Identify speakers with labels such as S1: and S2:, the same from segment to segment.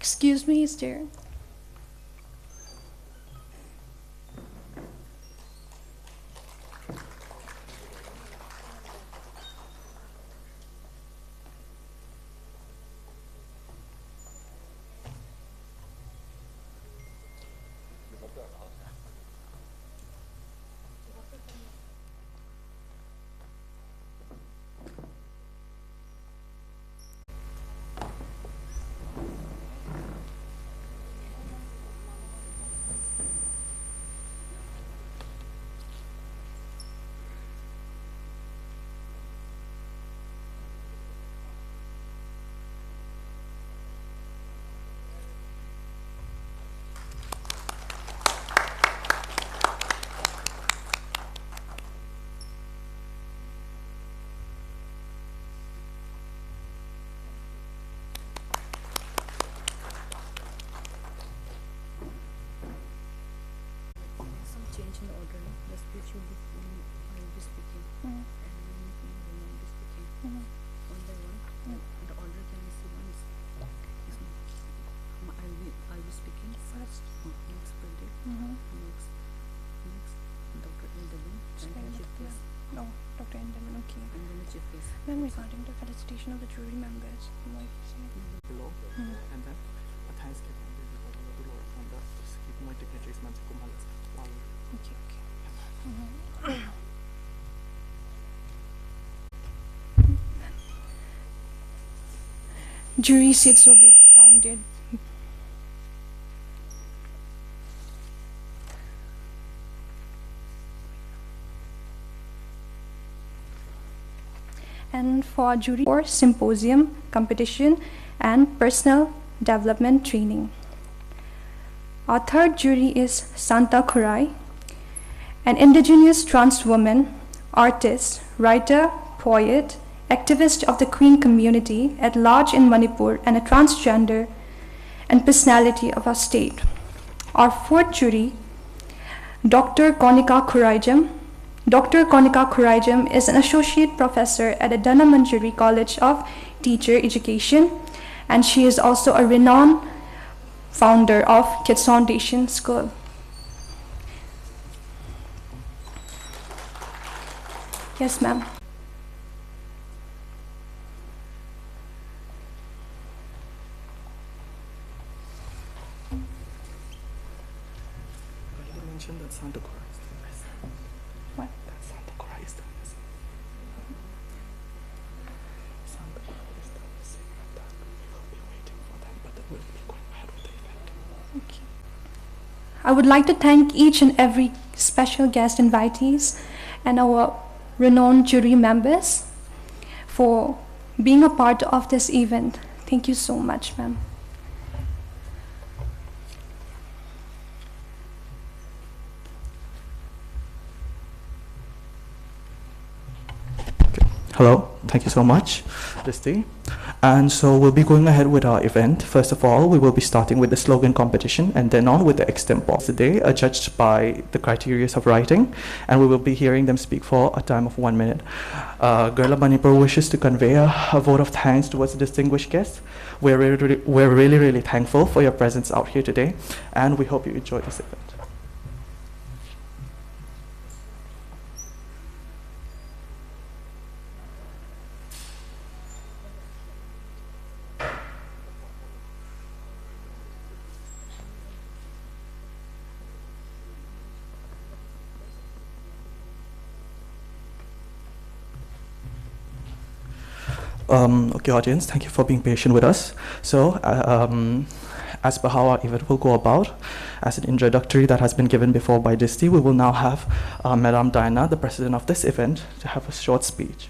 S1: Excuse me, is there? Then regarding the felicitation of the jury members, you might say.
S2: Below, and then a thanks giving the Lord from the keep my dignitaries man
S1: Okay. Jury seats will be counted. And for jury for symposium, competition, and personal development training. Our third jury is Santa Kurai, an indigenous trans woman, artist, writer, poet, activist of the Queen community at large in Manipur, and a transgender and personality of our state. Our fourth jury, Dr. Konika Khuraijam. Dr. Konika Khuraijam is an associate professor at the Dhanmanjari College of Teacher Education, and she is also a renowned founder of Kids Foundation School. Yes, ma'am.
S2: You mentioned that Santa Claus.
S1: What?
S2: That Santa Claus is the missing. Santa Claus is the missing, and that we will be waiting for them, but then we'll be going ahead with the event.
S1: Okay. I would like to thank each and every special guest invitees and our renowned jury members for being a part of this event. Thank you so much, ma'am.
S2: Hello, thank you so much, Disti. And so we'll be going ahead with our event. First of all, we will be starting with the slogan competition and then on with the extempore. Today, judged by the criteria of writing, and we will be hearing them speak for a time of 1 minute. Girl Up Manipur wishes to convey a vote of thanks towards the distinguished guests. We're really thankful for your presence out here today, and we hope you enjoy this event. Okay, audience, thank you for being patient with us. So, as per how our event will go about, as an introductory that has been given before by Disti, we will now have Madame Diana, the president of this event, to have a short speech.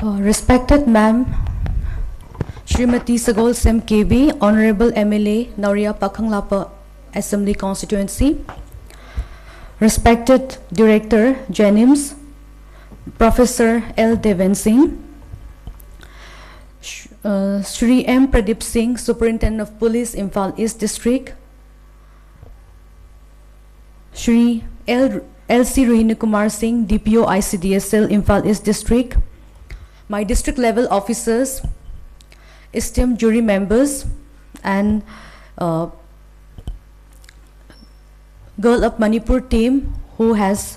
S3: Respected Ma'am, Srimati Sagol Sem KB, Honorable MLA, Nauria Pakhanglapa Assembly Constituency, Respected Director, Jenims, Professor L. Devan Singh, Shri M. Pradeep Singh, Superintendent of Police, Imphal East District, Shri LC Rohini Kumar Singh, DPO ICDS Cell, Imphal East District, my district level officers, esteemed jury members, and Girl Up Manipur team who has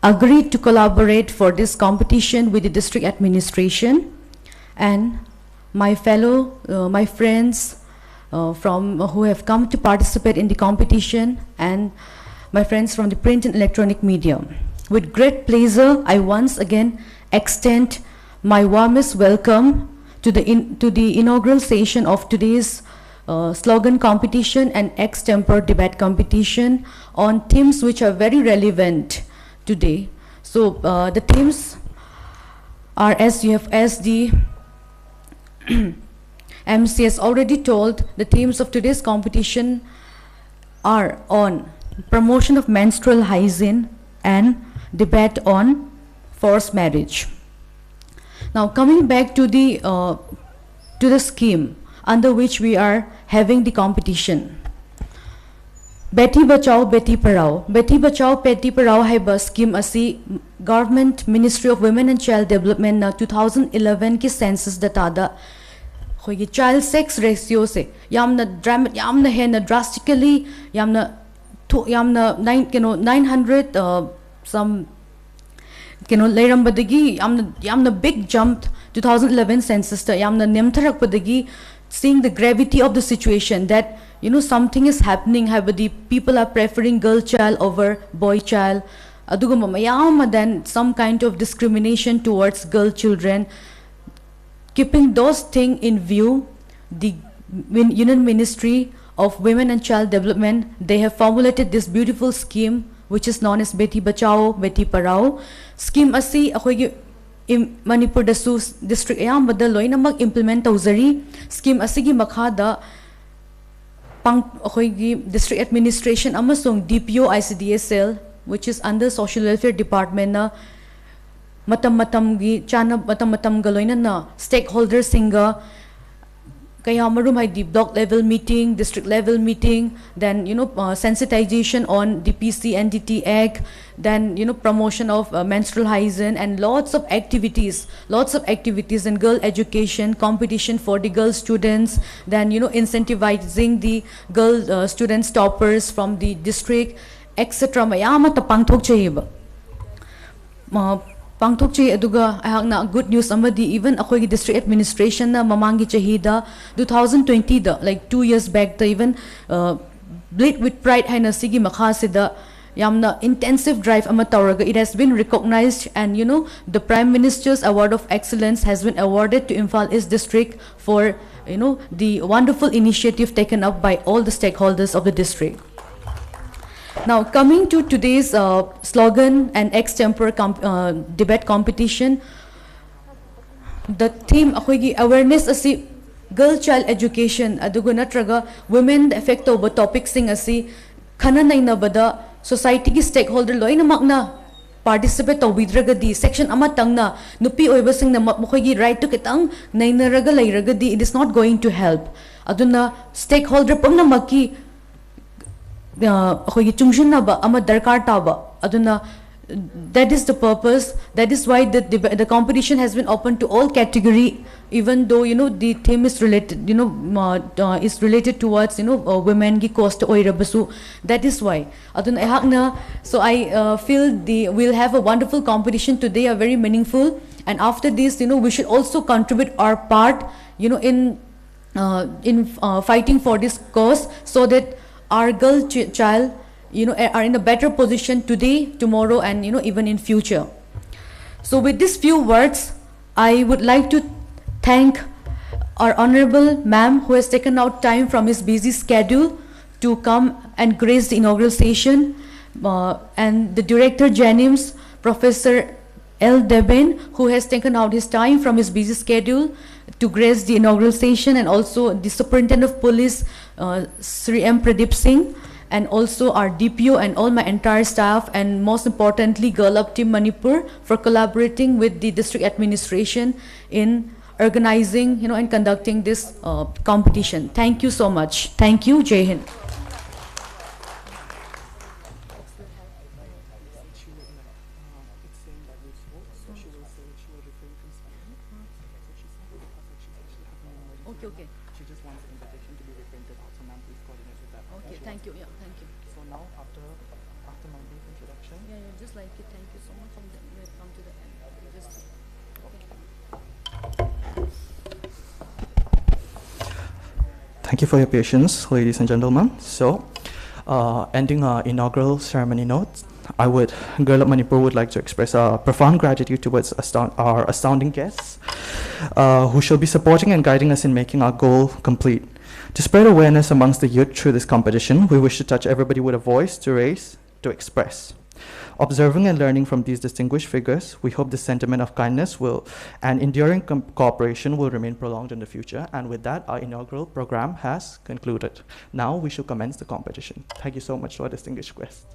S3: agreed to collaborate for this competition with the district administration, and my fellow, my friends who have come to participate in the competition, and my friends from the print and electronic media. With great pleasure, I once again extend my warmest welcome to the inaugural session of today's slogan competition and extempore debate competition on themes which are very relevant today. So the themes are, as the MC has already told, the themes of today's competition are on promotion of menstrual hygiene and debate on forced marriage. Now coming back to the scheme under which we are having the competition. Beti Bachao, Beti Parao. Beti Bachao, Beti Parao haiba scheme asi Government Ministry of Women and Child Development na 2011 ki census data da khogi child sex ratio se yamna drastically yamna 900 some leirambadagi yamna big jump 2011 census ta yamna nemtharakpadagi, seeing the gravity of the situation that something is happening, habadi people are preferring girl child over boy child, aduguma mayama then some kind of discrimination towards girl children. Keeping those things in view, the Union Ministry of Women and Child Development, they have formulated this beautiful scheme which is known as Beti Bachao, Beti Parao. Scheme asi akoy Manipur dasu district ayambada loina mag implement tawzari. Scheme asi gi makhada akoy district administration amasung DPO ICDS cell, which is under social welfare department na matam galoina na stakeholders singa kaya marum hai the block level meeting, district level meeting, then sensitization on the PC-NDT Act, then promotion of menstrual hygiene, and lots of activities in girl education, competition for the girl students, then incentivizing the girl students toppers from the district, etc. Mayama ta pangthok chayeba. Pangthok chay aduga ayang na good news amadi even akoy district administration na mamangi chahida 2020 da, like 2 years back da, even bleed with pride hay na sige makhasida yamna intensive drive amatawraga. It has been recognized, and the Prime Minister's Award of Excellence has been awarded to Imphal East District for the wonderful initiative taken up by all the stakeholders of the district. Now coming to today's slogan and extempore debate competition, the theme akoy awareness asi girl child education adugo natraga women effect over topic sing asi khana naina bada society ki stakeholder loina makna participate tawbidragadi section amatang na nupi oiba sing na mokoy right to kitang nainaraga lairagadi, it is not going to help. Aduna stakeholder pang na maki chungshin na ba ama darkar ta ba, aduna that is the purpose. That is why the competition has been open to all category, even though the theme is related is related towards women gi cost oira basu. That is why aduna ehak na, so I feel we'll have a wonderful competition today, a very meaningful, and after this we should also contribute our part in fighting for this cause, so that our girl child are in a better position today, tomorrow, and even in future. So with these few words, I would like to thank our honorable ma'am who has taken out time from his busy schedule to come and grace the inaugural session, and the director Janims, Professor L. Deben, who has taken out his time from his busy schedule to grace the inaugural session, and also the Superintendent of Police, Sri M. Pradeep Singh, and also our DPO and all my entire staff, and most importantly Girl Up Team Manipur for collaborating with the district administration in organizing and conducting this competition. Thank you so much. Thank you. Jai Hind. Thank you. Yeah, thank you.
S2: So now, after my brief introduction,
S3: Yeah, just like it. Thank you so much. And then we'll come to the end. Just
S2: thank you for your patience, ladies and gentlemen. So, ending our inaugural ceremony notes, Girl Up Manipur would like to express our profound gratitude towards our astounding guests, who shall be supporting and guiding us in making our goal complete. To spread awareness amongst the youth through this competition, we wish to touch everybody with a voice to raise, to express. Observing and learning from these distinguished figures, we hope this sentiment of kindness and enduring cooperation will remain prolonged in the future. And with that, our inaugural program has concluded. Now we shall commence the competition. Thank you so much to our distinguished guests.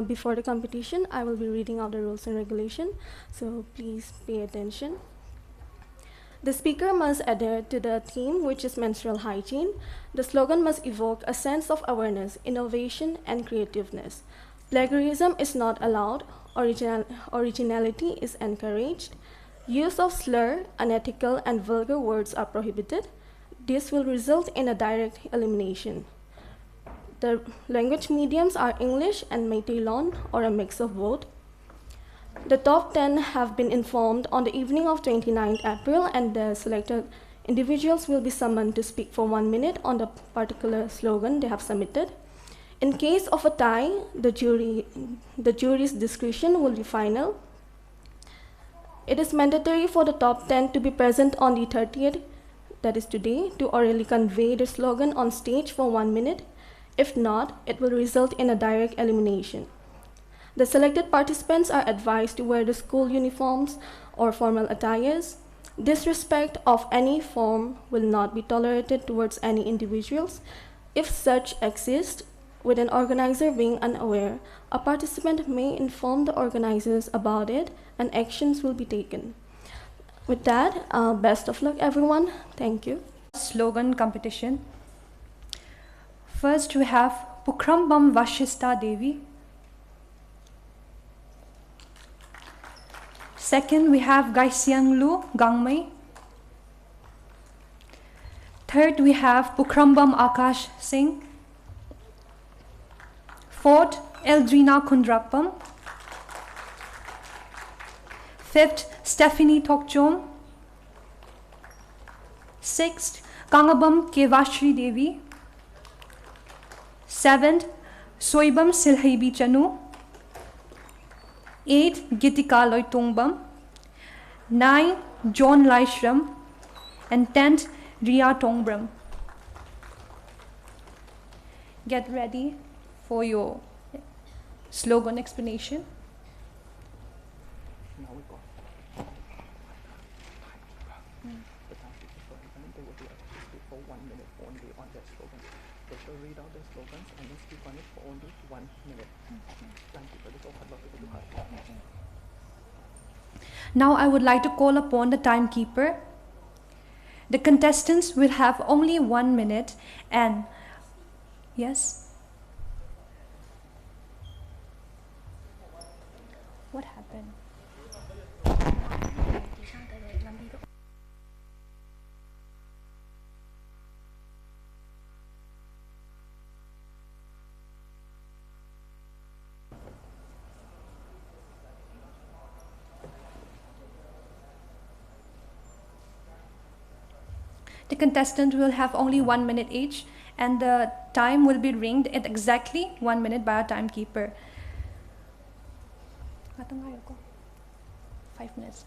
S4: Before the competition, I will be reading out the rules and regulation, so please pay attention. The speaker must adhere to the theme, which is menstrual hygiene. The slogan must evoke a sense of awareness, innovation, and creativeness. Plagiarism is not allowed. Originality is encouraged. Use of slur, unethical, and vulgar words are prohibited. This will result in a direct elimination. The language mediums are English and Meiteilon, or a mix of both. The top 10 have been informed on the evening of 29th April, and the selected individuals will be summoned to speak for 1 minute on the particular slogan they have submitted. In case of a tie, the jury's discretion will be final. It is mandatory for the top 10 to be present on the 30th, that is today, to orally convey the slogan on stage for 1 minute. If not, it will result in a direct elimination. The selected participants are advised to wear the school uniforms or formal attires. Disrespect of any form will not be tolerated towards any individuals. If such exists, with an organizer being unaware, a participant may inform the organizers about it and actions will be taken. With that, best of luck everyone. Thank you.
S1: Slogan competition. First we have Pukrambam Vashista Devi. Second we have Gaisianglu Gangmei. Third we have Pukrambam Akash Singh. Fourth, Eldrina Kundrakpam. Fifth, Stephanie Tokchom. Sixth, Kangabam Kevashri Devi. Seventh, Soibam Silhaibi Chanu. Eighth, Gitika Loitongbam. 9, John Laishram. And 10th, Ria Tongbram. Get ready for your slogan explanation.
S2: Now we go. The time is for event. They will be able to speak for 1 minute only on their slogan. They shall read out their slogans and then speak on it for only 1 minute. Thank you for this.
S1: Now I would like to call upon the timekeeper. The contestants will have only 1 minute and yes. What happened? The contestant will have only 1 minute each, and the time will be ringed at exactly 1 minute by a timekeeper. 5 minutes.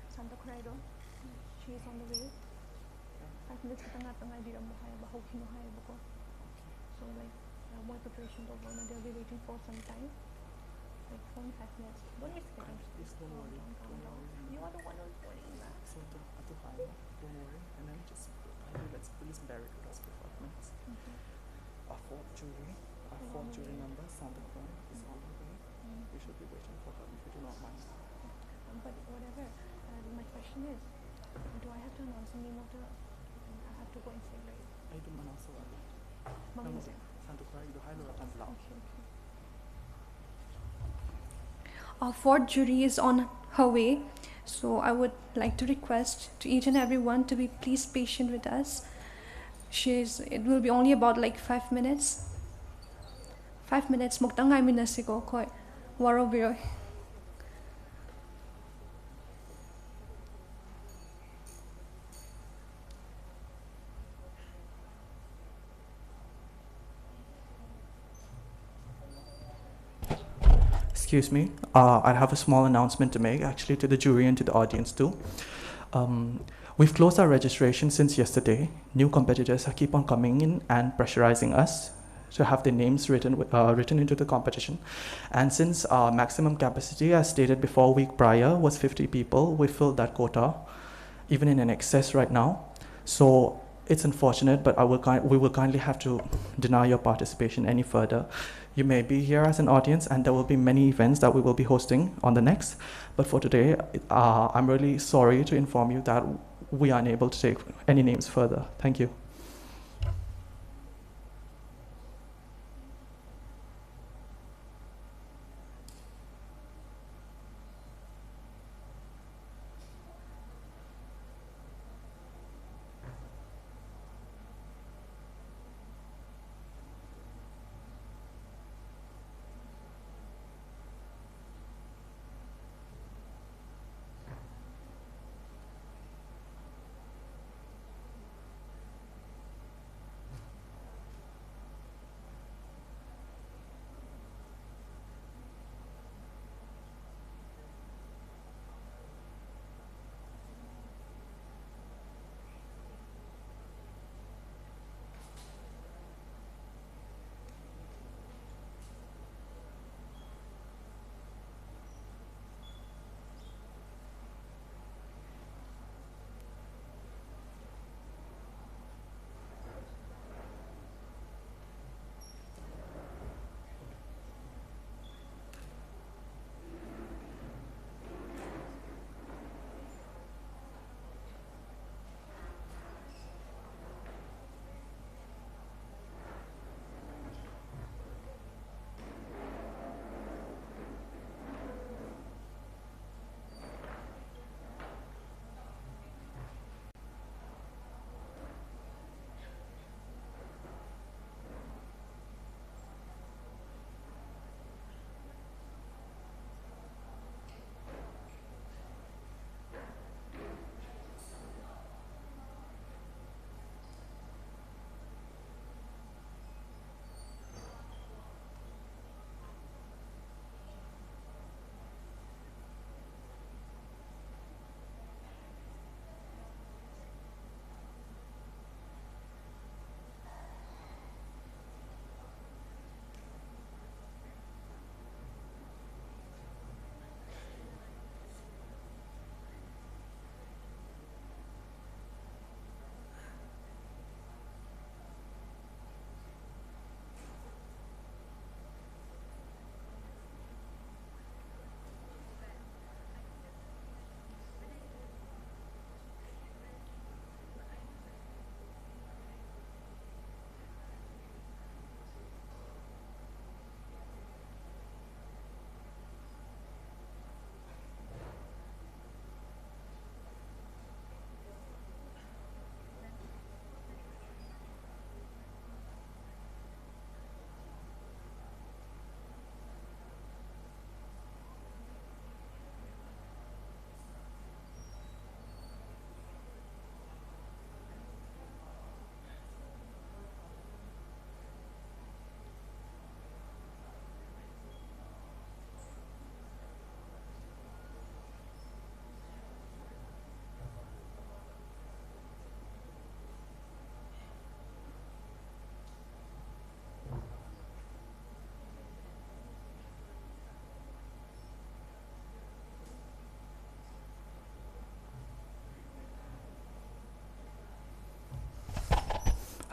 S1: Santa Craido, she is on the way. 5 minutes kita nga tangay di mo kaya ba hawkin mo kaya ko. So like more preparation to go na they'll be waiting for some time. Like 4 5 minutes. Don't be scared.
S2: Please don't worry.
S1: You are the one who's doing that.
S2: So don't worry. And then just let's please bear it with us for 5 minutes. Our fourth jury number, Santa Cruz, is on the way. We should be waiting for her if you do not mind.
S1: But whatever. My question is, do I have to announce the name of the? I have to go and say right.
S2: I do announce already. Santa Cruz, you hide her and loud.
S1: Our fourth jury is on her way, so I would like to request to each and everyone to be please patient with us. It will be only about like 5 minutes. 5 minutes. Muktangay minasigo koi waro biroy.
S2: Excuse me, I have a small announcement to make, actually, to the jury and to the audience too. We've closed our registration since yesterday. New competitors keep on coming in and pressurizing us to have their names written into the competition. And since our maximum capacity, as stated before, a week prior, was 50 people, we filled that quota, even in an excess right now. So it's unfortunate, but we will kindly have to deny your participation any further. You may be here as an audience, and there will be many events that we will be hosting on the next. But for today, I'm really sorry to inform you that we are unable to take any names further. Thank you.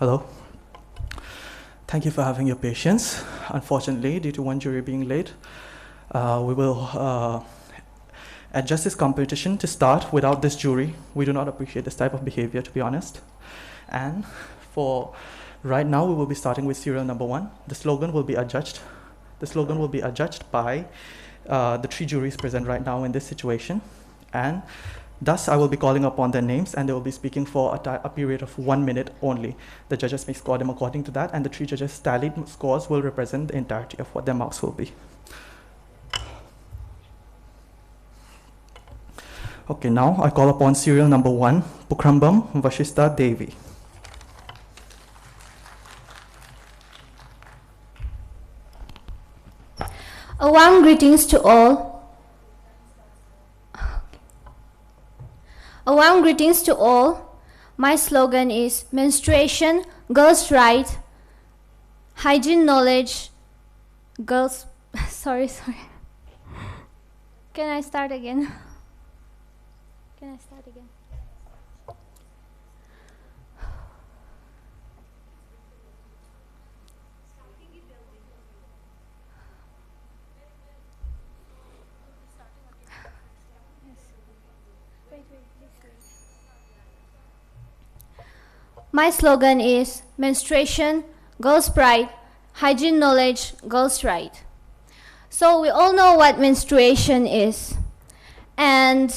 S2: Hello. Thank you for having your patience. Unfortunately, due to one jury being late, we will adjust this competition to start without this jury. We do not appreciate this type of behavior, to be honest. And for right now, we will be starting with serial number 1. The slogan will be adjudged. The slogan will be adjudged by the 3 juries present right now in this situation. And thus, I will be calling upon their names, and they will be speaking for a period of 1 minute only. The judges may score them according to that, and the 3 judges' tallied scores will represent the entirety of what their marks will be. Okay, now I call upon serial number 1, Pukrambam Vashista Devi.
S5: warm greetings to all. A warm greetings to all. My slogan is menstruation, girls' right, hygiene knowledge, girls. Sorry. Can I start again? My slogan is menstruation, girls' pride, hygiene knowledge, girls' right. So we all know what menstruation is. And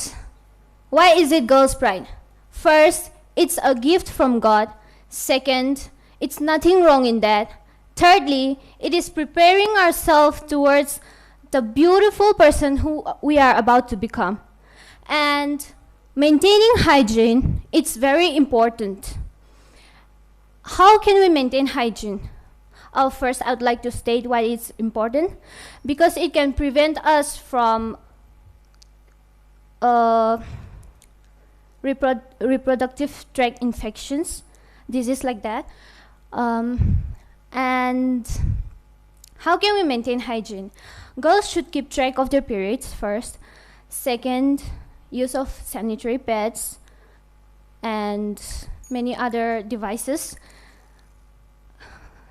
S5: why is it girls' pride? First, it's a gift from God. Second, it's nothing wrong in that. Thirdly, it is preparing ourselves towards the beautiful person who we are about to become. And maintaining hygiene, it's very important. How can we maintain hygiene? First, I would like to state why it's important. Because it can prevent us from reproductive tract infections, disease like that. And how can we maintain hygiene? Girls should keep track of their periods first. Second, use of sanitary pads and many other devices.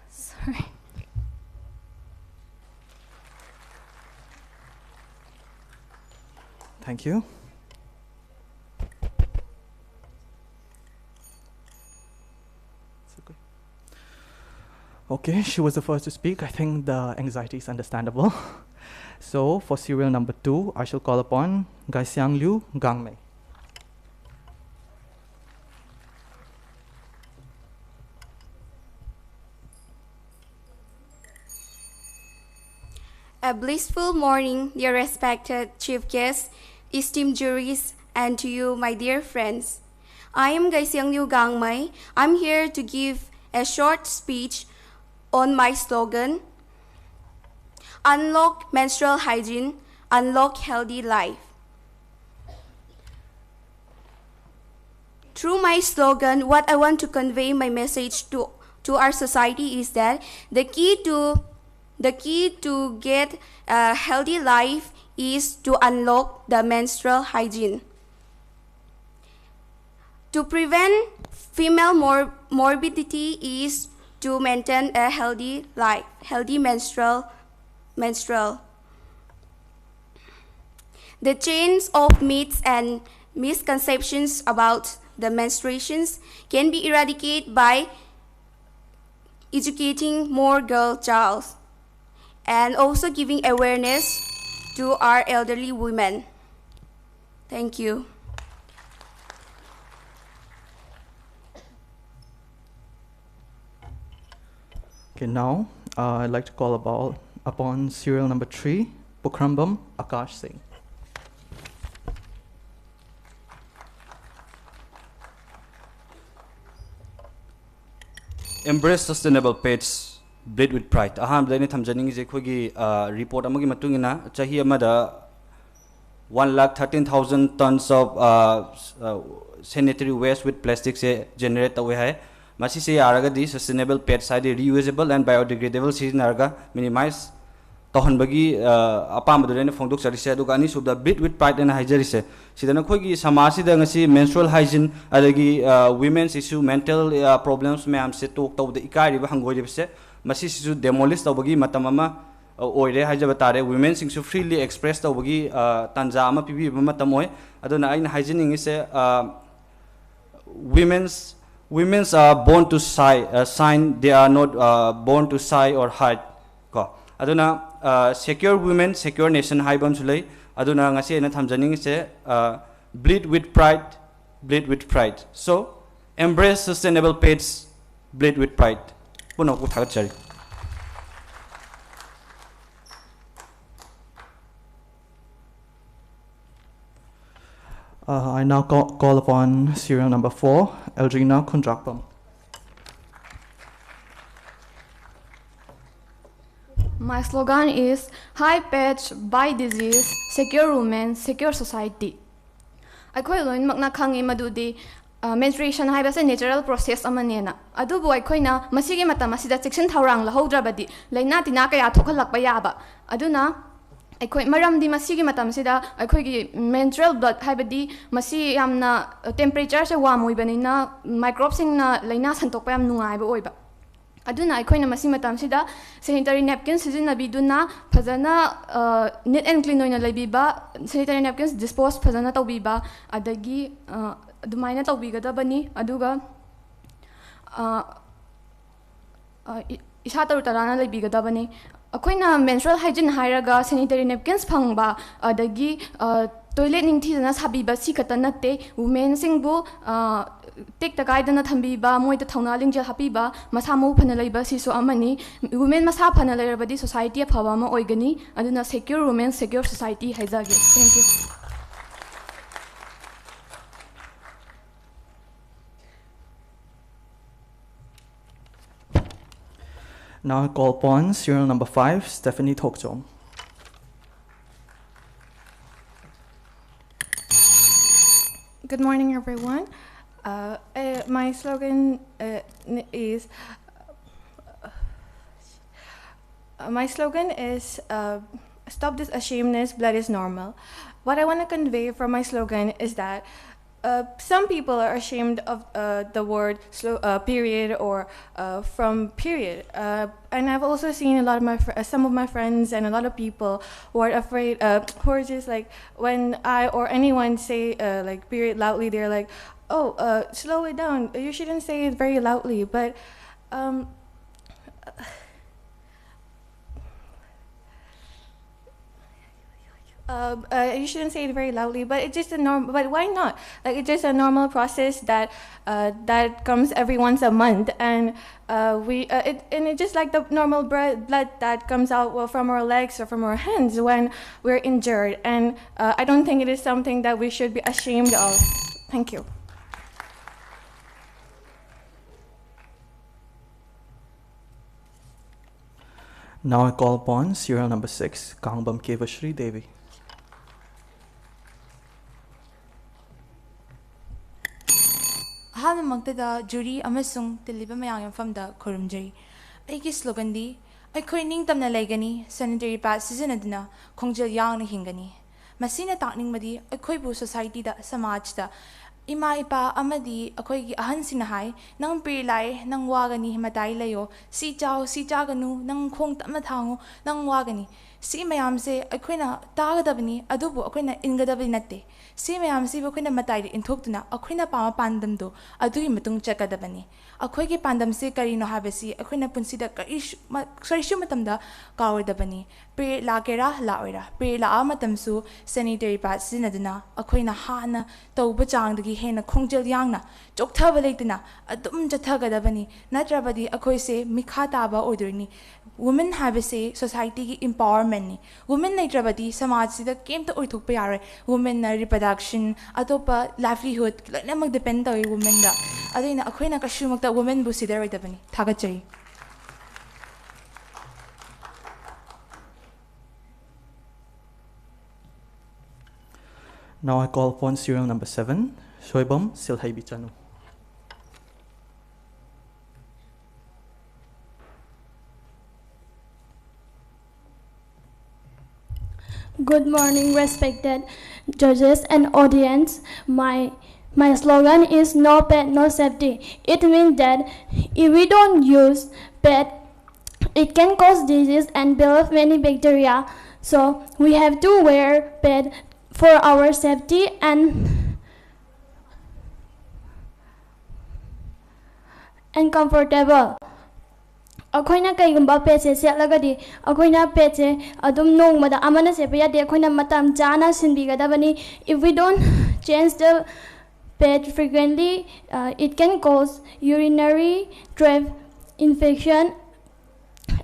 S5: Sorry.
S2: Thank you. Okay, she was the first to speak. I think the anxiety is understandable. So for serial number 2, I shall call upon Gaixiang Liu Gangmei.
S6: A blissful morning, dear respected chief guests, esteemed juries, and to you, my dear friends. I am Gaixiang Liu Gangmei. I'm here to give a short speech on my slogan, Unlock Menstrual Hygiene, Unlock Healthy Life. Through my slogan, what I want to convey my message to our society is that the key to get a healthy life is to unlock the menstrual hygiene. To prevent female morbidity is to maintain a healthy life, healthy menstrual. The chains of myths and misconceptions about the menstruations can be eradicated by educating more girl child and also giving awareness to our elderly women. Thank you.
S2: Okay, now I'd like to call upon serial number 3, Pukrambam Akash Singh.
S7: Embrace sustainable pets, breed with pride. Aham dani thamjaning je khogi report amagi matungina chahi amada 1,13,000 tons of sanitary waste with plastic se generate away hai. Masi se aragadi sustainable pets side reusable and biodegradable sizinarga minimize tohon bagi apam badurene fongdok charise aduga ani subda breed with pride and hygiene sidana khogi samasi da ngasi menstrual hygiene adagi women's issue mental problems me am se talk taw da ikari ba hangoi se masi sisu demolish tawbagi matamama oire hajaba tare women sing su freely express tawbagi tanja ama pibi matam oi aduna ain hygiene se women's are born to sign, they are not born to sigh or hide. Aduna secure women, secure nation haibam sulay. Aduna ngasi na thamjaning se bleed with pride, bleed with pride. So embrace sustainable pets, bleed with pride. Puno ko thagat chari.
S2: I now call upon serial number 4, Eldrina Kundrakpam.
S8: My slogan is high patch, by disease, secure women, secure society. Akhoi loin makna khangi madudi menstruation haibase natural process amanena. Adubu aikoina masigi mata masida section thaurang lahodrabadi laina tina kaya thokhalakpa yaba. Aduna akhoi maramdi masigi matam sida akhoi menstrual blood haibadi masi yamna temperature se warm oibanina microbes na laina santokpa yam nungai ba oiba. Aduna aikoina masi matam sida sanitary napkins sizinabiduna phajana neat and clean oina laibiba sanitary napkins dispose phajana tawbiba adagi adumaina tawbigadabani aduga isa taru tarana laibigadabani akoina menstrual hygiene hairaga sanitary napkins phangba adagi toilet ningthina sabiba sikata natte women singbu take the guide na thambiba moita thauna lingjal hapiba masamu phana leiba siso amani women masa phana leirabadi society phaba ma oigani aduna secure women secure society haizage. Thank you.
S2: Now I call upon serial number 5, Stephanie Tokjom.
S9: Good morning, everyone. My slogan is stop this ashamedness, blood is normal. What I want to convey from my slogan is that some people are ashamed of the word period or from period, and I've also seen a lot of some of my friends and a lot of people who are afraid, who are just like, when I or anyone say like period loudly, they're like, oh, slow it down, you shouldn't say it very loudly. But you shouldn't say it very loudly, but it's just a normal. But why not? Like, it's just a normal process that that comes every once a month, and it's just like the normal blood that comes out from our legs or from our hands when we're injured. And I don't think it is something that we should be ashamed of. Thank you.
S2: Now I call upon serial number 6, Kangbam Kevashri Devi.
S10: Ahamagtada jury amasung tiliba mayang famda kurumjari. Aiki slogan di aikoi ning tamna laigani sanitary pad sizinaduna kongjil yang na hingani. Masina takning madi aikoi bu society da samaj da ima ipa amadi akoi gi ahan sinahai nang pilai nang wagani matai layo si chaganu nang khong tamna thangu nang wagani si mayam se akoina tagadabani adubu akoina ingadabani natte si mayam si akoina matai inthokduna akoina pama pandam do adui matung chakadabani akoi gi pandam se karino habasi akoina punsida karishu matamda kawdabani pre la kera la oira pre la amatamsu sanitary pad sinaduna akoina hana tawba changdagi hena khongjel yangna chokthaba leitna adum chathagadabani natrabadi akoi se mikha taba oidurni. Women have say society ki empowerment ni women na trabadi samaj sida kem to oithok pa yare women na reproduction atopa livelihood na mag depend tawi women da adina akhoi na kashumak ta women bu sida right dabani thagachari.
S2: Now I call upon serial number 7, Shoibam Silhai Bichanu.
S11: Good morning, respected judges and audience. My slogan is no pet, no safety. It means that if we don't use pet, it can cause disease and build up many bacteria. So we have to wear pet for our safety and comfortable. Akoina kaigumba petse setlagadi akoina petse adum nongmada amana sepa yade akoina matam jana sinbigadabani. If we don't change the pet frequently, it can cause urinary tract infection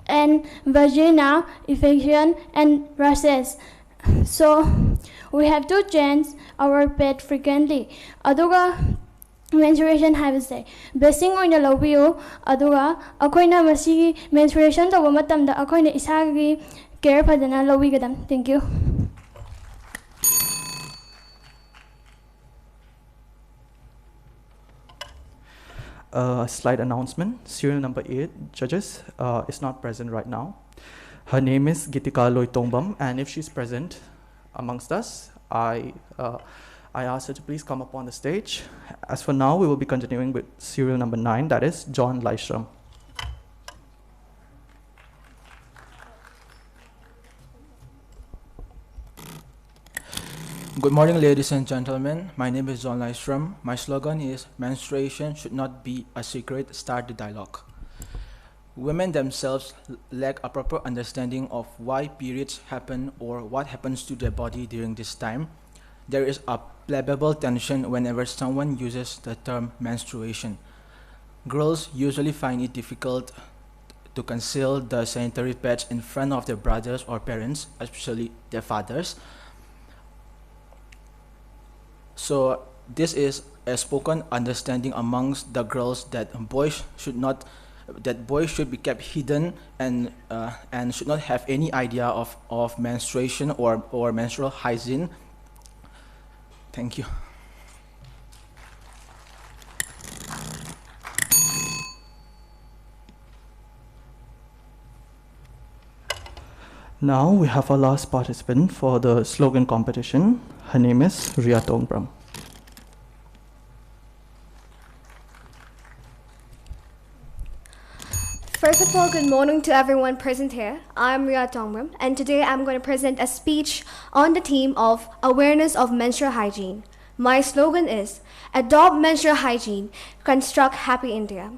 S11: and vagina infection and rashes. So we have to change our pet frequently. Aduga menstruation habise blessing oina lobiyo aduga akoina masi menstruation to matamda akoina isagi care phadana lobigadam. Thank you.
S2: Slight announcement. Serial number 8, judges, is not present right now. Her name is Gitika Loitongbam, and if she's present amongst us, I ask her to please come up on the stage. As for now, we will be continuing with serial number 9, that is John Lystrom.
S12: Good morning, ladies and gentlemen. My name is John Lystrom. My slogan is menstruation should not be a secret. Start the dialogue. Women themselves lack a proper understanding of why periods happen or what happens to their body during this time. There is a palpable tension whenever someone uses the term menstruation. Girls usually find it difficult to conceal the sanitary pads in front of their brothers or parents, especially their fathers. So this is a spoken understanding amongst the girls that boys should be kept hidden and should not have any idea of menstruation or menstrual hygiene. Thank you.
S2: Now we have our last participant for the slogan competition. Her name is Ria Tongbram.
S13: First of all, good morning to everyone present here. I'm Ria Tongbram, and today I'm going to present a speech on the theme of awareness of menstrual hygiene. My slogan is, adopt menstrual hygiene, construct happy India.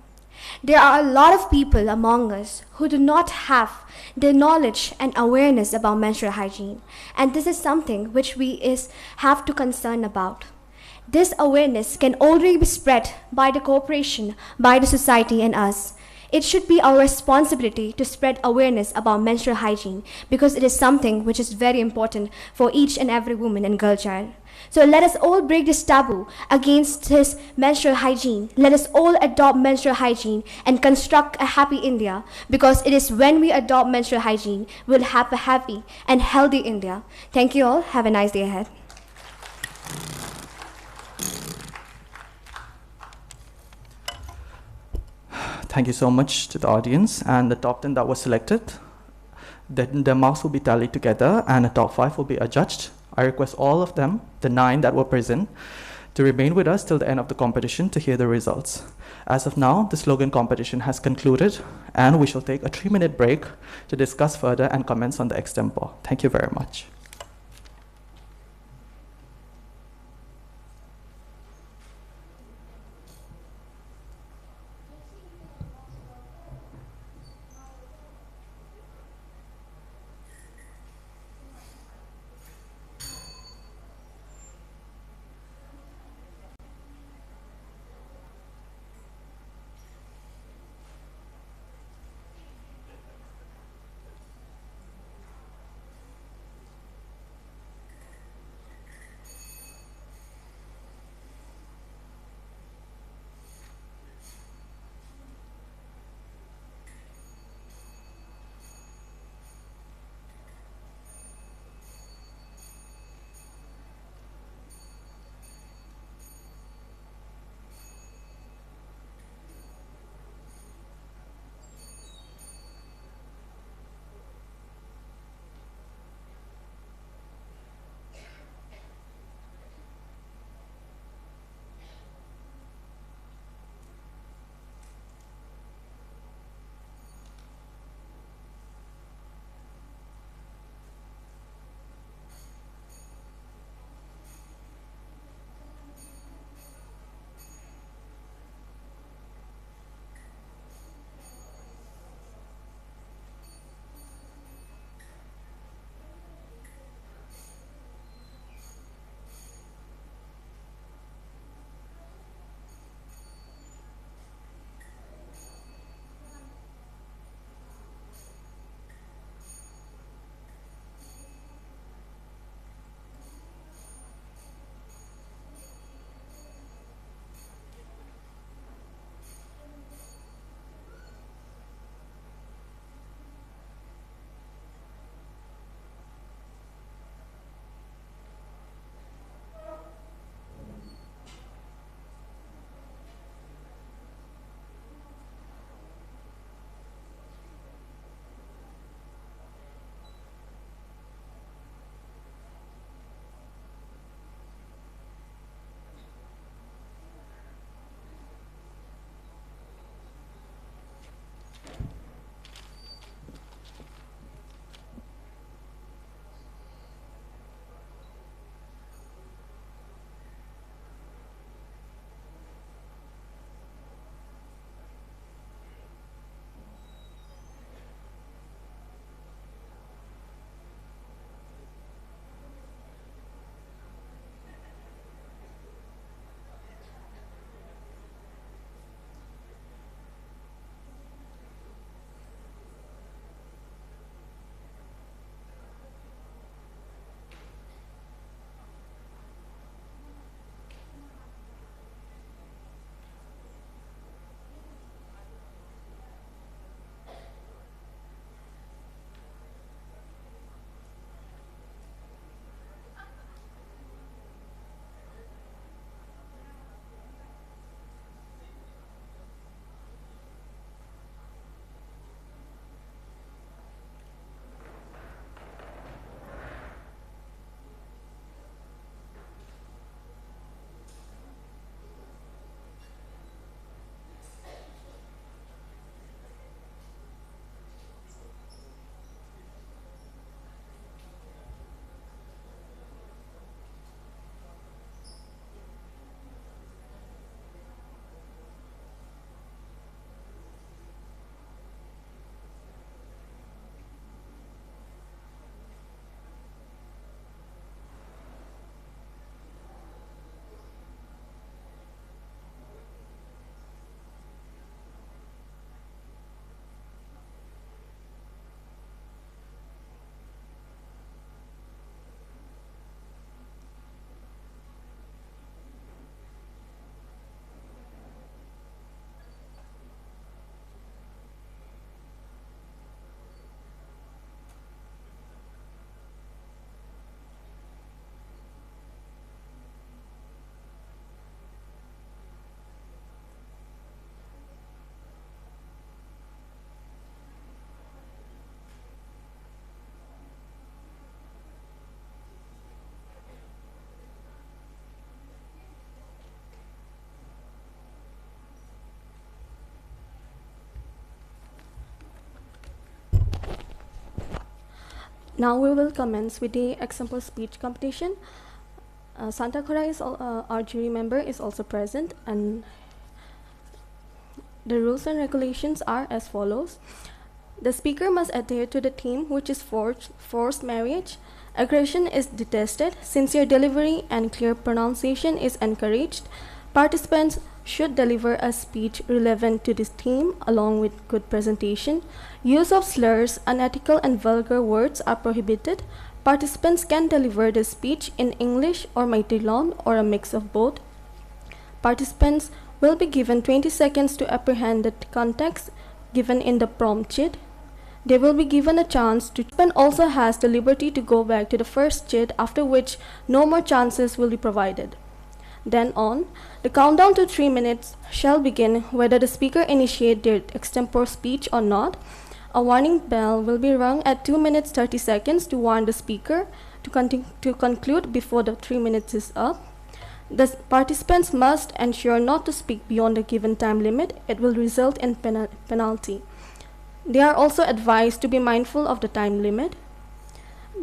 S13: There are a lot of people among us who do not have the knowledge and awareness about menstrual hygiene, and this is something which we have to concern about. This awareness can only be spread by the cooperation, by the society and us. It should be our responsibility to spread awareness about menstrual hygiene because it is something which is very important for each and every woman and girl child. So let us all break this taboo against this menstrual hygiene. Let us all adopt menstrual hygiene and construct a happy India, because it is when we adopt menstrual hygiene, we'll have a happy and healthy India. Thank you all. Have a nice day ahead.
S2: Thank you so much to the audience, and the top 10 that was selected, the marks will be tallied together and the top 5 will be adjudged. I request all of them, the 9 that were present, to remain with us till the end of the competition to hear the results. As of now, the slogan competition has concluded, and we shall take a 3-minute break to discuss further and comments on the extempore. Thank you very much.
S4: Now we will commence with the example speech competition. Santa Cora is our jury member is also present, and the rules and regulations are as follows. The speaker must adhere to the theme, which is forced marriage. Aggression is detested. Sincere delivery and clear pronunciation is encouraged. Participants should deliver a speech relevant to this theme along with good presentation. Use of slurs, unethical and vulgar words are prohibited. Participants can deliver the speech in English or Maitri or a mix of both. Participants will be given 20 seconds to apprehend the context given in the prompt sheet. They will be given a chance to participant also has the liberty to go back to the first sheet, after which no more chances will be provided. Then on, the countdown to 3 minutes shall begin whether the speaker initiate their extempore speech or not. A warning bell will be rung at 2 minutes 30 seconds to warn the speaker to conclude before the 3 minutes is up. The participants must ensure not to speak beyond the given time limit. It will result in penalty. They are also advised to be mindful of the time limit.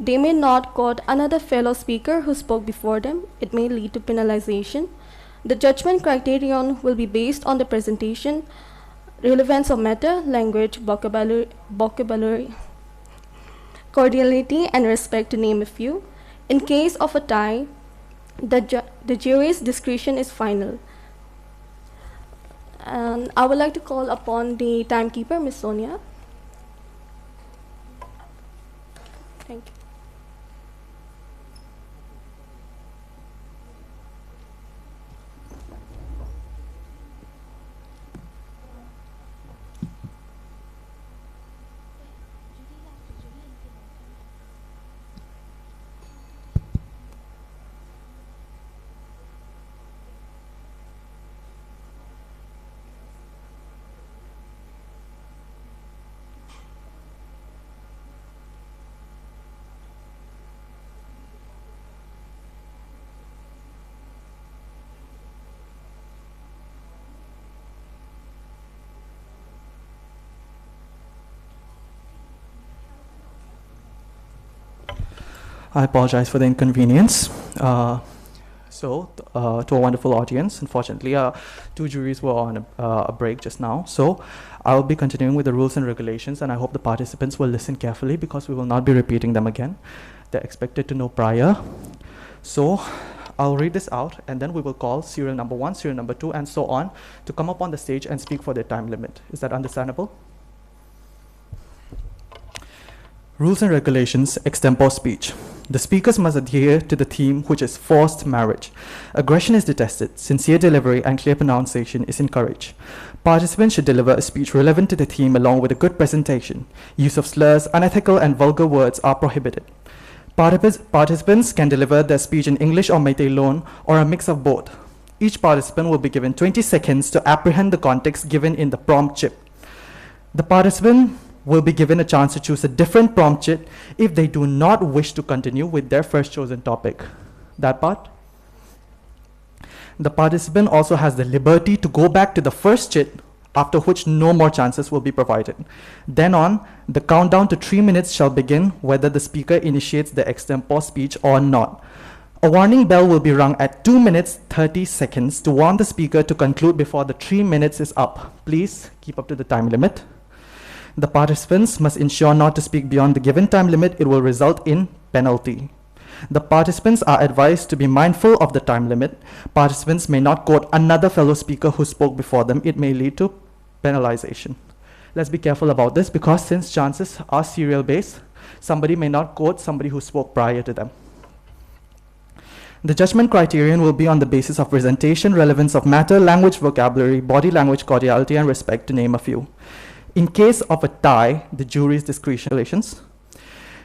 S4: They may not quote another fellow speaker who spoke before them. It may lead to penalization. The judgment criterion will be based on the presentation, relevance of matter, language, vocabulary, cordiality, and respect, to name a few. In case of a tie, the jury's discretion is final. And I would like to call upon the timekeeper, Ms. Sonia. Thank you.
S2: I apologize for the inconvenience. To a wonderful audience, unfortunately, two juries were on a break just now. So I'll be continuing with the rules and regulations, and I hope the participants will listen carefully because we will not be repeating them again. They're expected to know prior. So I'll read this out, and then we will call serial number 1, serial number 2, and so on to come up on the stage and speak for their time limit. Is that understandable? Rules and regulations, extempore speech. The speakers must adhere to the theme, which is forced marriage. Aggression is detested. Sincere delivery and clear pronunciation is encouraged. Participants should deliver a speech relevant to the theme along with a good presentation. Use of slurs, unethical and vulgar words are prohibited. Participants can deliver their speech in English or Meitei Loan or a mix of both. Each participant will be given 20 seconds to apprehend the context given in the prompt chip. The participant will be given a chance to choose a different prompt chit if they do not wish to continue with their first chosen topic. That part. The participant also has the liberty to go back to the first chit, after which no more chances will be provided. Then on, the countdown to 3 minutes shall begin whether the speaker initiates the extempore speech or not. A warning bell will be rung at 2 minutes 30 seconds to warn the speaker to conclude before the 3 minutes is up. Please keep up to the time limit. The participants must ensure not to speak beyond the given time limit. It will result in penalty. The participants are advised to be mindful of the time limit. Participants may not quote another fellow speaker who spoke before them. It may lead to penalization. Let's be careful about this because since chances are serial based, somebody may not quote somebody who spoke prior to them. The judgment criterion will be on the basis of presentation, relevance of matter, language, vocabulary, body language, cordiality, and respect, to name a few. In case of a tie, the jury's discretion relations.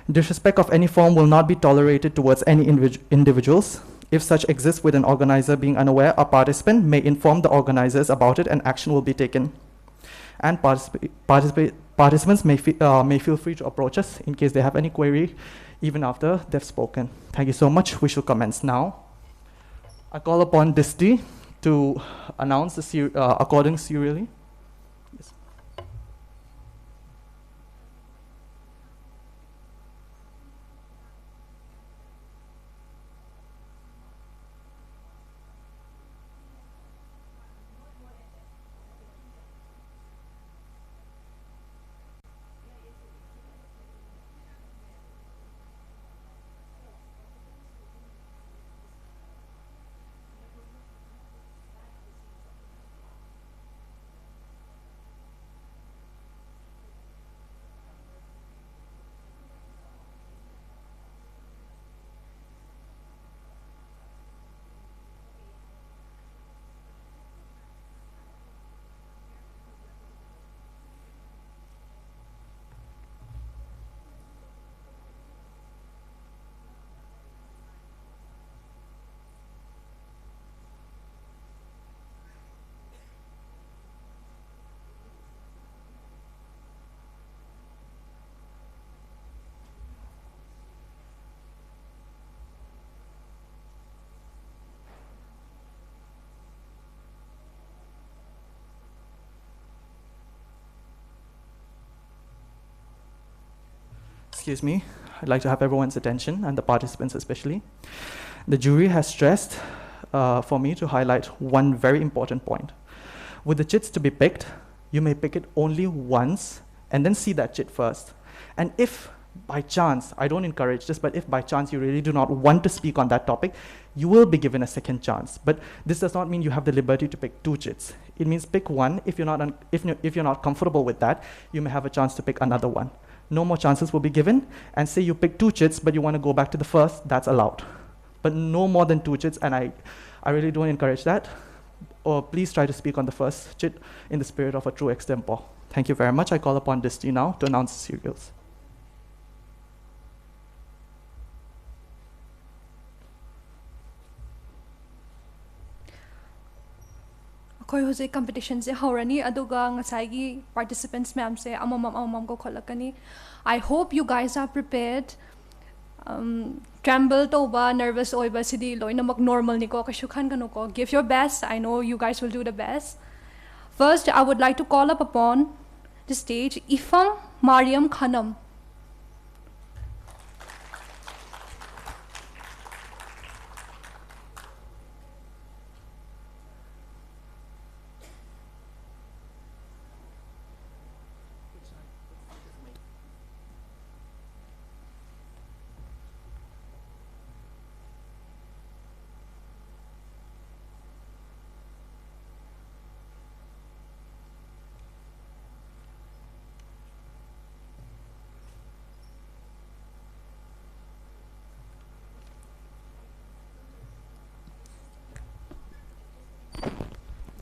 S2: Disrespect of any form will not be tolerated towards any individuals. If such exists with an organizer being unaware, a participant may inform the organizers about it and action will be taken. And participants may feel free to approach us in case they have any query, even after they've spoken. Thank you so much. We shall commence now. I call upon Disti to announce the according serially. Yes. excuse me, I'd like to have everyone's attention, and the participants especially. The jury has stressed for me to highlight one very important point. With the chits to be picked, you may pick it only once and then see that chit first. And if by chance, I don't encourage this, but if by chance you really do not want to speak on that topic, you will be given a second chance. But this does not mean you have the liberty to pick 2 chits. It means pick one. If you're not comfortable with that, you may have a chance to pick another one. No more chances will be given. And say you pick 2 chits, but you want to go back to the first, that's allowed. But no more than 2 chits, and I really don't encourage that. Or please try to speak on the first chit in the spirit of a true extempore. Thank you very much. I call upon Disti now to announce the serials.
S1: Koi hose competition se horani aduga ngasai gi participants ma'am se amam ko kholakani. I hope you guys are prepared. Tremble toba nervous oiba sidi loinamak normal niko kashu khan kanu ko. Give your best. I know you guys will do the best. First, I would like to call up upon the stage Ifam Mariam Khanam.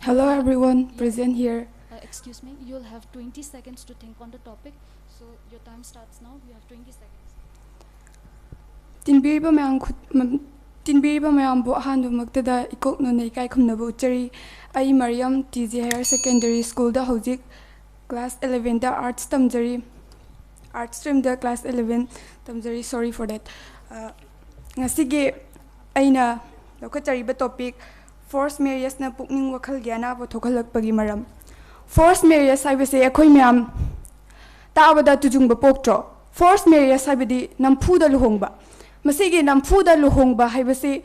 S14: Hello everyone present here.
S15: Excuse me, you'll have 20 seconds to think on the topic. So your time starts now. You have 20 seconds.
S14: Tinbiriba mayam bo handu maktada ikok no nei kai khumna bu chari ai Mariam TJ Higher Secondary School da hojik class 11 da arts tamjari art stream da class 11 tamjari. Sorry for that. Ngasige aina lokachari ba topic forced marriage na pukning wakhal gyana bo thokalak pagi maram. Forced marriage haibase akhoi myam taabada tujungba poktro. Forced marriage haibadi nampuda luhongba. Masigi nampuda luhongba haibase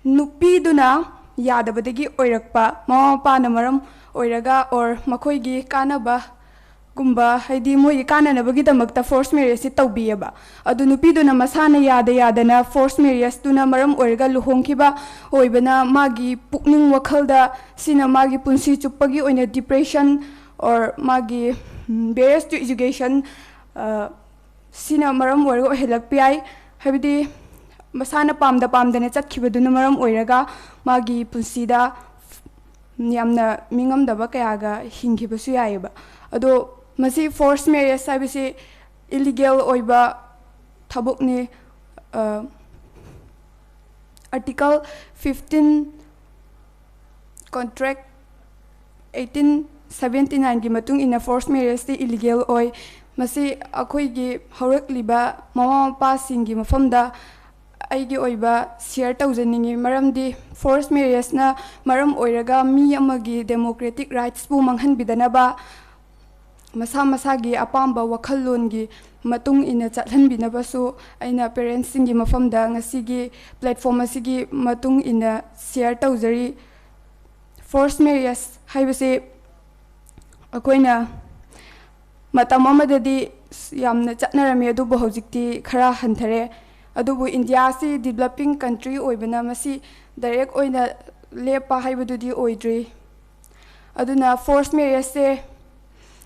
S14: nupiduna yadabadagi oirakpa mama pa na maram oiraga or makhoi gi kanaba gumba haidi moi kana na bagi damakta forced marriage si tawbiyaba adu nupiduna masana yadana forced marriage tuna maram oiraga luhongkiba oibana magi pukning wakhalda sina magi punsi chupagi oina depression or magi barriers to education sina maram oiraga helak pai habidi masana pamdane chatkibaduna maram oiraga magi punsida yamna mingamdaba kayaga hingkibasu yaiba ado masi forced marriage haibase illegal oiba thabukni. Article 15 contract 1879 gi matung ina forced marriage ti illegal oi masi akhoi gi haurak liba mama pa singi mafamda aigi oiba share taujaningi maramdi forced marriage na maram oiraga mi amagi democratic rights bu manghan bidanaba masa masagi apamba wakhallon gi matung ina chathan binabasu aina parents singi mafamda ngasigi platform asigi matung ina share taujari. Forced marriage haibase akoina matam amadadi yamna chatnarami adu bo hojikti khara hanthare adubu India si developing country oibana masi direct oina lepa haibadudi oidri aduna forced marriage se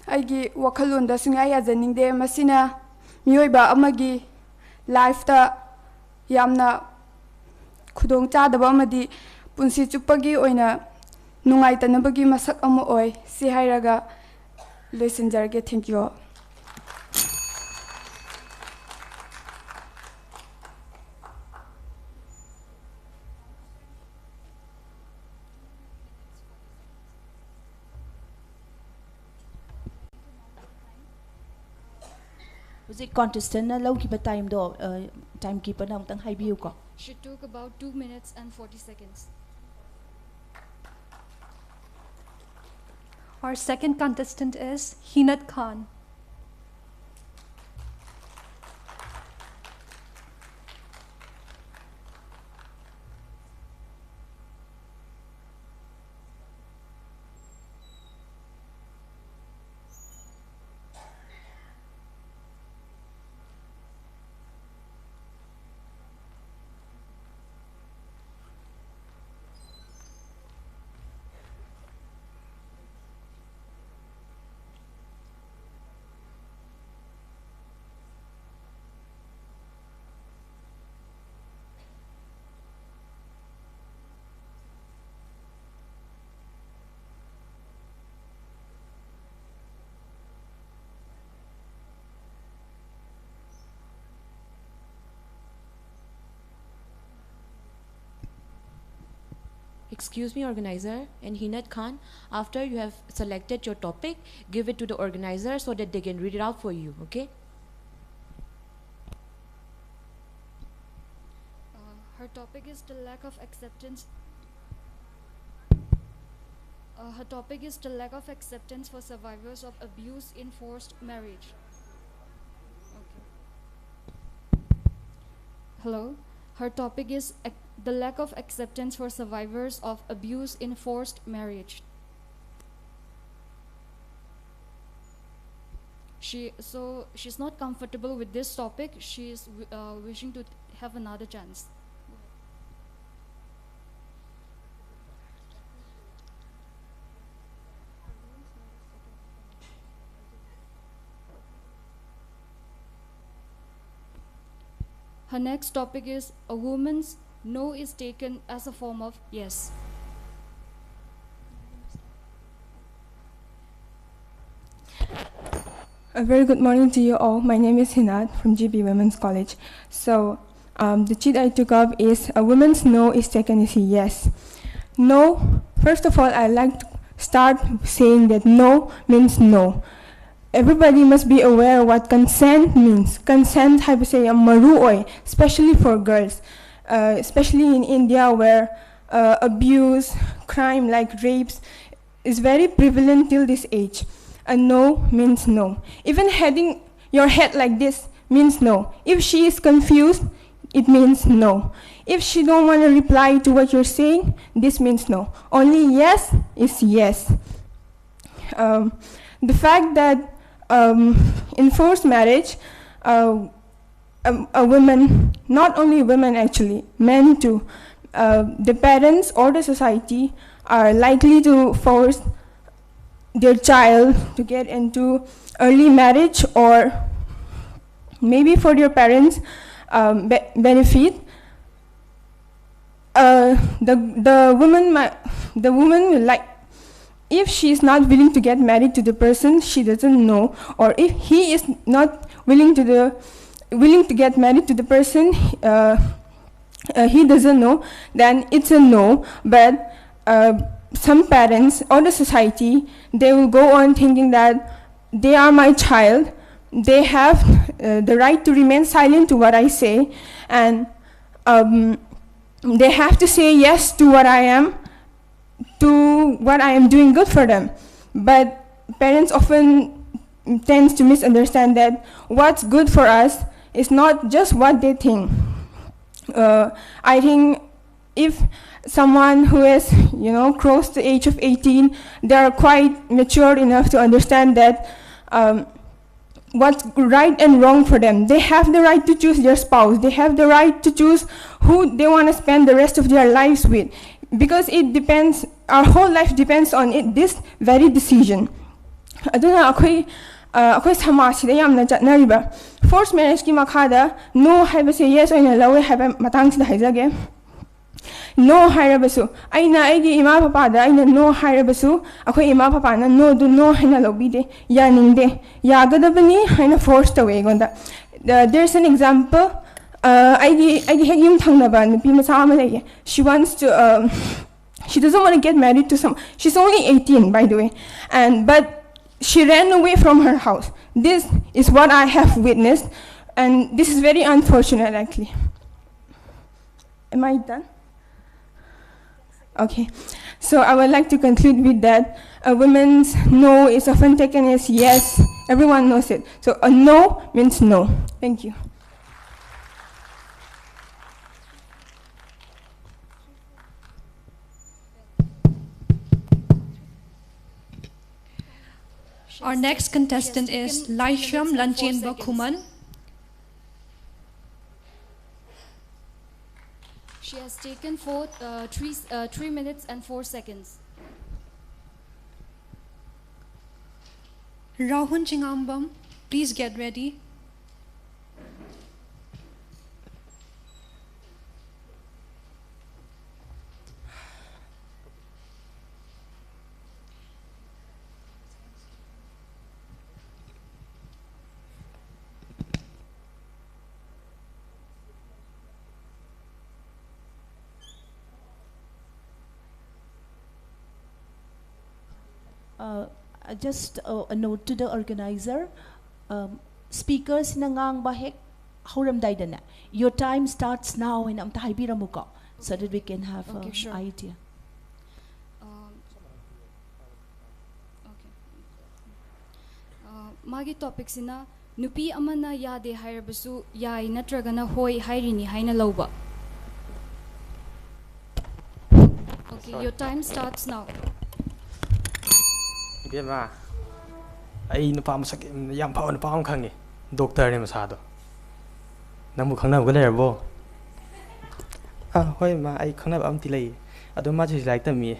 S14: aigi wakhalonda sunga yajaningde masina miyoiba amagi life ta yamna khudong chadaba amadi punsi chupagi oina nungaitanabagi masak ama oi si hairaga loisinjarge. Thank you all.
S16: Contestant na low keep time do timekeeper na tang high view ko.
S15: She took about 2 minutes and 40 seconds.
S1: Our second contestant is Hinat Khan.
S17: Excuse me, organizer and Hinat Khan, after you have selected your topic, give it to the organizer so that they can read it out for you, okay?
S15: Her topic is the lack of acceptance. Her topic is the lack of acceptance for survivors of abuse in forced marriage. Okay. Hello. Her topic is the lack of acceptance for survivors of abuse in forced marriage. She's not comfortable with this topic. She is wishing to have another chance. Her next topic is a woman's no is taken as a form of yes.
S14: A very good morning to you all. My name is Hinat from GB Women's College. So the cheat I took up is a woman's no is taken as a yes. No, first of all, I like to start saying that no means no. Everybody must be aware what consent means. Consent, I would say, maruoy, especially for girls, especially in India where abuse, crime like rapes is very prevalent till this age. A no means no. Even heading your head like this means no. If she is confused, it means no. If she don't want to reply to what you're saying, this means no. Only yes is yes. The fact that in forced marriage, a woman, not only women actually, men too, the parents or the society are likely to force their child to get into early marriage, or maybe for their parents' benefit. The woman will like, if she is not willing to get married to the person she doesn't know, or if he is not willing to get married to the person he doesn't know, then it's a no. But some parents or the society, they will go on thinking that they are my child, they have the right to remain silent to what I say, and they have to say yes to what I am doing good for them. But parents often tend to misunderstand that what's good for us is not just what they think. I think if someone who is, crossed the age of 18, they are quite mature enough to understand that what's right and wrong for them. They have the right to choose their spouse. They have the right to choose who they want to spend the rest of their lives with, because it depends, our whole life depends on it, this very decision. Aduna akhoi samasida yamna chatnariba forced marriage ki makhada no haiba se yes oina lawe haiba matang sida haijage. No hairabasu aina aigi ima papa da aina no hairabasu akhoi ima papa na no do no haina lobide ya ningde ya gadabani haina forced away gonda. There's an example. She wants to she doesn't want to get married to some, she's only 18 by the way, but she ran away from her house. This is what I have witnessed, and this is very unfortunate actually. Am I done? Okay, so I would like to conclude with that. A woman's no is often taken as yes. Everyone knows it. So a no means no. Thank you.
S1: Our next contestant is Laisham Lanchien Bakuman.
S15: She has taken 3 minutes and 4 seconds.
S1: Rahun Chingambam, please get ready.
S16: just a note to the organizer. Speakers nangang bahek hauram daidana. Your time starts now and amta haibiramuko so that we can have
S15: Okay, sure.
S16: idea.
S15: Magi topic sina nupi amana yade hairabasu yai natragana hoi hairini haina lauba. Okay, your time starts now.
S18: Ibema, ai nupa masak yam phaw nupa am khangi doctor ne masado. Namu khangna ga lerbo. Hoi ma ai khangna am ti lei. Adu ma ji like tami.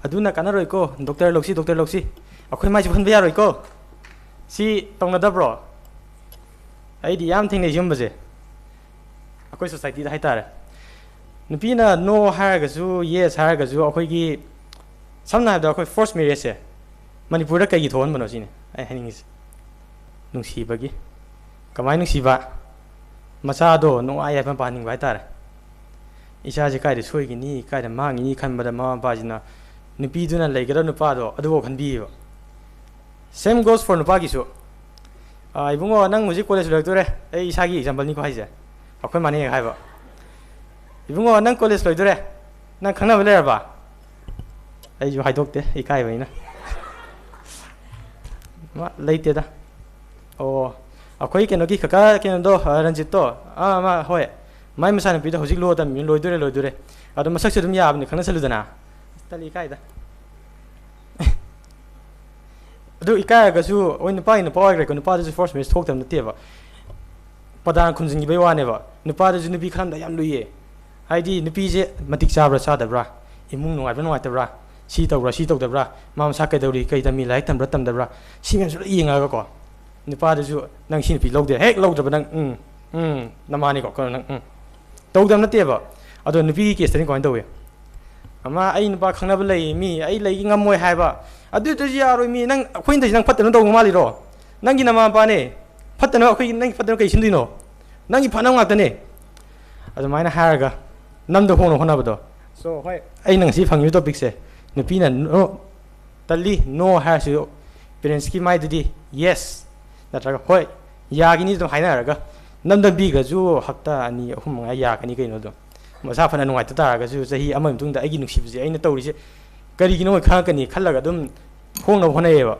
S18: Aduna kana roi ko doctor loksi. Akhoi ma ji phan ba roi ko. Si tongna da bro. Ai di yam thing ne jum baje. Akoi society da haitare. Nupina no haragasu yes haragasu akhoi samna habda akhoi force marriage se Manipur da kai thon bano sine ai haning is nungsi bagi kamai nungsi ba macha do no ai pa paning bai tare isa je kai de soi gi ni kai da mangi ni khan bada ma pa jina nupi duna leigara nupa do adu khan bi ba same goes for nupa gi su ibungo nang music college lecture ai isa gi example ni ko haise akhoi mane hai ba ibungo nang college lecture nang khana bele ba ai ju haidokte ikai ba ina ma leite da o akhoi keno gi kaka keno do ranjit to ma hoi mai masana pi da hojik lo da min loidure adu masak se dum ya abni khana salu dana tali kai da adu ikai ga su oin pa ina pa ko pa da force miss thok tam te ba padan khunjing gi bai wa ne ba nupa da ju nupi kham da yam luye haidi nupi je matik chabra cha da bra imung nungai ba nungai ta bra si tau bra mam sa kai dauri kai da mi lai tam da bra si men su inga ga ko nupa da ju nang sin pi log de hek log da ba nang namani ko ko nang tau dam na te ba ado nupi ke string ko an dawe ama ai nupa khangna ba lei mi ai lei ngam moi hai ba adu ta ji aro mi nang khoin da nang phat na dau ma li ro nang gi nama pa ne phat na khoi nang phat na kai sin dino nang gi phana ngak ta ne ado mai na haraga nam do hono hona ba do so hoi ai nang si phang yu topic se nupi na no tali no ha su parents ki mai di yes natraga hoi ya gi ni do haina raga nam da bi ga ju hakta ani ahum nga ya kani kai no do masa phana nungai ta ga ju sahi amam tung da ai gi nuksi bi ai na tawri se kari gi no kha kani khallaga dum hong na hona yeba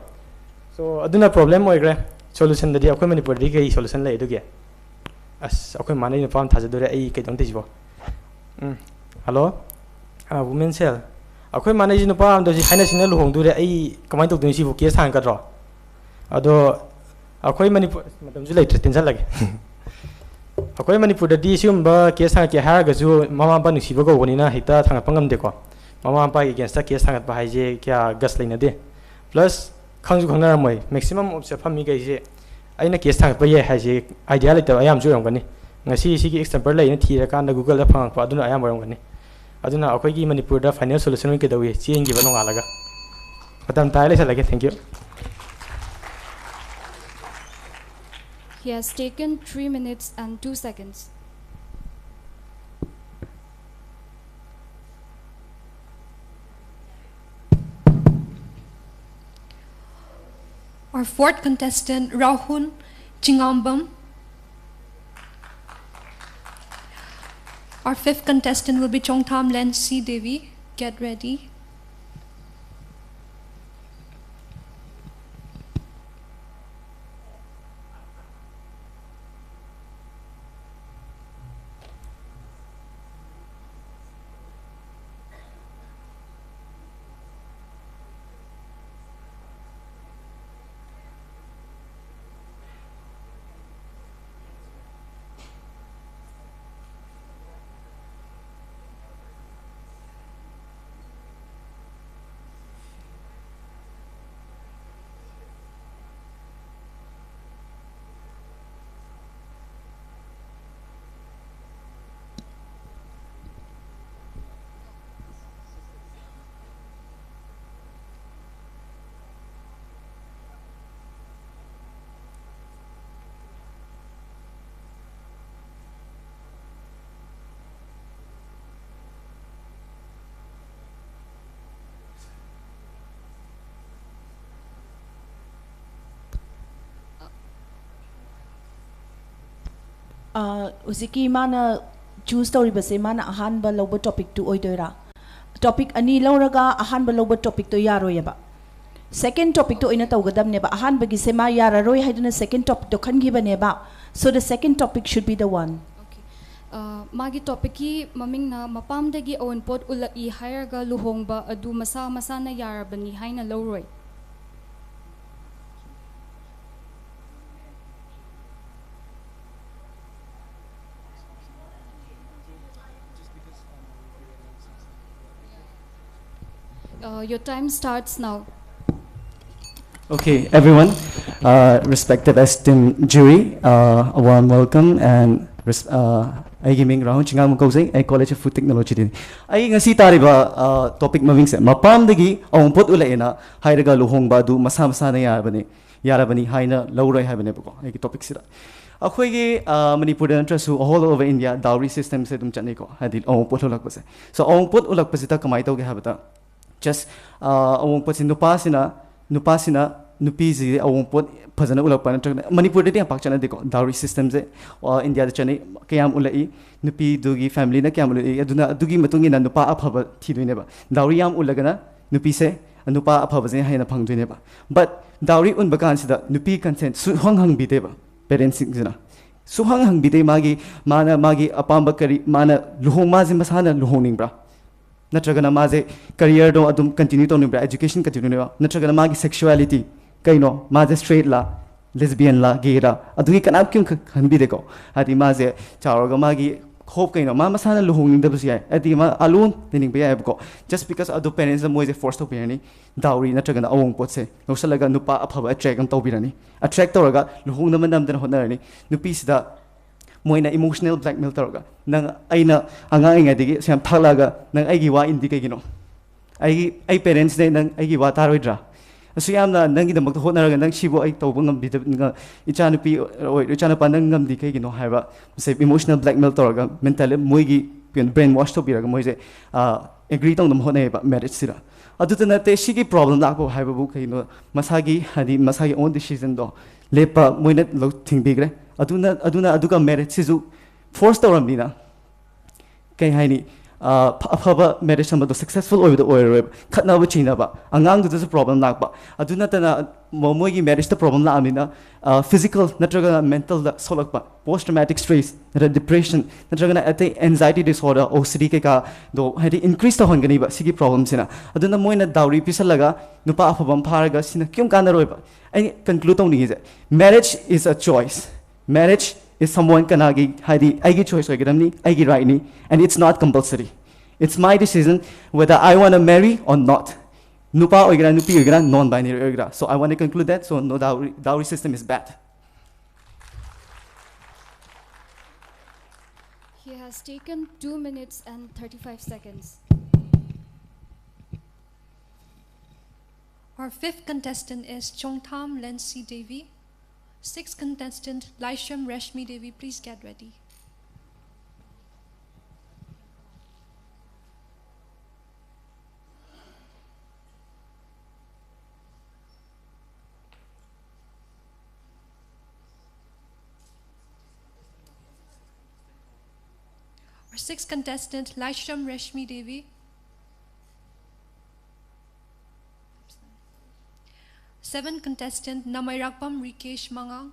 S18: so aduna problem oi gre solution da di akhoi manipur di kai solution lai du ge as akhoi manai na pam thaja dore ai kai dong te jibo hello women cell akhoi manai jinu pam do ji haina sina lu hong dure ai kamai tok dun si bu ke sang ka ro ado akhoi manipur matam ju lai tension lage akhoi manipur da di sium ba ke sang ke har ga ju mama pa nu si ba go ni na hita thang pangam de ko mama pa against ta ke sang ba hai je kya gas lai na de plus khang ju khang na moi maximum of se phami ga je aina ke sang ba ye hai je idea lai ta ayam ju ram ga ni ngasi si ki extempore lai na thi ra kan da google da phang pa aduna ayam ram ga ni aduna akhoi gi manipur da final solution ke dawi ching gi ba no alaga matam tai lai sa lage thank you.
S15: He has taken 3 minutes and 2 seconds.
S1: Our fourth contestant, Rahul Chingambam. Our fifth contestant will be Chongtham Lensi Devi. Get ready.
S16: Uziki mana choose tauribase mana ahanba lobo topic tu oidoira. Topic ani lauraga ahanba lobo topic to yaroyaba. Second topic to ina tawgadam neba ahanba gi sema yararoi haiduna second topic to khangiba neba. So the second topic should be the one.
S15: Magi topic ki maming na mapamdagi on pot ulai hayarga luhongba adu masa na yarabani haina loroi. Your time starts now.
S19: Okay, everyone, respected esteemed jury, a warm welcome and I giving round chingang mukosing a college of food technology din. I ngasi tariba topic maving se mapam dagi ong pot ulaina hairaga luhong ba du masam sana yarabani haina laurai habane bako ai topic sira. Akhoi Manipur trasu all over India dowry system se dum chane ko hadil ong pot ulak pase. So ong pot ulak pasita kamai tau ge habata. Just ong pot nupasina nupizi ong pot phajana ulak pan Manipur de pak chana deko dowry system se India de chane kayam ulai nupi dugi family na kayam ulai aduna dugi matungi na nupa aphaba thiduine ba dowry yam ulagana nupi se nupa aphaba je haina phangduine ba but dowry un bakan sida nupi consent su hang bite ba parents jina su hang bite magi apamba kari mana luhong ma je masana luhongning bra natragana maze career do adum continue to nibra education continue ne natragana magi sexuality kaino maze straight la lesbian la gay la adugi kanap kyun khanbi deko hadi maze charoga magi hope kaino ma masana luhongning da busia adi ma alone tining be ayab ko just because adu parents moise forced to be dowry natragana awong potse nosalaga nupa aphaba attract am tobirani attract toraga luhong naman namdan honarani nupi sida moina emotional blackmail toroga nang aina anga inga digi sam thalaga nang aigi wa indi kai gino ai parents ne nang aigi wa taroidra asu yamna nangi damak to honaraga nang sibo ai tobo ngam bi nga ichanu pi oi ichanu pa nang ngam di kai gino haiba se emotional blackmail toroga mentally moigi brain wash to biraga moise agree tong dum hone ba marriage sira adutana te shigi problem la ko haiba bu kai no masagi own decision do lepa moina lo thingbigre aduna marriage sizu force tawramdina kai haini afaba marriage amado successful over the oil khatna ba china ba angang du problem nak ba aduna tana momogi marriage the problem la amina physical natraga mental da solak ba post traumatic stress depression natraga at anxiety disorder OCD ke ka do hadi increase ta hongani ba sigi problem sina aduna moina dowry pisalaga nupa afabam pharaga sina kyum kana roi ba I conclude on is marriage is a choice. Marriage is someone kanagi hadi aigi choice hoigadamni aigi right ni and it's not compulsory. It's my decision whether I want to marry or not. Nupa oigra nupi oigra non-binary oigra. So I want to conclude that so no dowry system is bad.
S15: He has taken 2 minutes and 35 seconds.
S20: Our fifth contestant is Chongtham Lensi Devi. Sixth contestant Laisham Reshmi Devi. Please get ready. Our sixth contestant Laisham Reshmi Devi. Seventh contestant Namayrakpam Rikesh Mangang.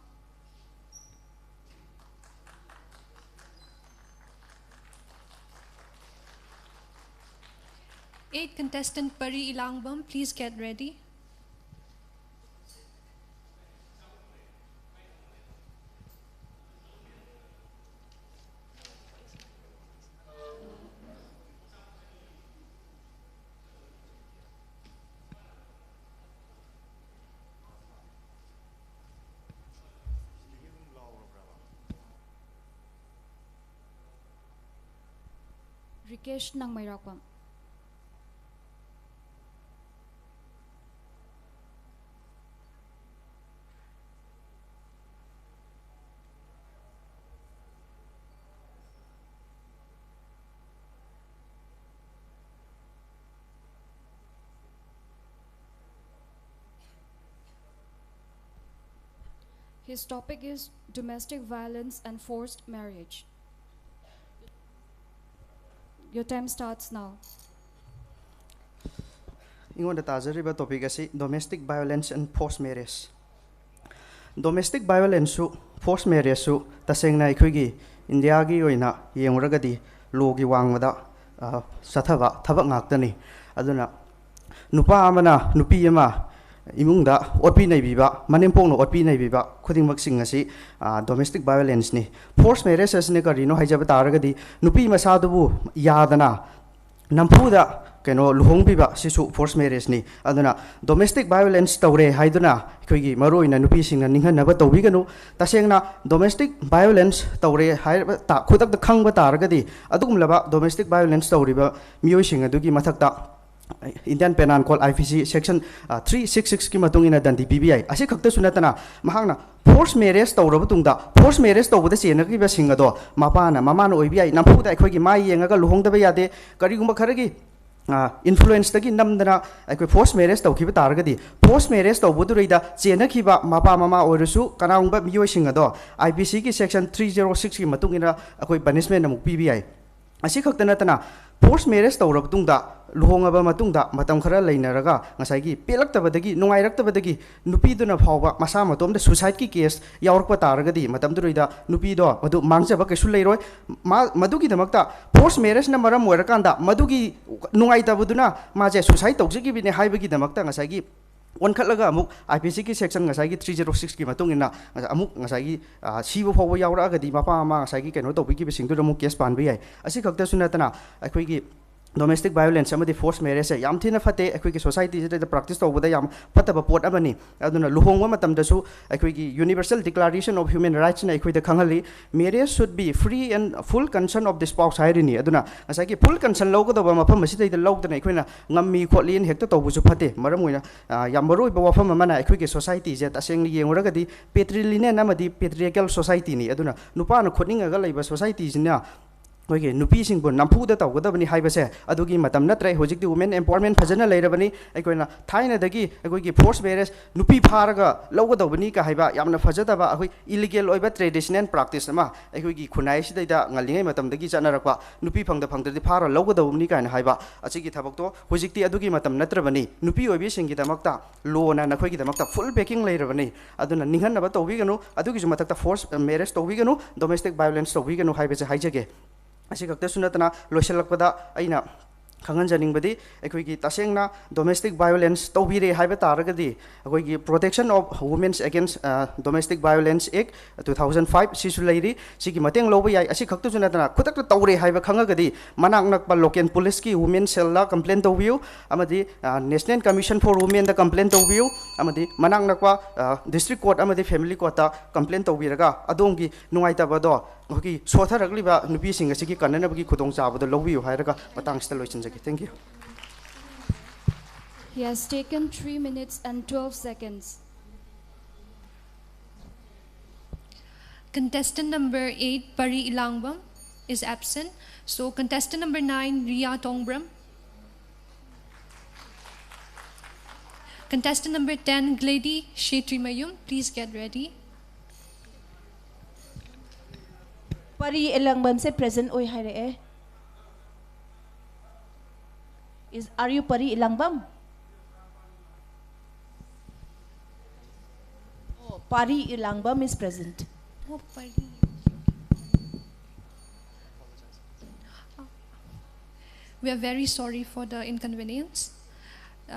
S20: Eighth contestant Pari Ilangbam, please get ready.
S15: Rikesh Nangmayrakpam. His topic is domestic violence and forced marriage. Your time starts now.
S21: ingon da tajariba topic asi domestic violence and forced marriage. Domestic violence su forced marriage su tasengna ikhugi India gi oina yengragadi logi wangmada sathaba thabak ngaktani aduna nupa amana nupi ama imungda otpi nei biba manempong no otpi nei biba khuding maksing asi domestic violence ni forced marriage asne karino haijaba taragadi nupi masadubu yadana nampuda keno luhong biba sisu forced marriage ni aduna domestic violence tawre haiduna khoigi maroina nupi singna ninghan naba tawbiganu tasengna domestic violence tawre hai ta khudak da khangba taragadi adugum laba domestic violence tawriba miyoi singa dugi mathakta Indian Penal Code IPC section 366 ki matung ina dandi BBI asi khakta sunatana mahangna forced marriage tawraba tungda forced marriage tawbada chena ki ba singa do mapana mamana oibi nampuda aikhogi mai yengaga luhongdaba yade karigumba kharagi influence tagi namdana aikoi forced marriage tawkiba taragadi forced marriage tawbudureida chena khiba mapa mama oirusu kanaungba miyoi singa do IPC ki section 306 ki matung ina akoi punishment namuk BBI asi khakta natana forced marriage tawraba tungda luhongaba matungda matam khara leinaraga ngasai gi pelaktabadagi nungairaktabadagi nupi duna phawba masa matomda suicide ki case yaurpa taragadi matam duroida nupi do madu mangjaba kesu leiroi madugi damakta forced marriage na maram oirakanda madugi nungaitabuduna maje suicide tawjigi bine haibagi damakta ngasai gi onkhatlaga amuk IPC ki section ngasai gi 306 ki matung ina amuk ngasai gi sibu phawba yauragadi mapa ma ngasai gi keno tawbigi bisingdu amuk case panbi ai asi khakta sunatana akhoi gi domestic violence amadi forced marriage yam thina fate akhoi ki society je da practice tawbada yam fataba pot amani aduna luhongwa matam dasu akhoi gi universal declaration of human rights na akhoi da khangali marriage should be free and full consent of the spouse hairini aduna asai ki full consent logo da mafam masi da logdana akhoi na ngammi khotlin hekta tawbusu fate maram oina yam baroi ba wafam amana akhoi ki society je taseng ni yenguragadi patrilineal amadi patriarchal society ni aduna nupa na khotninga ga leiba society jina Oke, nupi sing pun nampu da tau gada bani hai base adugi matam na trai hojik di women empowerment phajana leira bani aikoi na thaina dagi aikoi ki forced marriage nupi pharaga logo da bani ka haiba yamna phajada ba akoi illegal oiba traditional practice ma aikoi ki khunai sidai da ngalingai matam dagi chana rakwa nupi phangda phangda di phara logo da bani ka na haiba achi ki thabak to hojik ti adugi matam natra bani nupi oibi sing ki damakta law na nakhoi ki damakta full backing leira bani aduna ninghan na ba tobi ganu adugi ju matakta forced marriage tobi ganu domestic violence tobi ganu haiba je haijage asi kakta sunatana loisalakpada aina khangan janing badi ekoi gi tasengna domestic violence tobire haiba taragadi ekoi gi protection of women against domestic violence act 2005 sisu leiri sigi mateng loba yai asi khakta sunatana khutak tawre haiba khangagadi manak nakpa local police ki women cell la complaint tobiu amadi national commission for women da complaint tobiu amadi manak nakpa district court amadi family court ta complaint tobiraga adongi nungaita bado hoki sotharagli ba nupi singa sigi kanana bagi khudong chabado lobiu hairaga matang sta loichin Thank you.
S15: He has taken 3 minutes and 12 seconds.
S20: Contestant number 8, Pari Ilangbam, is absent. So contestant number 9, Ria Tongbram. Contestant number 10, Glady Shetrimayum, please get ready.
S16: Pari Ilangbam se present oi hai re. Are you Pari Ilangbam? Oh, Pari Ilangbam is present.
S20: Oh, Pari. We are very sorry for the inconvenience.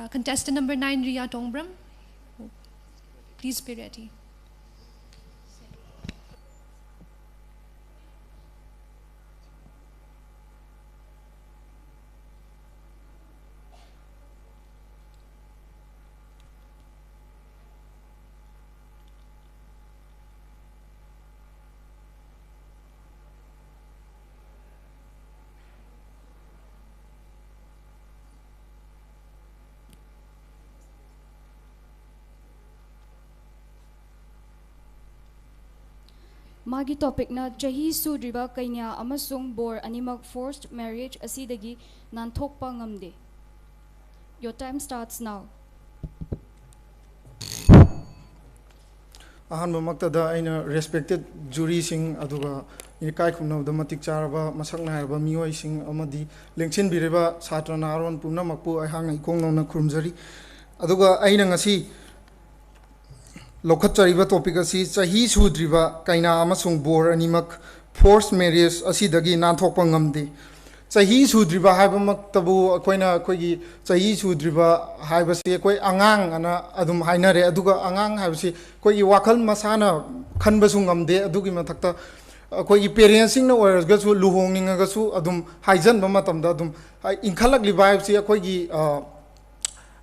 S20: Contestant number 9, Ria Tongbram, please be ready.
S15: Magi topic na chahi sudriba kainya amasung bor animak forced marriage asidagi nanthokpa ngamde. Your time starts now.
S3: ahanbamaktada aina respected jury sing aduga kai khumna da matik charaba masak nairaba mioi sing amadi lengchin bireba satra naron pumna makpu ai hang ikong na khurumjari aduga aina ngasi lokhat chariba topic asi chahi sudriba kaina amasung bor animak forced marriage asidagi nanthokpa ngamde chahi sudriba haibamak tabu akoina akoigi chahi sudriba haibasi akoi angang ana adum hainare aduga angang haibasi akoigi wakhal masana khanbasu ngamde adugi mathakta akoigi parents sing na oirgasu luhongningagasu adum haijan ba matamda adum inkhalakliba haibasi akoigi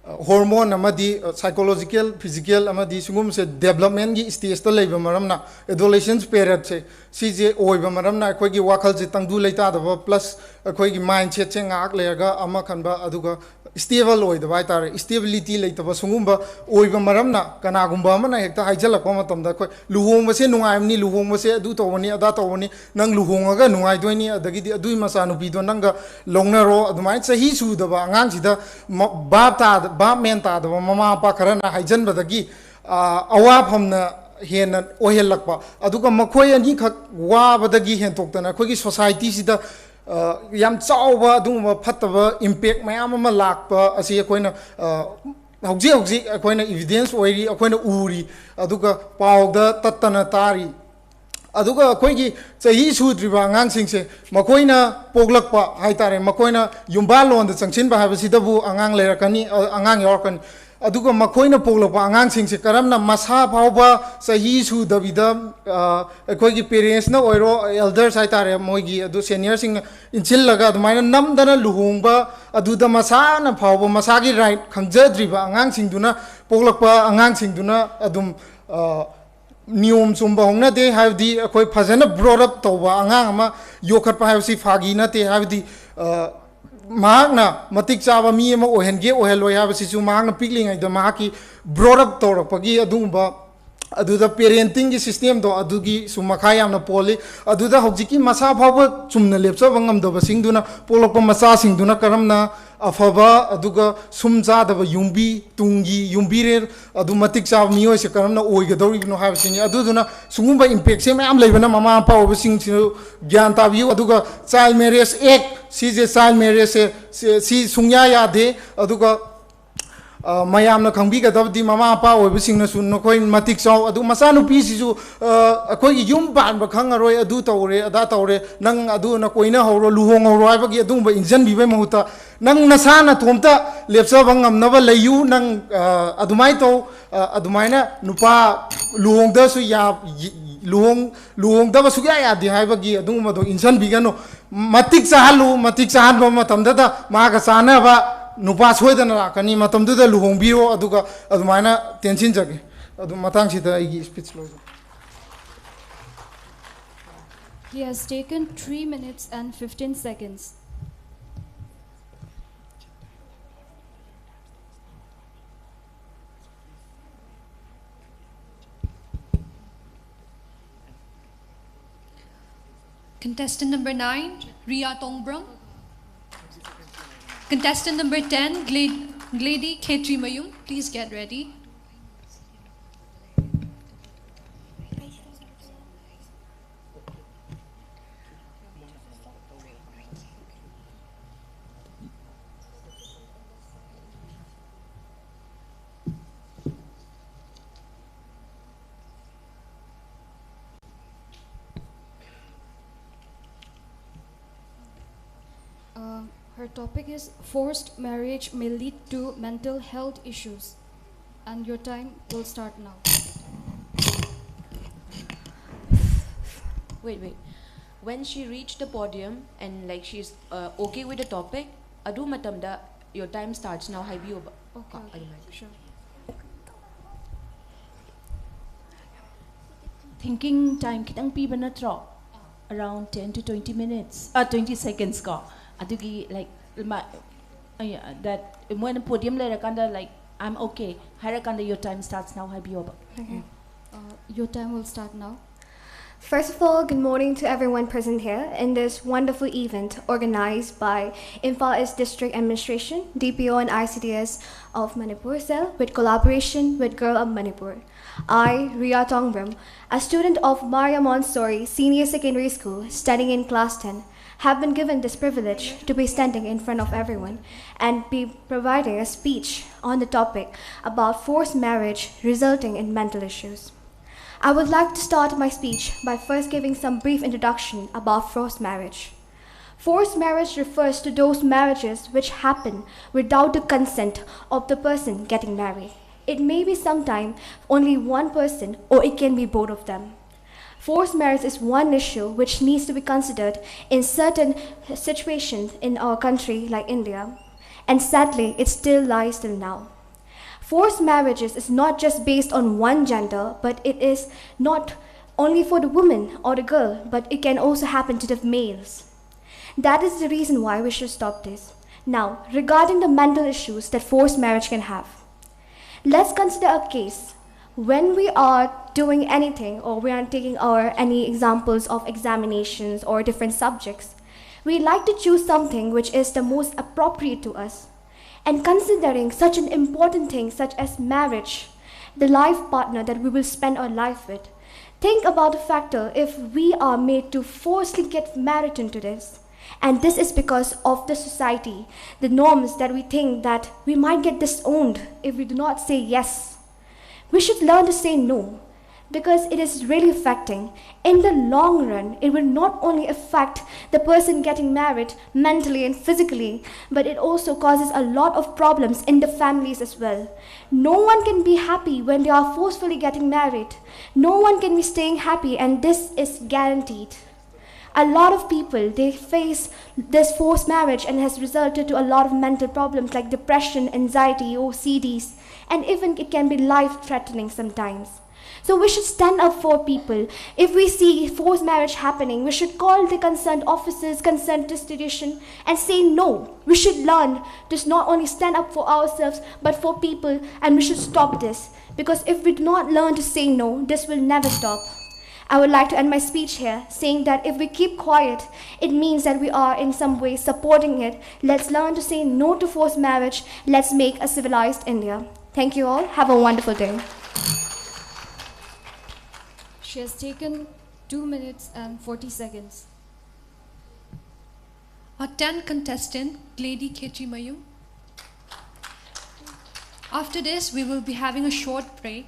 S3: hormone amadi psychological physical amadi sungum se development gi stage ta leiba maramna adolescence period se sije oiba maramna akoi gi wakal je tangdu leita da plus akoi gi mindset che ngak lega ama khanba aduga stable oida bai tar stability leita ba sungumba oiba maramna kana gumba amana hekta haijala ko matamda akoi luhong se nungaimni luhong se adu tawani ada tawani nang luhongaga nungai doini adagi di adui masa nupi do nanga longnaro adumai chahi su da ba angang sida bab ta bab men ta da mama pa kharana haijan badagi awaphamna hena ohelakpa aduga makhoi ani khak wabadagi hentoktana akoigi society sida yam chawba aduma phattaba impact mayam ama lakpa asi akoina hauji akoina evidence oiri akoina uri aduga pawda tattana tari aduga akoigi chahi sudriba angang singse makoina poglakpa haitare makoina yumbal londa changchinba habasidabu angang lerakani angang yorkan aduga makoina poglakpa angang singse karamna masa phawba chahi sudabida akoigi parents na oiro elders haitare moigi adu senior sing inchillaga adumaina namdana luhongba aduda masa na phawba masagi right khangjadriba angang singduna poglakpa angang singduna adum नियम चुम्ब होना दे हाइबदी अखोय फजन broad up तौबा अंगांग अमा योखटपा हाइबसी फागी नते हाइबदी मागना मतिक चाबा मी अमा ओहेनगे ओहेलोय हाइबसी चु मागना पिकलिंग द माकी ब्रॉड अप तौरपगी अदुंबा अदुदा पेरेंटिंग की सिस्टम दो अदुगी सुमखा यामना पोली अदुदा हौजिकी मसा फाव चुमना लेपचबा ngamdaba singduna polokpa masa singduna karamna afaba aduga sumjadaba yumbi tungi yumbire adu matik cha mioi se karamna oigadoribno habsini aduduna sungumba impact se mayam leibana mama pa obsing gyan tabiu aduga child marriage act sije child marriage si sungya yade aduga mayamna khangbi gadabdi mama pa oibsingna sun nokoi matik chaw adu masanu pi sisu akoi yum ban ba khangaroi adu tawre ada tawre nang adu na koina horo luhong horo aibagi adu ba injan bibe mahuta nang nasana thomta lepsa bangam naba layu nang adumai to adumaina nupa luhong da su ya luhong da ba su ya di haibagi adu ma do injan bigano matik chahan ba matamda da ma ga sana ba nupa soidana rakani matamduda luhongbiro aduga adumaina tension jage adu matang sida igi speech lo.
S15: He has taken 3 minutes and 15 seconds.
S20: Contestant number 9, Ria Tongbram. Contestant number 10, Glady Ketri Mayung, please get ready.
S15: Her topic is forced marriage may lead to mental health issues, and your time will start now.
S17: Wait. When she reached the podium and like she's okay with the topic, adu matamda your time starts now.
S15: Okay, sure.
S16: Thinking time kitang piba na tro around 10 to 20 minutes 20 seconds ka adugi like that when podium later kanda like I'm okay harakanda your time starts now habiyoba.
S15: Okay. Your time will start now.
S13: First of all, good morning to everyone present here in this wonderful event organized by Imphal East District Administration, DPO and ICDS of Manipur Cell with collaboration with Girl Up Manipur. I, Ria Tongbram, a student of Maria Montessori Senior Secondary School studying in Class 10, have been given this privilege to be standing in front of everyone and be providing a speech on the topic about forced marriage resulting in mental issues. I would like to start my speech by first giving some brief introduction about forced marriage. Forced marriage refers to those marriages which happen without the consent of the person getting married. It may be sometimes only one person, or it can be both of them. Forced marriage is one issue which needs to be considered in certain situations in our country like India, and sadly it still lies till now. Forced marriages is not just based on one gender, but it is not only for the woman or the girl, but it can also happen to the males. That is the reason why we should stop this. Now, regarding the mental issues that forced marriage can have, let's consider a case when we are doing anything or we are taking any examples of examinations or different subjects. We like to choose something which is the most appropriate to us. And considering such an important thing such as marriage, the life partner that we will spend our life with, think about the factor if we are made to forcibly get married into this. And this is because of the society, the norms that we think that we might get disowned if we do not say yes. We should learn to say no, because it is really affecting. In the long run, it will not only affect the person getting married mentally and physically, but it also causes a lot of problems in the families as well. No one can be happy when they are forcefully getting married. No one can be staying happy, and this is guaranteed. A lot of people, they face this forced marriage and has resulted to a lot of mental problems like depression, anxiety, OCDs, and even it can be life-threatening sometimes. So we should stand up for people. If we see forced marriage happening, we should call the concerned officers, concerned institution, and say no. We should learn to not only stand up for ourselves, but for people, and we should stop this. Because if we do not learn to say no, this will never stop. I would like to end my speech here saying that if we keep quiet, it means that we are in some way supporting it. Let's learn to say no to forced marriage. Let's make a civilized India. Thank you all. Have a wonderful day.
S15: She has taken 2 minutes and 40 seconds.
S20: Our 10th contestant, Lady Kechi Mayu. After this, we will be having a short break.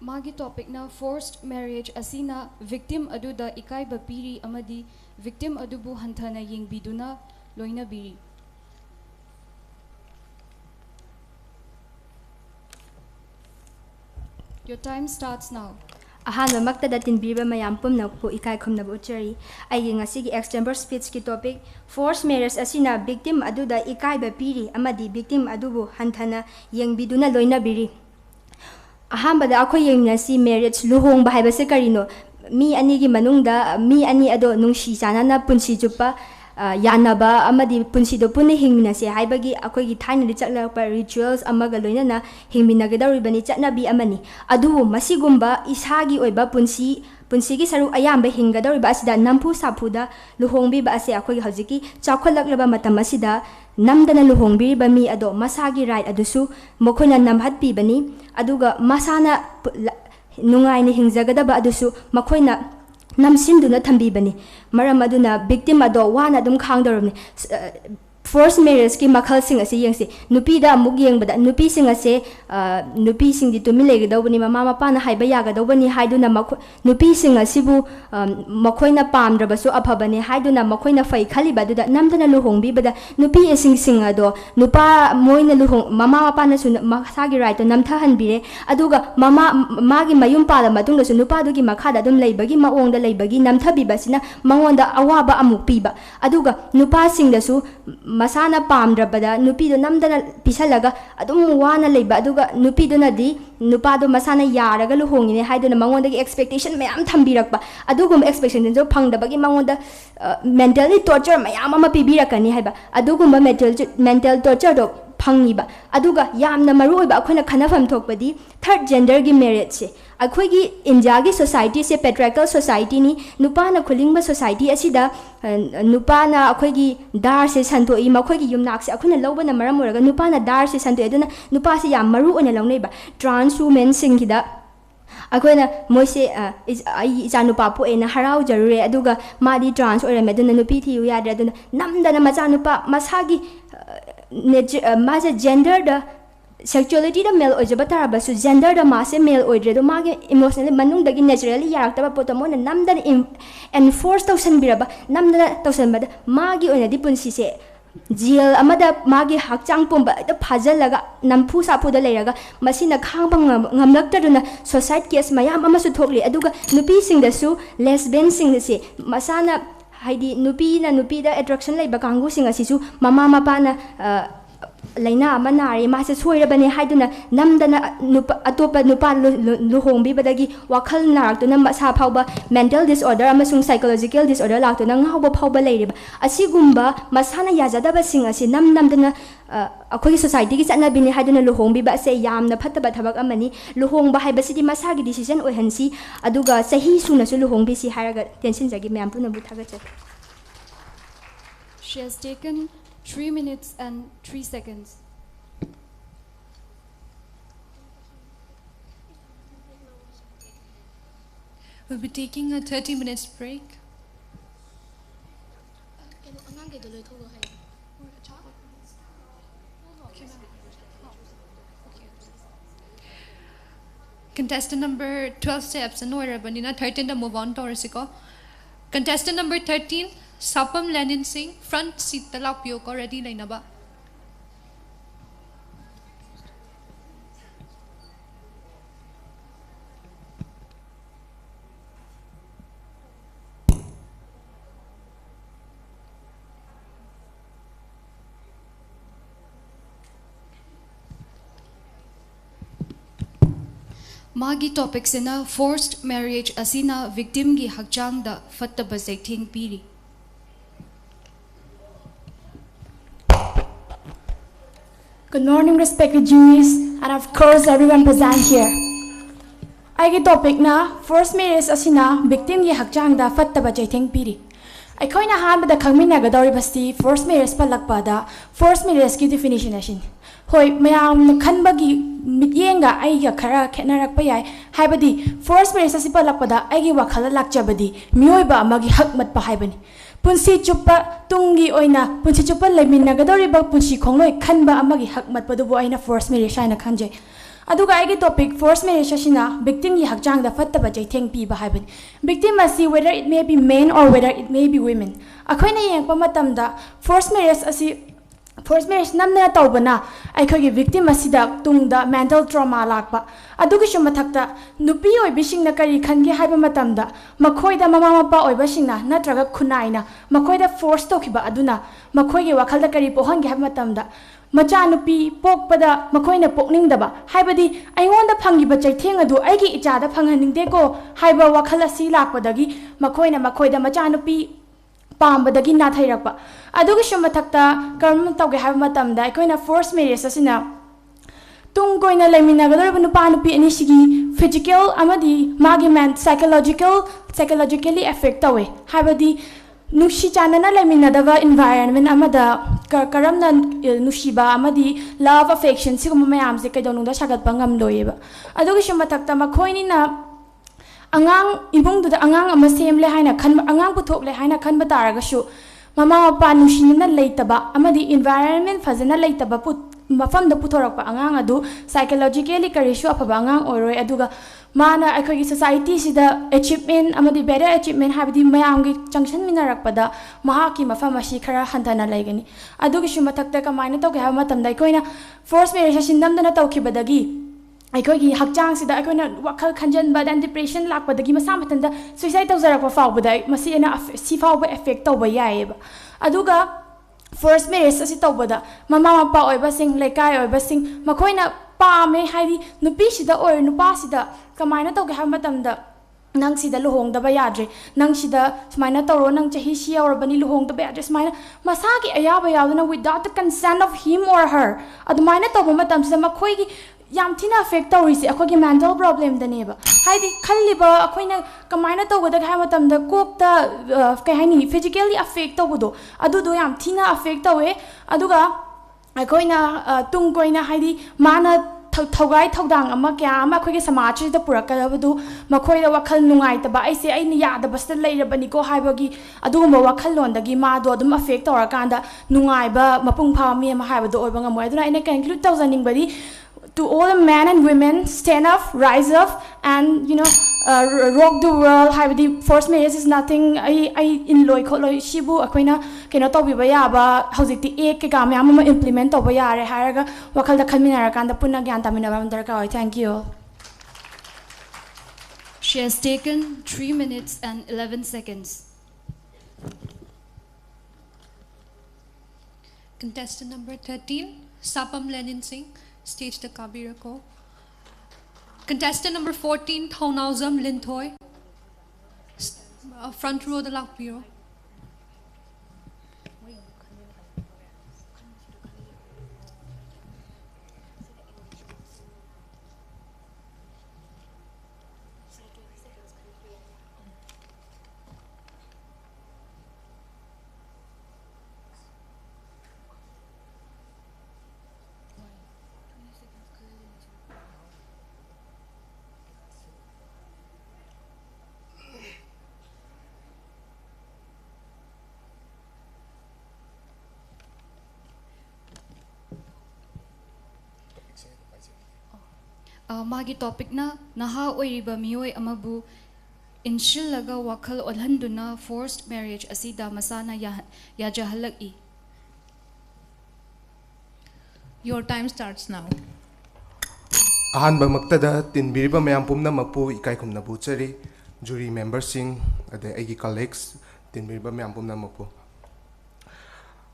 S15: Magi topic na forced marriage asina victim aduda ikai bapiri amadi victim adubu hantana yengbiduna loina biri. Your time starts now.
S5: Ahanba maktada tinbiriba mayam pumna po ikai khumna buchari ay ngasigi extempore speech ki topic forced marriage asina victim aduda ikai bapiri amadi victim adubu hantana yengbiduna loina biri. Ahambada akoy yengnasi marriage luhong bahay base karino mi ani gi manungda mi ani ado nungsi sanana punsi jupa yanaba amadi punsi do punni hingminase haibagi akoy gi thaina ri chaklakpa rituals amaga loinana hingminagadawribani chatnabi amani adu masigumba isagi oiba punsi gi saru ayamba hingadawriba asida nampu sapuda luhongbi ba ase akoy hojiki chakholaklaba matam asida namdana luhongbi ba mi ado masagi right adusu mokhona namhatpi bani aduga masana nungai ni hingzagadaba adusu makhoina namsinduna thambibani maram aduna victim ado wana dum khangdorni forced marriage ki makhal sing ase yengse nupi da amuk yengbada nupi sing ase nupi sing di tumi lege dawbani mama mapa na haiba yaga dawbani haiduna nupi sing asibu makhoina pamdrabasu aphabani haiduna makhoina fai khali baduda namdana luhongbi bada nupi esing sing ado nupa moina luhong mama mapa na su masagi right to namtha hanbire aduga mama magi mayum pala matungda su nupa dugi makhada dum leibagi maongda leibagi namtha bibasina mangonda awaba amuk piba aduga nupa sing da su masana pamdrabada nupi do namdana pisalaga adum wana leiba aduga nupi do nadi nupa do masana yaraga luhongine haiduna mangonda gi expectation mayam thambirakba adugum expectation jo phangdabagi mangonda mentally torture mayam ama pibirakani haiba adugum mental torture do phangiba aduga yamna maru oiba akhona khanafam thokpadi third gender gi marriage se akhoi India gi society se patriarchal society ni nupa na khulingba society asida nupa na akhoi gi dar se santoi makhoi gi yumnak se akhona lawba na maram oraga nupa na dar se santoi aduna nupa se yam maru ona lawnei ba trans women sing hida akhona moise ija nupa po ena harau jarure aduga madi trans orame aduna nupi thiu yadra aduna namdana macha nupa masagi maja gender da sexuality da male ojaba tarabasu gender da mase male oidre do mage emotionally manung dagi naturally yaraktaba potamona namdan enforce tawsan biraba namdana tawsan bada magi oina di punsi se jail amada magi hakchang pumba da phajalaga nampu sapu da leiraga masina khangba ngamlaktaduna suicide case mayam amasu thokli aduga nupi sing da su lesbian sing da se masana haidi nupi da attraction leiba kangu sing asisu mama mapa na laina amanari mase soirabane haiduna namdana nupa atopa nupa luhongbi badagi wakhal narakuna masa phauba mental disorder amasung psychological disorder laktuna ngawba phauba leiriba asigumba masana yajadaba sing asi namdana akhoi society gi chana bini haiduna luhongbi ba se yamna phataba thabak amani luhongba haibasidi masagi decision oihansi aduga sahi suna su luhongbi si haraga tension jagi myam puna bu thagache.
S15: She has taken 3 minutes and 3 seconds.
S20: We'll be taking a 30 minutes break. Contestant number 12 steps and Banina 13 to move on to Orisiko. Contestant number 13, Sapam Lenin Singh, front seat talapyok already lainaba.
S15: Magi topics ina forced marriage asina victim gi hakchang da fattaba zaithing piri.
S11: Good morning, respected juries, and of course everyone present here. Aigi topic na forced marriage asina victim gi hakchang da fattaba zaithing piri. Aikoina hanbada khangmina gadori basti forced marriage palakpada forced marriage ki definition asin. Hoi mayam khanbagi mityenga aiga khara khenarak payai haibadi forced marriage asi palakpada aigi wakhala lakchabadi mioiba amagi hakmat pa haibani punsi chuppa tungi oina punsi chuppa leminna gadori ba punsi khongloi khanba amagi hakmat padu bo aina forced marriage aina khanje aduga aigi topic forced marriage asina victim gi hakchang da fattaba jaitheng pi ba haibani victim asi whether it may be men or whether it may be women akhoina yengpa matamda forced marriage asi forced marriage namna tawbana aikhogi victim asida tungda mental trauma lakpa adugi shumathakta nupi oibising na kari khange haiba matamda makhoida mama mapa oibasingna natraga khunaina makhoida force tokhiba aduna makhoigi wakhalda kari pohange haiba matamda macha nupi pokpada makhoina pokningdaba haibadi aingonda phangiba chaitheng adu aigi ichada phanghaningde ko haiba wakhala si lakpadagi makhoida macha nupi pambadagi na thairakpa adugi shumathakta karam tawge haiba matamda aikoina forced marriage asina tung koina lemina gador nupa nupi ani sigi physical amadi magi man psychologically affect tawe haibadi nushi chanana lemina dava environment amada karamna nushiba amadi love affection sigum mayam se kaidonung da sagat pangam loyeba adugi shumathakta makhoini na angang imungduda angang ama semle haina khan angang puthokle haina khan bataragashu mama mapa nushina leitaba amadi environment fazana leitaba put mafam da puthorokpa angang adu psychologically karishu afaba angang oroi aduga mana akhoi society sida achievement amadi better achievement habdi mayamgi junction minarakpada mahaki mafam ashi khara hantana laigani adugi shu mathakta kamaina tawge ha matamda koina force marriage sindamdana tawkhibadagi akhoi hakjang sida akhoi wakhal khanjan badan depression lakpadagi masa matanda suicide tawjarakpa fawbada masi ena si fawba effect tawba yaeba aduga first marriage asi tawbada mama mapa oiba sing lekai oiba sing makoina paame haidi nupi sida or nupa sida kamaina tawge ha matamda nang sida luhongdaba yadre nang sida smaina tawro nang chahi si aurabani luhongdaba yadre smaina masagi ayaba yawdana without the consent of him or her adumaina tawba matam sida makoi gi yam thina affect tawrisi akogi mental problem daneba haidi khalliba akoina kamaina tawgada ha matamda kokta kai hani physically affect tawbudo adudo yam thina affect tawe aduga akoina tungkoina haidi mana thaugai thaudang ama kya ama akogi samaj da purakadabadu makoida wakhal nungai taba aise aini yada basta leirabani ko haibagi adugumba wakhal londagi ma do adum affect tawrakanda nungai ba mapung pha mi ma haibado oiba ngamoi aduna ina conclude tawzaning badi to all the men and women, stand up, rise up, and rock the world. Habdi forced marriage is nothing. I in loy shibu akoina kena tobi bayaba. Howzikti ek ke game amma implement tobi yare. Haraga wakal da khamina rakanda punna gyan tamina bamdarka. Thank you.
S15: She has taken 3 minutes and 11 seconds.
S20: Contestant number 13, Sapam Lenin Singh. Stage the Kabira ko. Contestant number 14, Thaunauzam Lintoy. Front row the Lakpiro.
S15: Magi topic na naha oiriba miyoi amabu inshillaga wakhal olhanduna forced marriage asida masana yajahalaki.
S20: Your time starts now.
S6: Ahanba maktada tinbiriba mayam pumna mapu ikai kumna buchari jury members sing ade agi colleagues tinbiriba mayam pumna mapu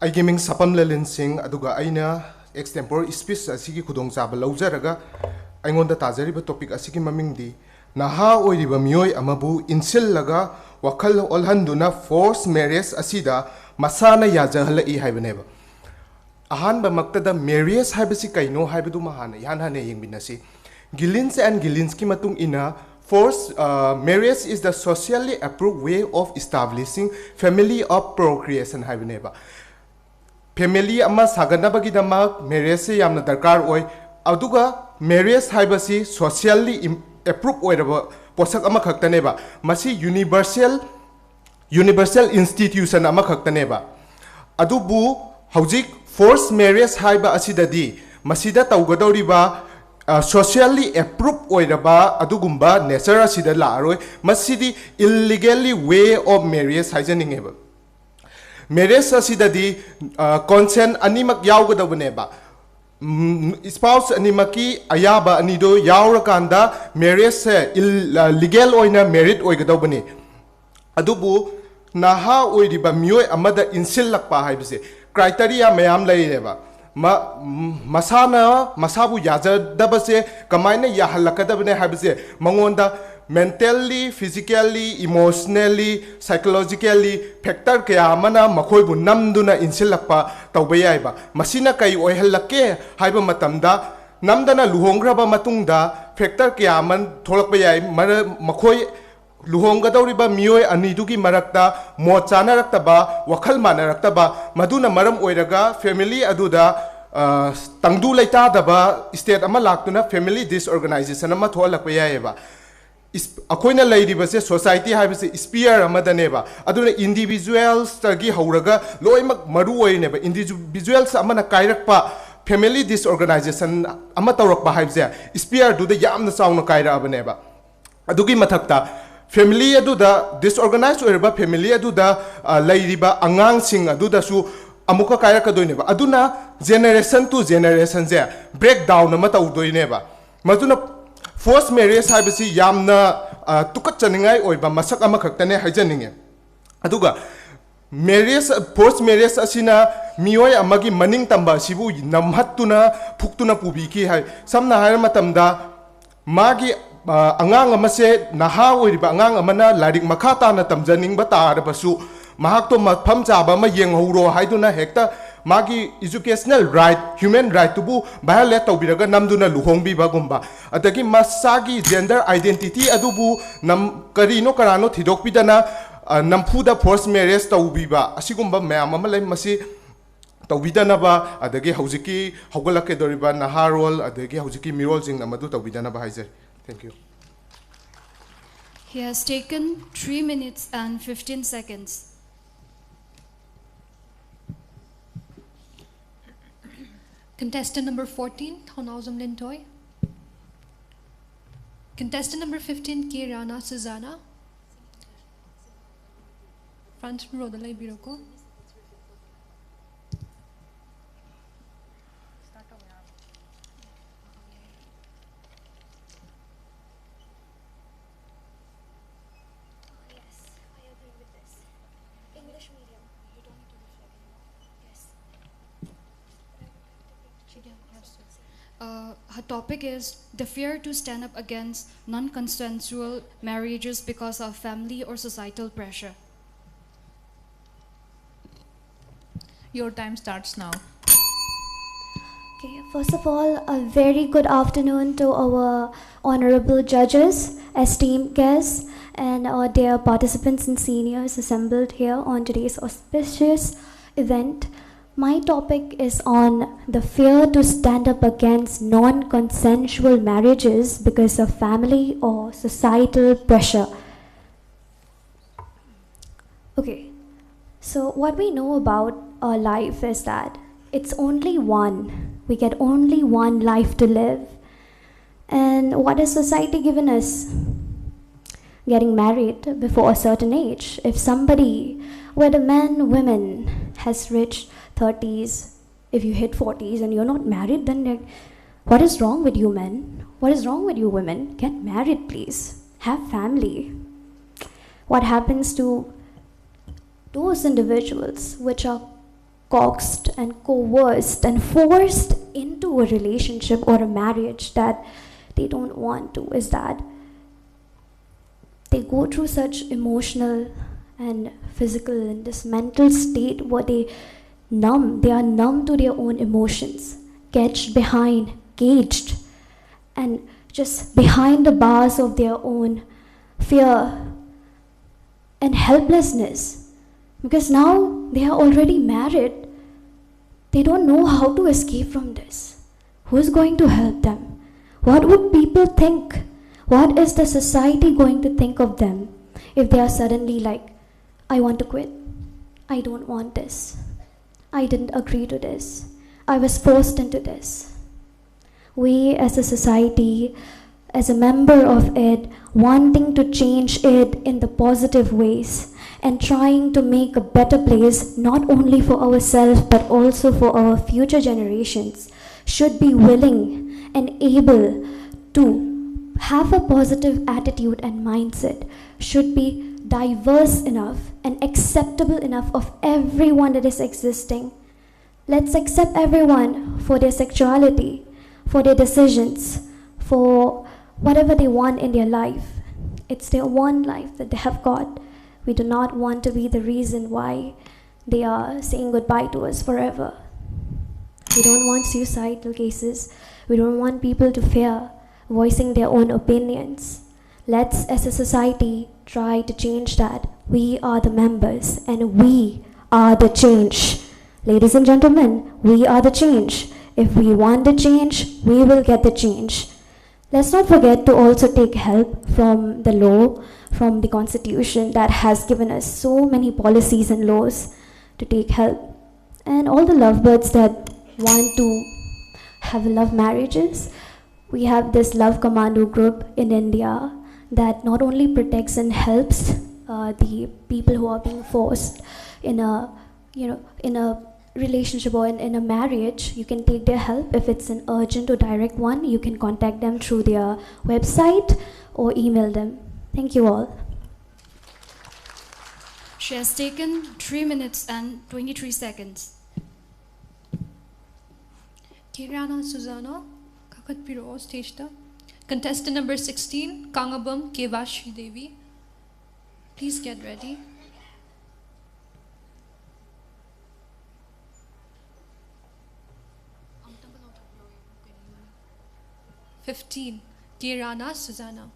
S6: ai gaming sapam lelin sing aduga aina extempore speech asigi khudong chaba laujaraga aingonda tajariba topic asigi mamingdi naha oiriba miyoi amabu insillaga wakhal olhanduna forced marriage asida masana yajahalai haibaneba ahanba maktada marriage haibasi kaino haibadu mahana yan hane yengbinasi Gillins and Gillinsky matung ina forced marriage is the socially approved way of establishing family of procreation haibaneba family ama saganabagi damak marriage se yamna darkar oi aduga marriage haibasi socially approved oiraba posak ama khaktaneba masi universal institution ama khaktaneba adubu haujik forced marriage haiba asidadi masida tawgadoriba socially approved oiraba adugumba nature asida laaroi masidi illegally way of marriage haijaningeba marriage asidadi consent animak yawgadabneba spouse animaki ayaba anido yawrakanda marriage se legal oina married oigadabani adubu naha oiriba miyoi amada insilakpa haibase criteria mayam laireba masana masabu yajadabase kamaina yahalakadabane haibase mangonda mentally physically emotionally psychologically factor kaya amana makhoibu namduna insilakpa tawbayaiba masina kai oihallake haiba matamda namdana luhongraba matungda factor kaya man tholakbayai makhoi luhonggadawriba miyoi anidugi marakta mochanarakta wakhal manarakta maduna maram oiraga family aduda tangdu laita daba state ama laktuna family disorganization ama tholakbayaiba अखोइना लेरिबसे society हाइबसे sphere अमदनेबा अदुना individuals तगी हौरगा लोइमक मरु ओइनेबा इंडिविजुअल्स अमना काइरकपा फैमिली डिसऑर्गेनाइजेशन अमा तौरकपा हाइबसे स्पीयर दुदा यामना चाउना काइराबनेबा अदुगी मथक्ता फैमिली अदुदा डिसऑर्गेनाइज ओइरबा फैमिली अदुदा लेरिबा अंगांगसिंग अदुदासु अमुका काइरकदोइनेबा अदुना जेनरेशन टू जेनरेशन जे ब्रेक डाउन अमा तौदोइनेबा मदुना फोर्स मैरिज हाइबसी यामना तुकचनिंगाई ओइबा मसक अमा खक्तने हाइजनिंगे अदुगा मैरिज फोर्स मैरिज असिना मियोय अमगी मनिंग तंबा सिबु नमहत्तुना फुक्तुना पुबीकी हाय समना हायर मतमदा मागी अंगांग अमसे नहा ओइरिबा अंगांग अमना लारिक मखा ताना तमजनिंगबा तारबसु महाक तो मफम चाबा मा येंगहौरो हाइदुना हेक्ता मागी एजुकेशनल राइट ह्यूमन राइट तुबु वायलेट तौबिरगा नमदुना लुहोंगबीबागुंबा अदगी मसागी जेंडर आइडेंटिटी अदुबु नम करिनो करानो थिदोकबिदना नमफुदा फोर्स मैरिज तौबिबा असिगुंबा मैम अमा लै मसी तौबिदनबा अदगी हौजिकी हौगलकेदोरिबा नहारोल अदगी हौजिकी मिरोल जिंग अमदु तौबिदनबा हाइजे thank you
S15: He has taken 3 minutes and 15 seconds.
S20: Contestant number 14, Thonauzam Lintoy. Contestant number 15, Kirana Susanna. Front row, the Biroko.
S15: Her topic is the fear to stand up against non-consensual marriages because of family or societal pressure.
S7: Your time starts now.
S13: Okay, first of all, a very good afternoon to our honorable judges, esteemed guests, and dear participants and seniors assembled here on today's auspicious event. My topic is on the fear to stand up against non-consensual marriages because of family or societal pressure. Okay, so what we know about our life is that it's only one. We get only one life to live. And what has society given us? Getting married before a certain age. If somebody, whether men, women, has reached 30s, if you hit 40s and you're not married, then like, what is wrong with you men? What is wrong with you women? Get married, please. Have family. What happens to those individuals which are coaxed and coerced and forced into a relationship or a marriage that they don't want to is that they go through such emotional and physical and this mental state where they are numb to their own emotions, caged and just behind the bars of their own fear and helplessness. Because now they are already married, they don't know how to escape from this. Who is going to help them? What would people think? What is the society going to think of them if they are suddenly like, I want to quit, I don't want this, I didn't agree to this, I was forced into this. We as a society, as a member of it, wanting to change it in the positive ways and trying to make a better place not only for ourselves but also for our future generations, should be willing and able to have a positive attitude and mindset, should be diverse enough and acceptable enough of everyone that is existing. Let's accept everyone for their sexuality, for their decisions, for whatever they want in their life. It's their one life that they have got. We do not want to be the reason why they are saying goodbye to us forever. We don't want suicidal cases. We don't want people to fear voicing their own opinions. Let's, as a society, try to change that. We are the members and we are the change. Ladies and gentlemen, we are the change. If we want the change, we will get the change. Let's not forget to also take help from the law, from the constitution that has given us so many policies and laws to take help. And all the lovebirds that want to have love marriages, we have this love commando group in India that not only protects and helps the people who are being forced in a relationship or in a marriage. You can take their help. If it's an urgent or direct one, you can contact them through their website or email them. Thank you all.
S15: She has taken 3 minutes and 23 seconds.
S20: Kirana Susano, Kakatpiro stage. Contestant number 16, Kangabam Kevashi Devi. Please get ready. 15, Kirana Susanna.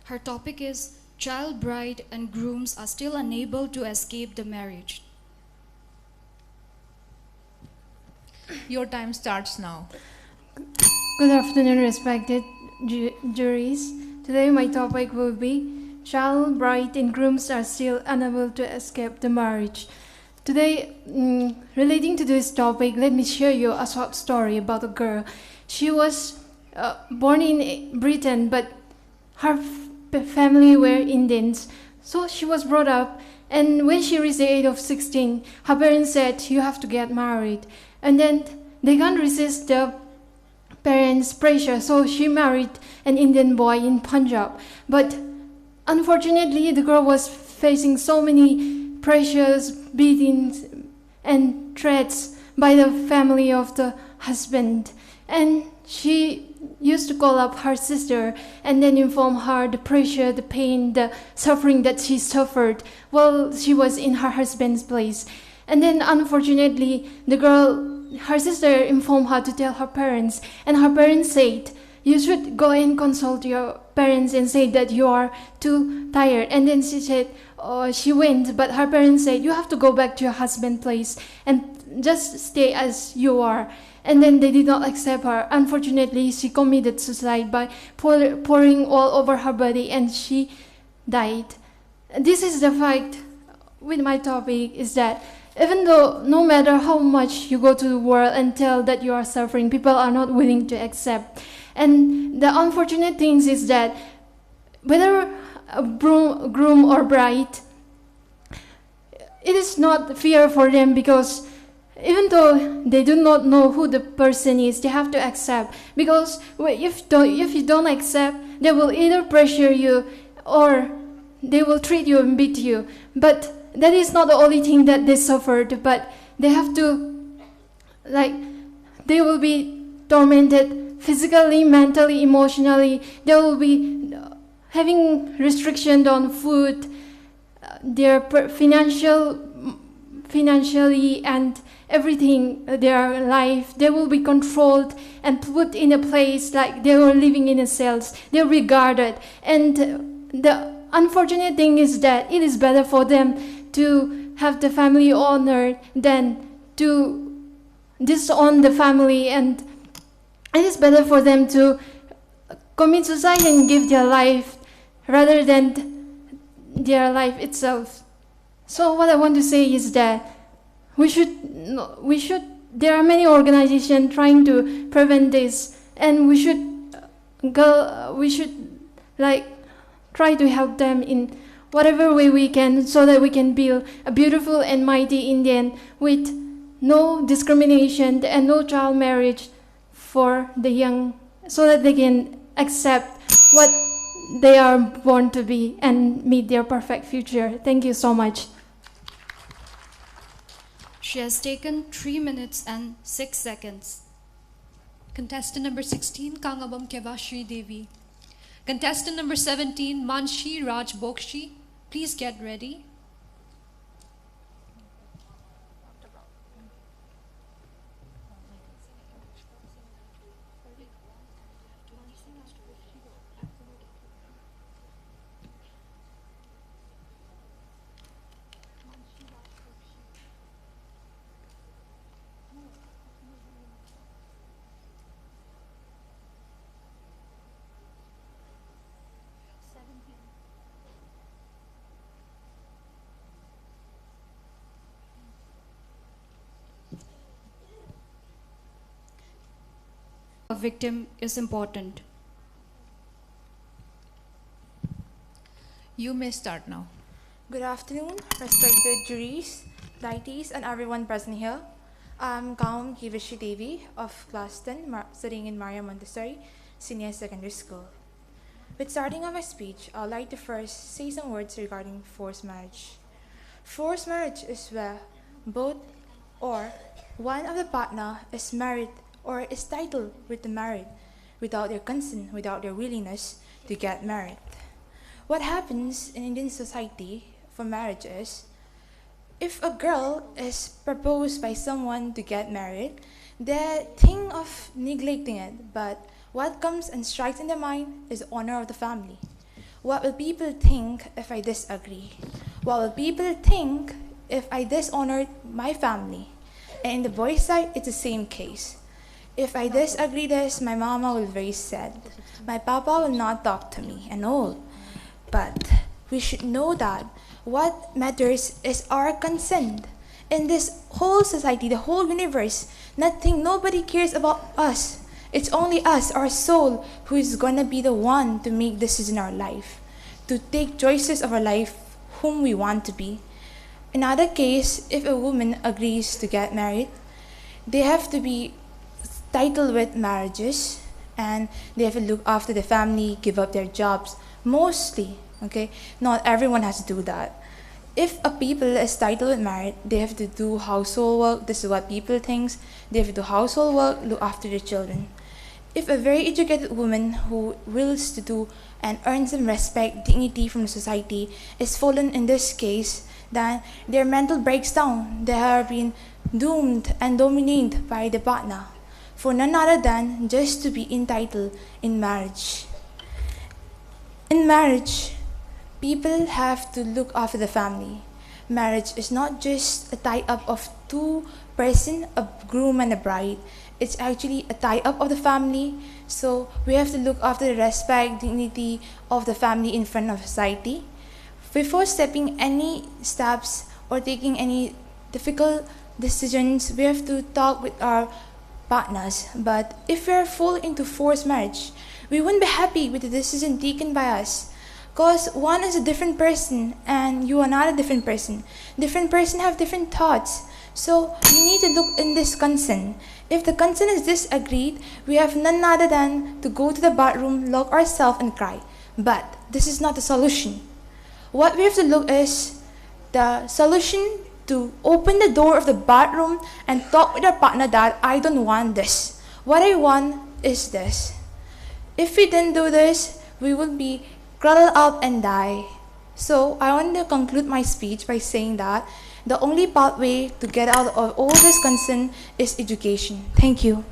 S15: Her topic is child bride and grooms are still unable to escape the marriage.
S7: Your time starts now.
S8: Good afternoon, respected juries. Today my topic will be child bride and grooms are still unable to escape the marriage. Today, relating to this topic, let me share you a short story about a girl. She was born in Britain, but her family were Indians. So she was brought up, and when she reached the age of 16, her parents said, you have to get married. And then they can't resist the parents' pressure, so she married an Indian boy in Punjab. But unfortunately, the girl was facing so many pressures, beatings, and threats by the family of the husband. And she used to call up her sister and then inform her the pressure, the pain, the suffering that she suffered while she was in her husband's place. And then unfortunately, her sister informed her to tell her parents, and her parents said, you should go and consult your parents and say that you are too tired. And then she said, she went, but her parents said, you have to go back to your husband's place and just stay as you are. And then they did not accept her. Unfortunately, she committed suicide by pouring all over her body, and she died. This is the fact with my topic, is that even though no matter how much you go to the world and tell that you are suffering, people are not willing to accept. And the unfortunate thing is that whether a groom or bride, it is not fair for them, because even though they do not know who the person is, they have to accept. Because if you don't accept, they will either pressure you or they will treat you and beat you. But that is not the only thing that they suffered, but they have to, they will be tormented physically, mentally, emotionally. They will be having restrictions on food, their financially and everything, their life. They will be controlled and put in a place like they were living in a cells. They're regarded. And the unfortunate thing is that it is better for them to have the family honored than to disown the family, and it is better for them to commit suicide and give their life rather than their life itself. So what I want to say is that there are many organizations trying to prevent this, and we should try to help them in whatever way we can, so that we can build a beautiful and mighty Indian with no discrimination and no child marriage for the young, so that they can accept what they are born to be and meet their perfect future. Thank you so much.
S15: She has taken 3 minutes and 6 seconds.
S20: Contestant number 16, Kangabam Kevashri Devi. Contestant number 17, Manshi Raj Bokshi. Please get ready.
S15: A victim is important.
S20: You may start now.
S10: Good afternoon, respected juries, deities, and everyone present here. I'm Gaum Kivishi Devi of Class 10, studying in Maria Montessori Senior Secondary School. With starting of my speech, I'd like to first say some words regarding forced marriage. Forced marriage is where both or one of the partner is married or is titled with the married without their consent, without their willingness to get married. What happens in Indian society for marriage is, if a girl is proposed by someone to get married, they think of neglecting it, but what comes and strikes in their mind is the honor of the family. What will people think if I disagree? What will people think if I dishonor my family? And in the boys' side, it's the same case. If I disagree this, my mama will be very sad. My papa will not talk to me and all. But we should know that what matters is our consent. In this whole society, the whole universe, nobody cares about us. It's only us, our soul, who is gonna be the one to make decisions in our life, to take choices of our life, whom we want to be. In other case, if a woman agrees to get married, they have to be titled with marriages, and they have to look after the family, give up their jobs. Mostly, okay, not everyone has to do that. If a people is titled with married, they have to do household work. This is what people think. They have to do household work, look after their children. If a very educated woman who wills to do and earn some respect, dignity from the society is fallen in this case, then their mental breaks down. They have been doomed and dominated by the partner, for none other than just to be entitled in marriage. In marriage, people have to look after the family. Marriage is not just a tie-up of two persons, a groom and a bride. It's actually a tie-up of the family. So we have to look after the respect, dignity of the family in front of society. Before stepping any steps or taking any difficult decisions, we have to talk with our partners. But if we're full into forced marriage, we wouldn't be happy with the decision taken by us. Because one is a different person and you are not a different person. Different person have different thoughts. So we need to look in this consent. If the consent is disagreed, we have none other than to go to the bathroom, lock ourselves and cry. But this is not the solution. What we have to look is the solution to open the door of the bathroom and talk with our partner that I don't want this. What I want is this. If we didn't do this, we will be curled up and die. So I want to conclude my speech by saying that the only pathway to get out of all this concern is education. Thank you.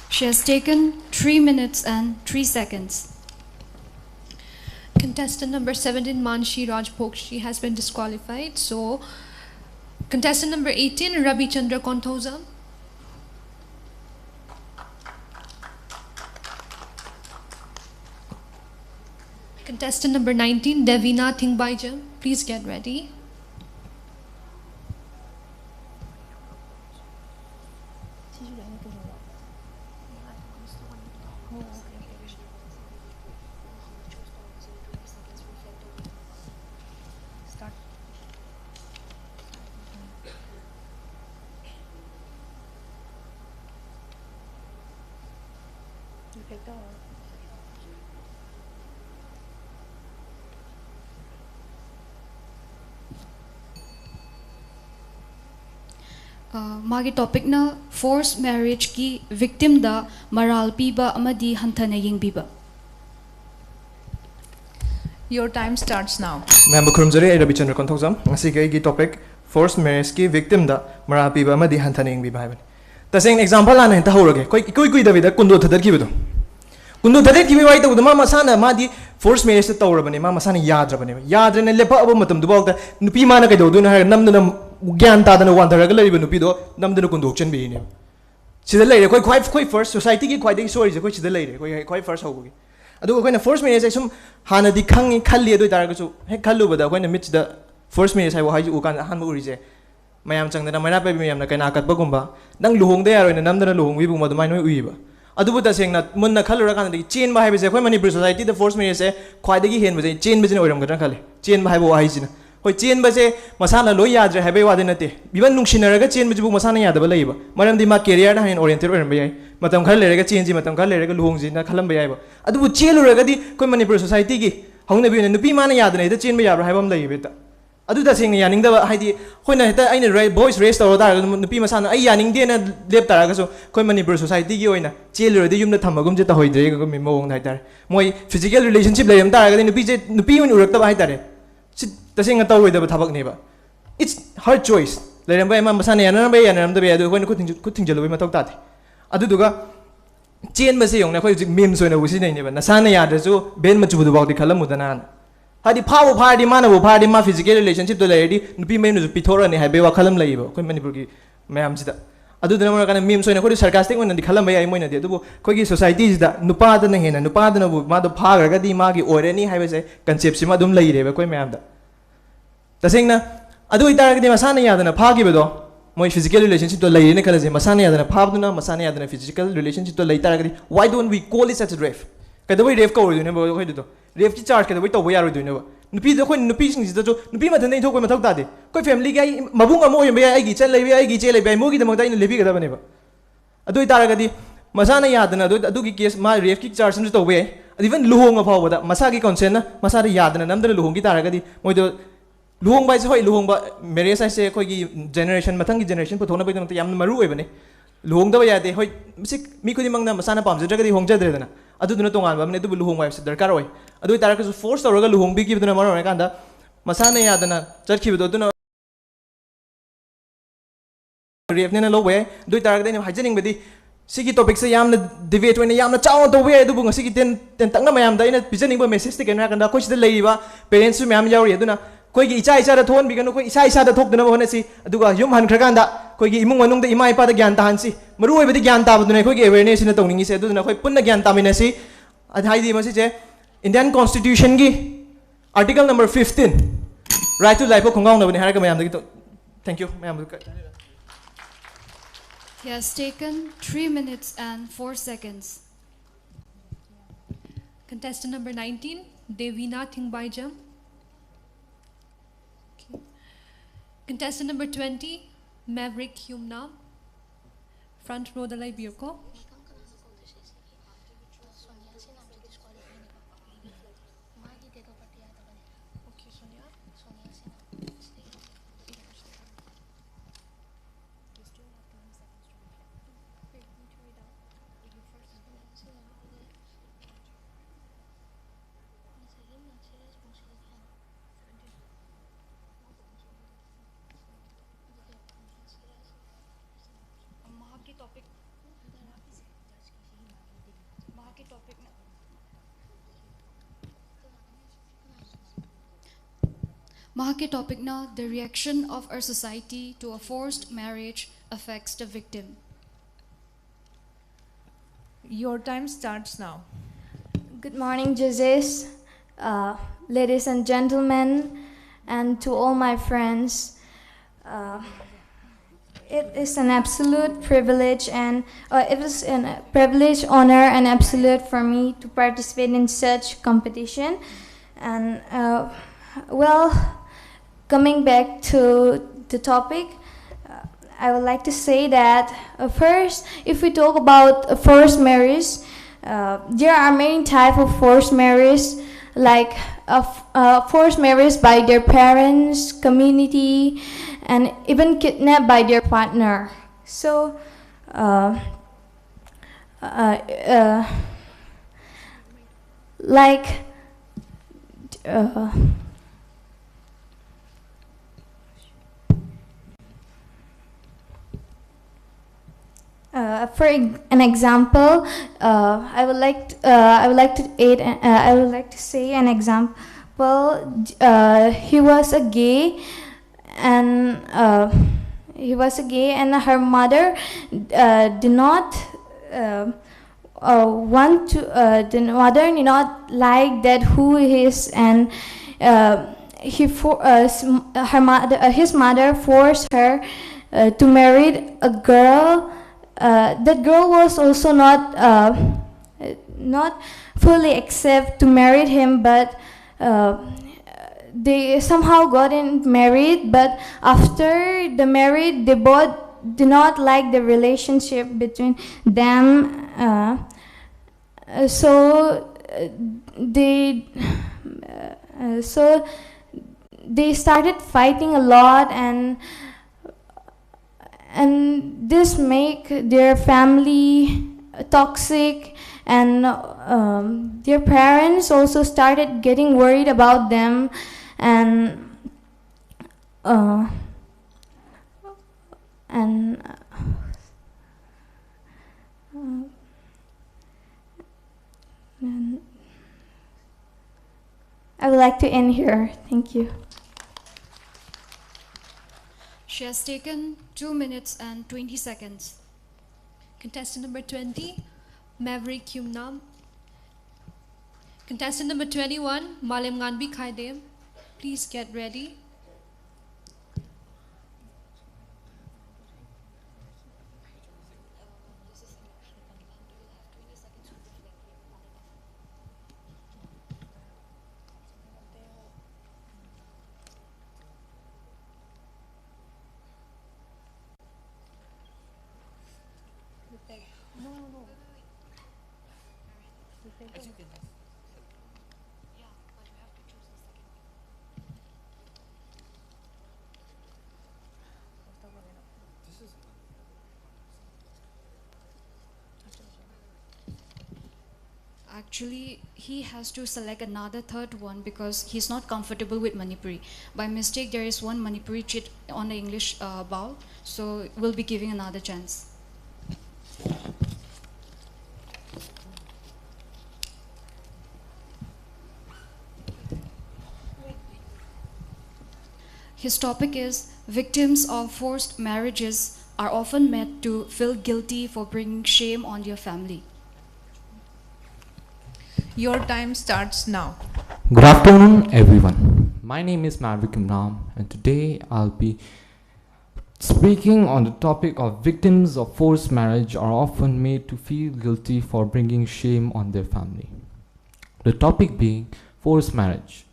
S15: She has taken 3 minutes and 3 seconds.
S20: Contestant number 17, Manshi Rajpokshi, has been disqualified. So, contestant number 18, Rabi Chandra Konthoza. Contestant number 19, Devina Thingbaija. Please get ready.
S15: Magi topic na forced marriage ki victim da maral piba amadi hantana yingbiba.
S7: Your time starts now.
S9: Member Kurumzari, I Rabichandra Konthokzam, Ngasiki topic, forced marriage ki victim da, Marapi Bama di Hantaning bi Bible. The same example and Tahurage, Kui David, Kundo Tadakibido. Kundo Tadaki right with the Mama Sana, Madi, forced marriage to Taurabani, Mama Sana Yadrabani, Yadran and Lepa Matum, the Volta, Nupimana Gado, Namdam Ganta than one, the regular Nupido, Namdan Kunduction be in him. She's the lady, quite first, society quite a story, which is the lady, quite first. Adu when the first marriage I sum hana di khang khalli adu tar gasu he khallu bada when the midst the first marriage I wa u kan han uri je mayam chang na mana pe mayam na kaina kat bagumba dang luhong de yaro na nam da luhong wi bu madu mai noi ui ba adu bu ta seng na mun na khalura kan di chain ba hai be je khoi manipur society the first marriage se khwai da gi hen ba je chain ba je oiram gadra khale chain ba hai bo hai jina hoi chain ba je masana loi yadre hai be wa de na te biban nungsinaraga chain ba je bu masana yada ba lai ba maram di ma career na hen oriented oiram ba yai matam khal lerega change matam khal lerega luhong ji na khalam ba yai ba adu bu chelu raga di koi manipur society gi hongna bi na nupi mana yadna ida chain ba yabra hai bam lai beta adu da sing yaning da hai di hoina heta aina voice raise tawra da nupi masana ai yaning de na lep taraga so koi manipur society gi oina chelu ra di yum na thamagum je ta hoidre ga mi mong hai tar moi physical relationship layam taraga di nupi un urak ta hai tare tasing taw roida ba thabak ne ba it's her choice layam ba ma masana yana ba yana da ba adu hoina kuting jalu ba matok ta the adu duga chain ba se yong na khoi meme soina usi nei ne ba nasana ya da so ben ma chu du ba di khalam udana hadi phawo phadi mana bo phadi ma physical relationship to lady nupi mai nu pithora ne hai be wa khalam lai ba khoi manipur gi mayam sida adu dana ma kana meme soina khoi sarcastic one di khalam ba ai moina de adu khoi gi society da nupa da na hena nupa da na bu ma do phaga ga di ma gi ore ni hai ba se concept sima dum lai re ba khoi mayam da tasing na adu itar ga di masana ya da na phagi be do moi physical relationship to lai ne kala je masana ya da na phabduna masana ya da na physical relationship to lai tar ga di why don't we call it such a rape kada wai rape ka oi ne ba khoi do rape ki charge kada wai to ya ro do ne ba nupi da khoi nupi sing ji da jo nupi ma than nei thok ko ma thok ta de koi family ga mabung amo yem ba ai gi chen lai ba ai gi che lai ba mo gi da ma da ina lebi ga da ba ne ba adu itar ga di masana ya da na adu gi case ma rape ki charge sam to we even luhong a phaw da masa gi consent na masa da ya da na nam da luhong gi tar ga di moi do luhong bai se hoi luhong ba marriage ai se khoi gi generation mathang gi generation puthona bai da yam maru oi bane luhong da ba ya de hoi misik mi khudi mang na masana pam jadra ga di hong jadre da na adu duna tongan ba ne du luhong bai se darkar oi adu tar ka su force tor ga luhong bi gi duna maro ne kan da masana ya da na char ki do duna ref ne na lo we du tar ga ne hajening ba di sigi topic se yam na debate when yam na chaw to we du bu sigi ten tang na mayam da ina pijaning ba message te kan kan da ko si da lei ba parents su mayam yauri aduna koi gi icha icha da thon bi kan koi isa da thok dana ba hona si aduga yum han khra kan da koi gi imung manung da imai pa da gyan ta han si maru oi ba di gyan ta ba duna koi gi awareness na tongning se aduna koi punna gyan ta mina si adhai di ma si je Indian Constitution gi article number 15 right to life ko khongong na bani har ka mayam da gi to thank you mayam
S15: He has taken 3 minutes and 4 seconds.
S20: Contestant number 19, Devina Thingbaija. Contestant number 20, Maverick Humna. Front row dalai birko.
S15: Mahake topic na the reaction of our society to a forced marriage affects the victim.
S7: Your time starts now.
S11: Good morning, judges, ladies and gentlemen, and to all my friends. It is an absolute privilege and it was a privilege, honor, and absolute for me to participate in such competition. And well, coming back to the topic, I would like to say that first, if we talk about forced marriage, there are many types of forced marriage, like forced marriage by their parents, community, and even kidnapped by their partner. So, like For an example, I would like to say an example. He was a gay, and her mother did not want to. The mother did not like that who he is, and his mother forced her to marry a girl. That girl was also not fully accept to marry him, but they somehow got married. But after the marriage, they both did not like the relationship between them. So they started fighting a lot, and this make their family toxic, and their parents also started getting worried about them, and I would like to end here. Thank you.
S15: She has taken 2 minutes and 20 seconds.
S20: Contestant number 20, Maverick Kyumnam. Contestant number 21, Malem Nganbi Khaidem. Please get ready.
S15: Actually, he has to select another third one because he's not comfortable with Manipuri. By mistake, there is one Manipuri cheat on the English bowl, so we'll be giving another chance. His topic is victims of forced marriages are often made to feel guilty for bringing shame on their family.
S7: Your time starts now.
S12: Good afternoon, everyone. My name is Maverick Kyumnam, and today I'll be speaking on the topic of victims of forced marriage are often made to feel guilty for bringing shame on their family. The topic being forced marriage.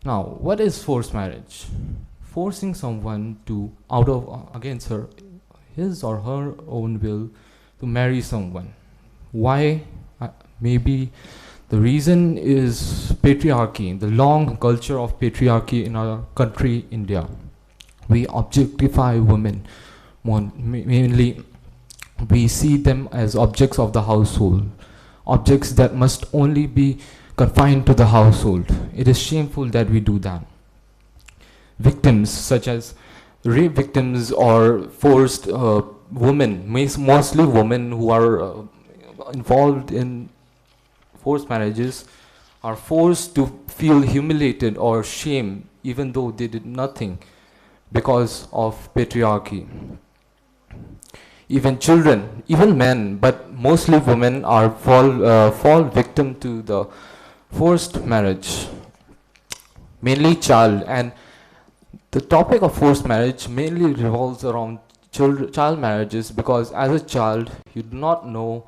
S12: Now, what is forced marriage? Forcing someone to, against his or her own will, to marry someone. Why? Maybe the reason is patriarchy, the long culture of patriarchy in our country, India. We objectify women. Mainly, we see them as objects of the household, objects that must only be confined to the household. It is shameful that we do that. Victims such as rape victims or forced women, mostly women who are involved in forced marriages, are forced to feel humiliated or shame even though they did nothing because of patriarchy. Even children, even men, but mostly women are fall victim to the forced marriage, mainly child. And the topic of forced marriage mainly revolves around child marriages, because as a child you do not know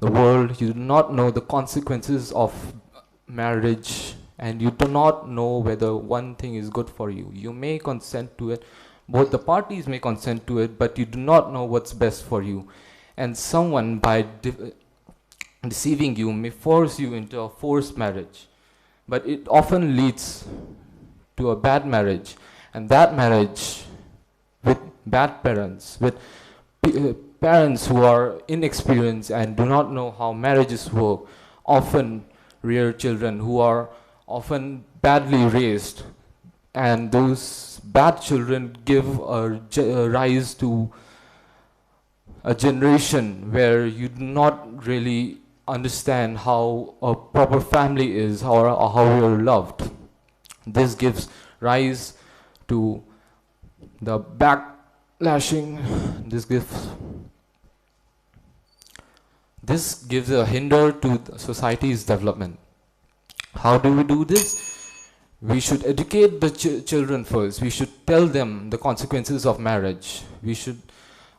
S12: the world, you do not know the consequences of marriage, and you do not know whether one thing is good for you. You may consent to it, both the parties may consent to it, but you do not know what's best for you. And someone, by deceiving you, may force you into a forced marriage, but it often leads to a bad marriage, and that marriage with bad parents, with parents who are inexperienced and do not know how marriages work, often rear children who are often badly raised, and those bad children give rise to a generation where you do not really understand how a proper family is, or how we are loved. This gives rise to the backlashing. This gives a hinder to society's development. How do we do this? We should educate the children first. We should tell them the consequences of marriage. We should,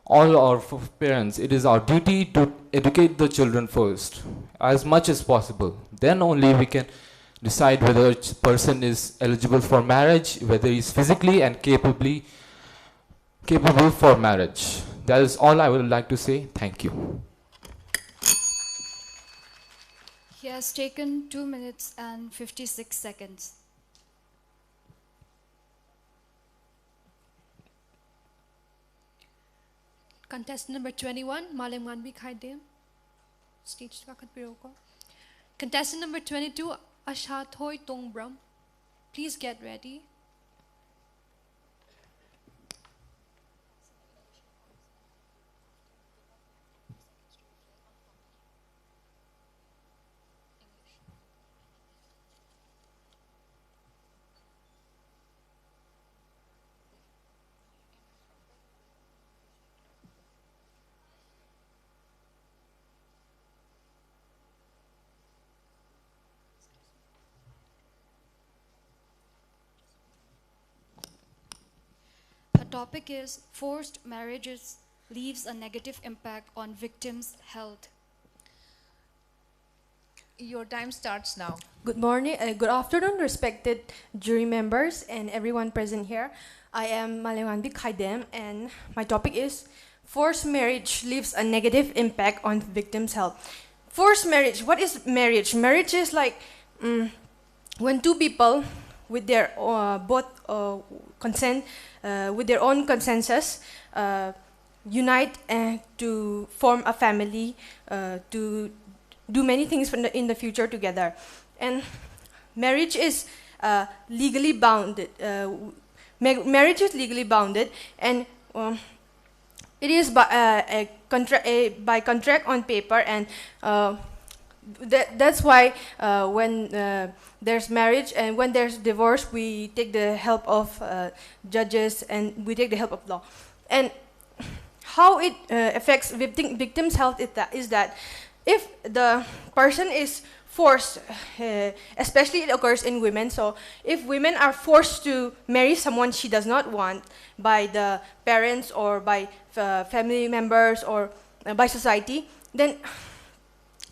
S12: all our parents, it is our duty to educate the children first, as much as possible. Then only we can decide whether a person is eligible for marriage, whether he is physically and capable for marriage. That is all I would like to say. Thank you.
S15: He has taken 2 minutes and 56 seconds. Contestant number 21, Malem Ganbi Khaidem. Stage Twakat Biroko. Contestant number 22, Asha Thoi Tongbram. Please get ready. Topic is forced marriages leaves a negative impact on victims' health.
S7: Your time starts now.
S4: Good morning, good afternoon, respected jury members and everyone present here. I am Malewanbi Khaidem, and my topic is forced marriage leaves a negative impact on victims' health. Forced marriage, what is marriage? Marriage is like when two people with their consent, with their own consensus, unite to form a family, to do many things in the future together. And marriage is legally bounded. Marriage is legally bounded, and it is by contract on paper, and that's why when there's marriage and when there's divorce, we take the help of judges and we take the help of law. And how it affects victims' health is that if the person is forced, especially it occurs in women, so if women are forced to marry someone she does not want by the parents or by family members or by society, then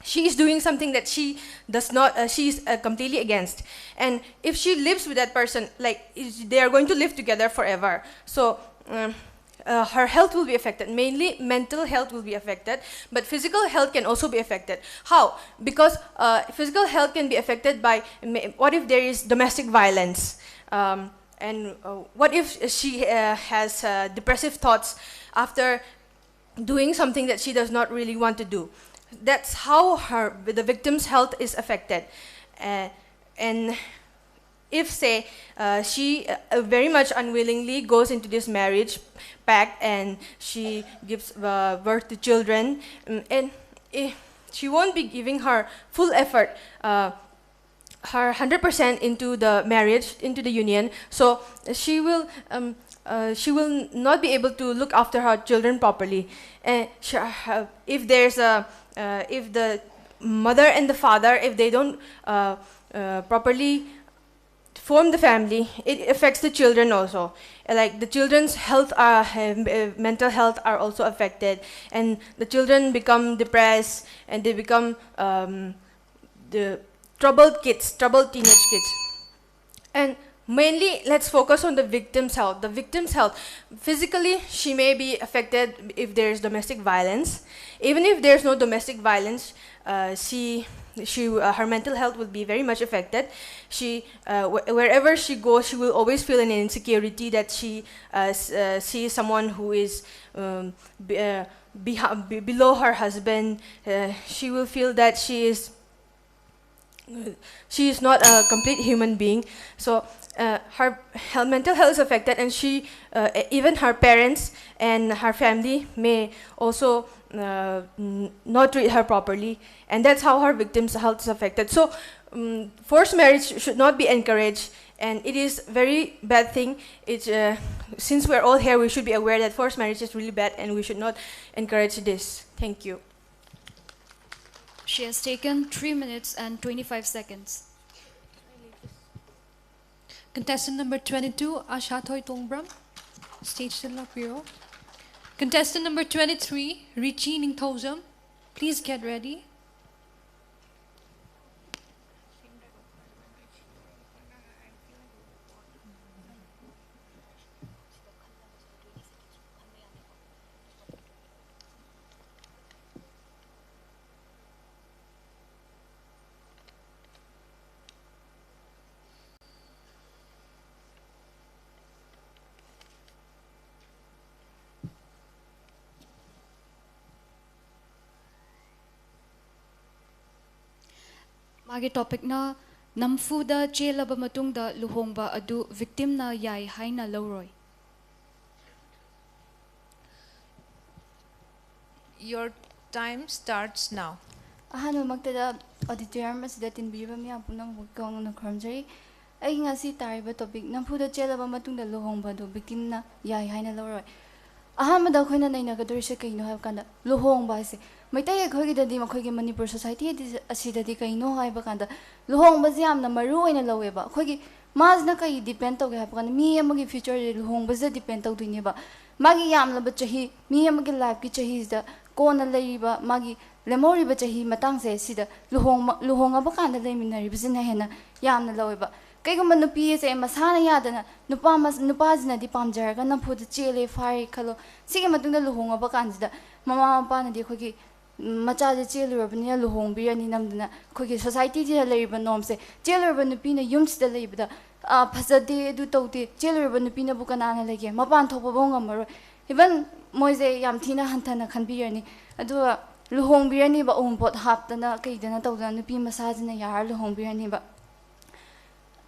S4: she is doing something that she does not, she is completely against. And if she lives with that person, like they are going to live together forever. So her health will be affected. Mainly mental health will be affected, but physical health can also be affected. How? Because physical health can be affected by, what if there is domestic violence? And what if she has depressive thoughts after doing something that she does not really want to do? That's how the victim's health is affected. And if, say, she very much unwillingly goes into this marriage pact and she gives birth to children, and she won't be giving her full effort, her 100% into the marriage, into the union, so she will not be able to look after her children properly. And if there's a if the mother and the father, if they don't properly form the family, it affects the children also. Like the children's health, mental health are also affected, and the children become depressed, and they become the troubled kids, troubled teenage kids. And mainly, let's focus on the victim's health. The victim's health, physically, she may be affected if there's domestic violence. Even if there's no domestic violence, her mental health will be very much affected. Wherever she goes, she will always feel an insecurity that she sees someone who is below her husband. She will feel that she is she is not a complete human being. So her mental health is affected, and she, even her parents and her family may also not treat her properly, and that's how her victim's health is affected. So forced marriage should not be encouraged, and it is very bad thing. It's since we're all here, we should be aware that forced marriage is really bad, and we should not encourage this. Thank you.
S15: She has taken 3 minutes and 25 seconds.
S20: Contestant number 22, Ashathoy Tongbram, stage to Lapiro. Contestant number 23, Richi Ningthojam, please get ready.
S15: Magi topic na namfuda chelaba matungda luhongba adu victim na yai haina loroi.
S7: Your time starts now.
S11: Ahano magtada auditorium asida tinbiba mi apunang bukong na kramjari. Ay nga si tariba topic namfuda chelaba matungda luhongba adu victim na yai haina loroi. Ahamada khoina naina gadurse kaino have kanda luhongba ase. Maitai khogidadi makhogi Manipur society asidadi kaino haiba kanda luhongba se yamna maru oina laweba khogi mazna kai depend tawge haiba kanda mi amagi future luhongba se depend tawduine ba magi yamna ba chahi mi amagi life ki chahi da kona leiba magi lemori ba chahi matang se sida luhonga ba kanda leiminari bizina hena yamna laweba kaigumba nupi se masana yadana nupa jina di pamjaraga namphud chele fari khalo sige matungda luhonga ba kanjida mama mapa na di khogi macha je chelurabani luhongbirani namdana khogi society je leiba norms se chelurba nupi na yumsida leibda phasade du tawte chelurba nupi na bukanana lege mapan thokpa bonga maro even moise yam thina hanthana khanbirani adu luhongbirani ba ompot haptana kaidana tawdana nupi masajina yar luhongbirani ba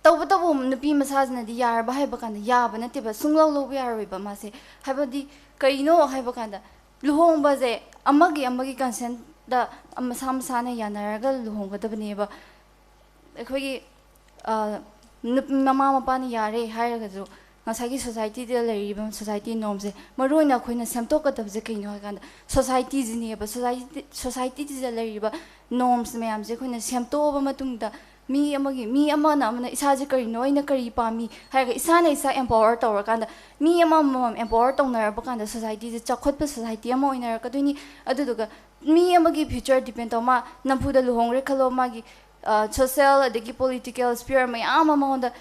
S11: tawba nupi masajina di yar ba haiba kanda yaba nate ba sunglaw lo yaroi ba mase haibadi kaino haiba kanda luhongba je amagi consent da amasam sana yanaraga luhongba dabane ba ekhoi mama mapa ni yare hairaga jo ngasagi society de leriba society norms je maroina khoina semtok ka dabje kaino kanda society jini ba society de leriba norms me am je khoina semto ba matungda mi amana amana isaje kari noina kari pami haga isana isa empower tawra kanda mi amam empower tawnar ba kanda society je chakhot pa society ama oinar ka duni aduduga mi amagi future depend ma nampuda luhongre khalo magi social adagi political sphere mayam ama onda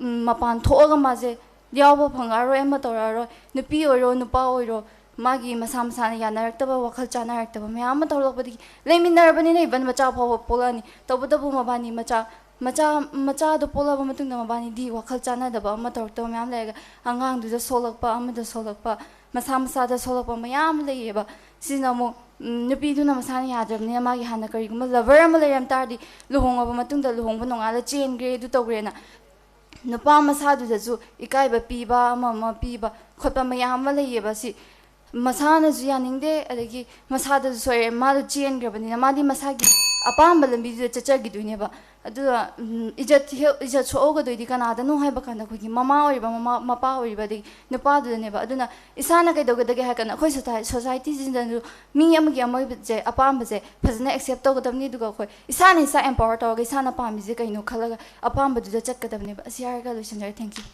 S11: mapan thoga maje yawa phangaro ema tawraro nupi oro nupa oro magi masam sana yanarakta ba wakhal chanarakta ba mayam tawlokbadi leiminarbani nei ban macha phaw polani tawbudabu mabani macha do pola ba matungda mabani di wakhal chana da ba ma tawrta mayam lega angang du da solakpa amada solakpa masam da solakpa mayam leiba sina mo nupi du na masani yadrabni magi hana kari guma lover ama leram tardi luhonga ba matungda luhongba nongala chain gre du tawgrena nupa masa du da ju ikai ba piba ama piba khotpa mayam leiba si masana ju yaningde adagi masada soire madu chain grabani madi masagi apamba lambi ju chachagi duine ba adu ijat soga doidi kanada no haiba kana khogi mama ori ba mama mapa ori ba di nupa du ne ba aduna isana kai dogadage ha kana khoi society jindan mi amagi je apamba je phazna accept togadamni duga khoi isana isa empower toga isana pami je kaino khalaga apamba du chatkadamni ba asiar ga loisanjare. Thank you.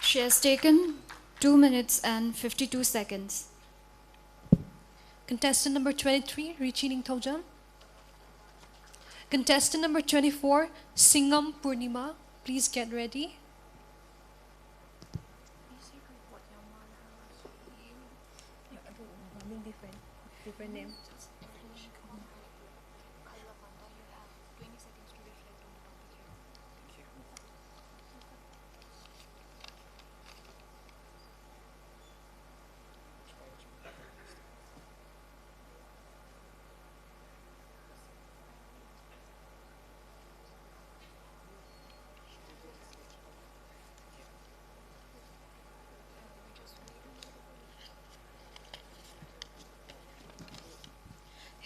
S15: She has taken 2 minutes and 52 seconds.
S20: Contestant number 23, Richi Ningthojam. Contestant number 24, Singham Purnima, please get ready. Different name.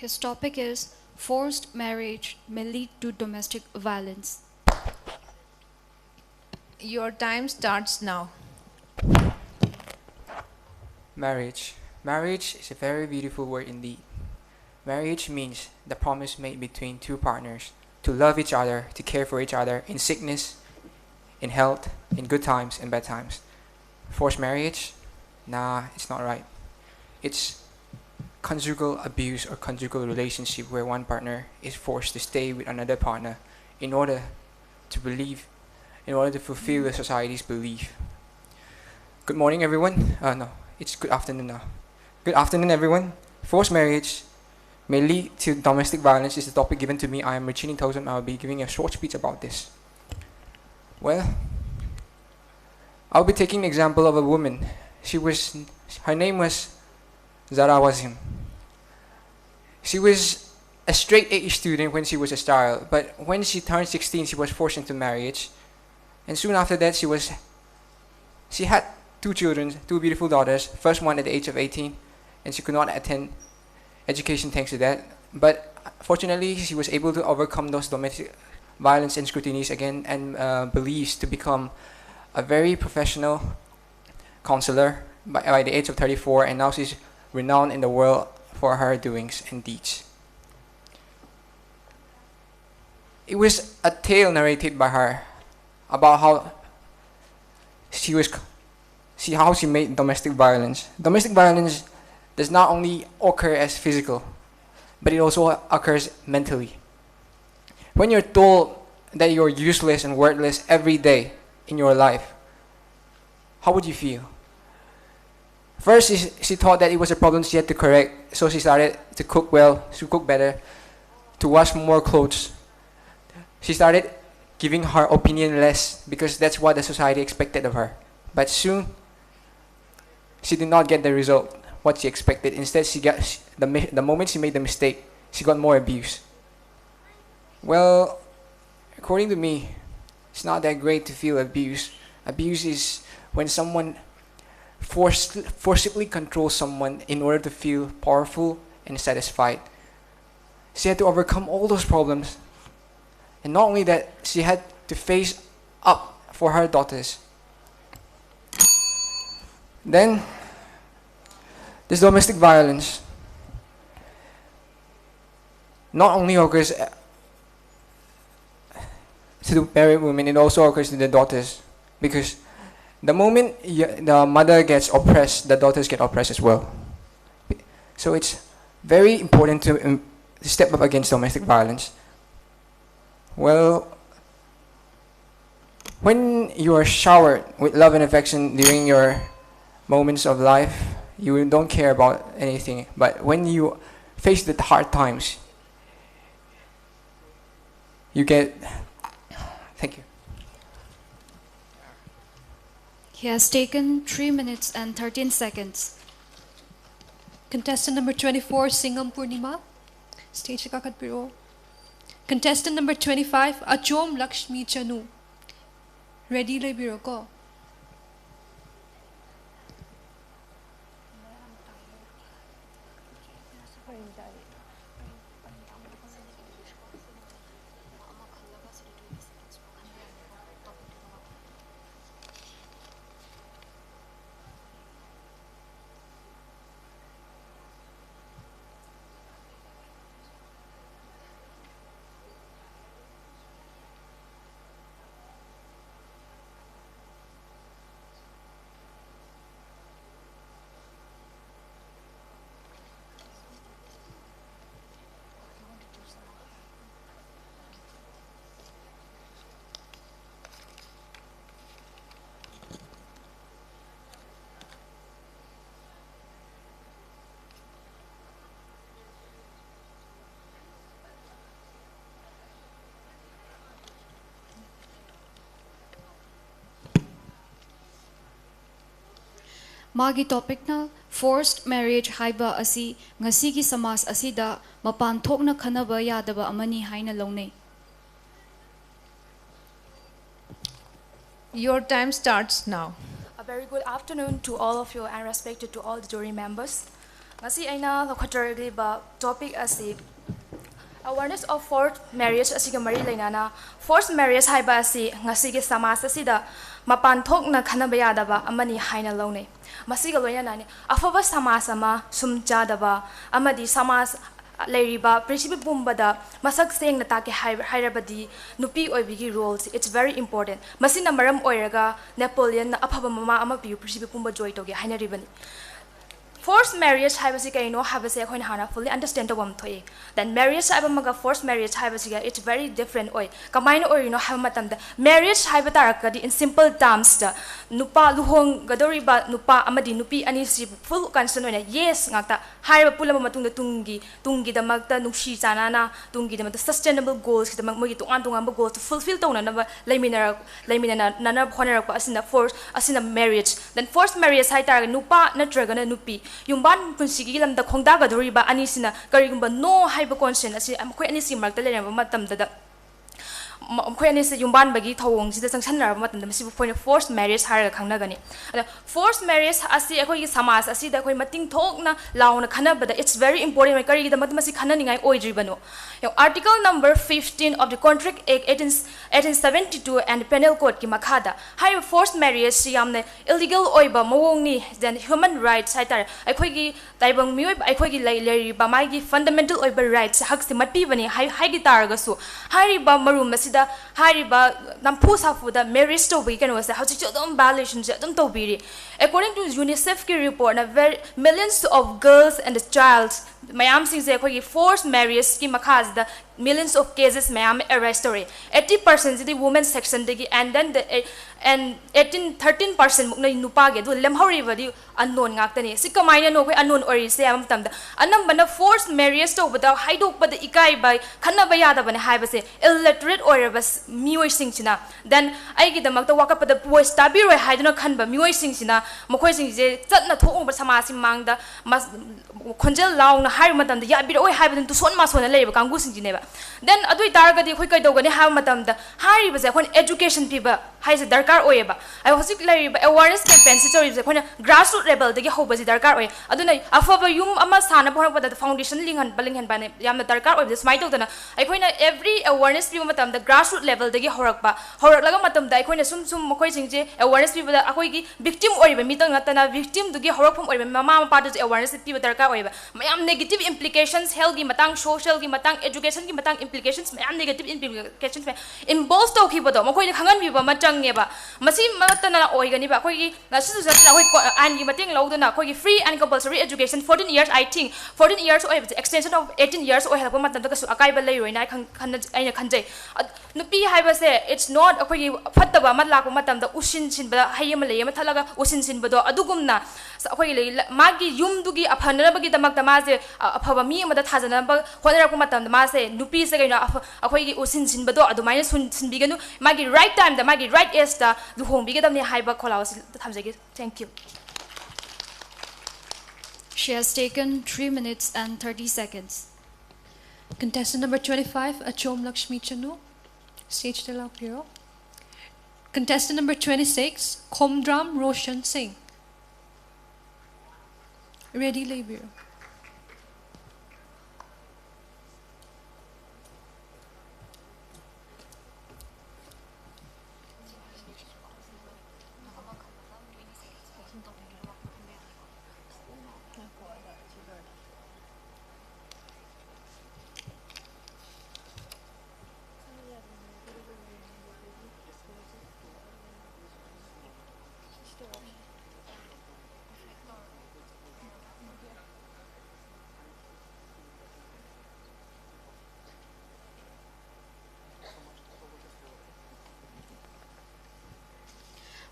S15: His topic is forced marriage may lead to domestic violence.
S7: Your time starts now.
S2: Marriage. Marriage is a very beautiful word indeed. Marriage means the promise made between two partners to love each other, to care for each other in sickness, in health, in good times and bad times. Forced marriage? Nah, it's not right. It's conjugal abuse or conjugal relationship where one partner is forced to stay with another partner in order to fulfill the society's belief. Good morning, everyone. No, it's good afternoon now. Good afternoon, everyone. Forced marriage may lead to domestic violence is the topic given to me. I am Richini Thousand. I will be giving a short speech about this. Well, I'll be taking an example of a woman. Her name was Zara Wazim. She was a straight A student when she was a child, but when she turned 16, she was forced into marriage. And soon after that, she had two children, two beautiful daughters. First one at the age of 18, and she could not attend education thanks to that. But fortunately, she was able to overcome those domestic violence and scrutinies again and believes to become a very professional counselor by the age of 34, and now she's renowned in the world for her doings and deeds. It was a tale narrated by her about how she made domestic violence. Domestic violence does not only occur as physical, but it also occurs mentally. When you're told that you're useless and worthless every day in your life, how would you feel? First, she thought that it was a problem she had to correct, so she started to cook well, to cook better, to wash more clothes. She started giving her opinion less because that's what the society expected of her. But soon, she did not get the result, what she expected. Instead, the moment she made the mistake, she got more abuse. Well, according to me, it's not that great to feel abuse. Abuse is when someone forcibly controls someone in order to feel powerful and satisfied. She had to overcome all those problems. And not only that, she had to face up for her daughters. Then, this domestic violence not only occurs to the married women, it also occurs to the daughters. Because the moment the mother gets oppressed, the daughters get oppressed as well. So it's very important to step up against domestic violence. Well, when you are showered with love and affection during your moments of life, you don't care about anything. But when you face the hard times, you get... Thank you.
S15: He has taken 3 minutes and 13 seconds.
S20: Contestant number 24, Singham Purnima. Stage Kakat Biro. Contestant number 25, Achom Lakshmi Chanu. Ready le biro ko.
S15: Magi topic na forced marriage haiba asi ngasi ki samas asida mapan thokna khanaba yadaba amani haina longnei.
S7: Your time starts now.
S10: A very good afternoon to all of you and respected to all the jury members.
S14: ngasi aina lokhotarliba topic asi awareness of forced marriage asiga mari lainana forced marriage haiba asi ngasi ge samas asida mapan thokna khanaba yadaba amani haina laune masiga loina nani afaba samas ama sumcha daba amadi samas Leriba, Principal Bumbada, Masak saying the Take Hirabadi, Nupi Oibigi roles, it's very important. Masina Maram Oiraga, Napoleon, Apabama Amapu, Principal Pumba Joy Toge, Hina Ribbon. Forced marriage, Habasiga, no Habasiga, when Hana fully understand the one toy. Then marriage, Habamaga, forced marriage, Habasiga, it's very different. Oi, combine or you know, Hamatam, the marriage, Habataraka, in simple terms, Nupa, Luhong, Gadoriba, Nupa, Amadi, Nupi, Anisi, full consonant, yes, Nata, Hire Pulamatung the Tungi, the Magda, Nushi, Zanana, Tungi, the sustainable goals, the Mamogi to Antumamba goals to fulfill Tona, Lamina, Nana, Honor, as in a force, as in a marriage. Then forced marriage, Haitar, Nupa, Nadragana, Nupi. Yumban Kunsigilam the Kondaga Doriba Anisina, Garigumba, no hyperconscious, as I'm quite anything marked the Matam that Quenis Yumban Bagi Tong, the Sansana, Matan, the point of forced marriage, Hara Kanagani. Forced marriage, I see a Koi Samas, I see that when Mating Togna, Launa Kana, but it's very important. I the Matamasi Kananing I Oidribano. Article number 15 of the Contract Act 1872 and the Penal Code Kimakada. High forced marriage, Siamne, illegal oiba, Mowoni, then human rights, Hitar, Akogi, Taibang Muib, Akogi Lay, Bamagi, fundamental oiba rights, Huxi Matpivani, High Guitar Gasu, Hariba Marum, Masida, Hariba, Nampusa for the marriage to weekend was the house of violations, don't tobiri. According to UNICEF report, millions of girls and child, Mayam sees a forced marriage scheme the millions of cases Mayam arrest 80% the women's section and then the and 13% mukna nupage do lemhori vadi unknown ngaktani sikamina no unknown or is am tamda anam bana forced marriage to without haidok bad ikai by khana bayada bana haibase illiterate or bas mioi singchina then aigi damak to waka pada voice tabiro haiduna khanba mioi singchina mokoi sing je chatna thong ba samasi mangda mas khonjel laung na hai matam da ya biro oi haibadun to son ma sona leba kangu singjineba then adui targadi khoi kai dogani ha matam da hari ba je khon education piba haise darkar oiba I hosik lariba awareness campaign sitori je khona grassroots level dagi hobaji darkar oi aduna afaba yum ama sana phorba da foundation linghan balinghan bane yamna darkar oi smai todana ai khoina every awareness piba matam da grassroots level dagi horakba horaklaga matam da ai khoina sum mokoi singje awareness piba da akoi gi victim oiba mitang natana victim dugi horakphum oiba mama mapa da awareness piba darkar oiba mayam negative implications health gi matang social gi matang education gi matang implications mayam negative implications involved to khibodo mokoi ni khangan biba matang neba masi matana oigani ba koi gi nasu jatna koi an gi mating lodona koi gi free and compulsory education 14 years I think 14 years oiba extension of 18 years oi halpa matam da su akai ba lei roina khan aina khanjai nupi haiba se it's not akoi gi phattaba mat lakpa matam da usin sin ba hayema lei ma thalaga usin sin bado adugumna akoi gi magi yum dugi aphanara bagi damak da ma je aphaba mi ma da thajana ba khonara ko matam da ma se nupi se gaina akoi gi usin sin bado adumaina sun biganu magi right time da magi right age da luhong bigadamni haiba kholawas thamjagi thank you.
S15: She has taken 3 minutes and 30 seconds.
S20: Contestant number 25, Achom Lakshmi Chanu. Stage to Piro. Contestant number 26, Komdram Roshan Singh. Ready, Labir.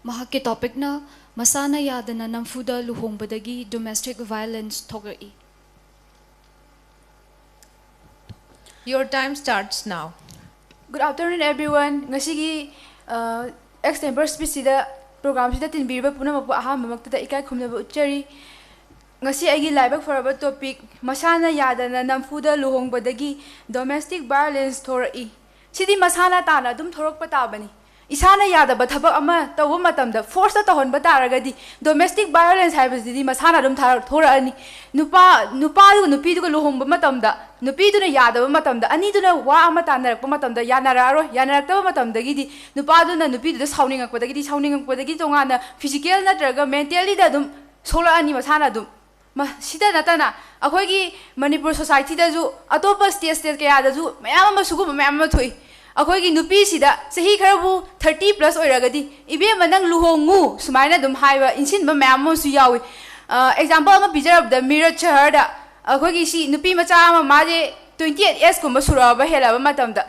S15: Mahake topic na masana yadana namfuda luhongbadagi domestic violence thogai.
S7: Your time starts now.
S22: Good afternoon, everyone. Ngasigi Extempore speech sida program sida tinbirba punamapu ahamba maktada ikai khumnaba uchari. Ngasi agi laibak foraba topic masana yadana namfuda luhongbadagi domestic violence thorai. Sidi masana tana dum thorok patabani. isana yadaba thabak ama tawu matamda force ta tahon bataragadi domestic violence haibasidi masana dum thora ani nupa du nupi du lohongba matamda nupi du na yadaba matamda ani du na wa ama tanarakpa matamda yanararo yanarakta matamda gidi nupa du na nupi du sauningakpa dagidi sauningakpa dagi tongana physical natraga mentally da dum sola ani masana dum ma sida natana akhoi Manipur society da ju atopa state kaya da ju mayam ma sugu mayam ma thoi akhoi gi nupi sida sahi kharabu 30 plus oiragadi ibe manang luhongu sumaina dum haiba insin ba mayam ma su yawi example ma picture the mirror chahar da akhoi gi si nupi macha ma maje 28 years kumba suraba hela ba matamda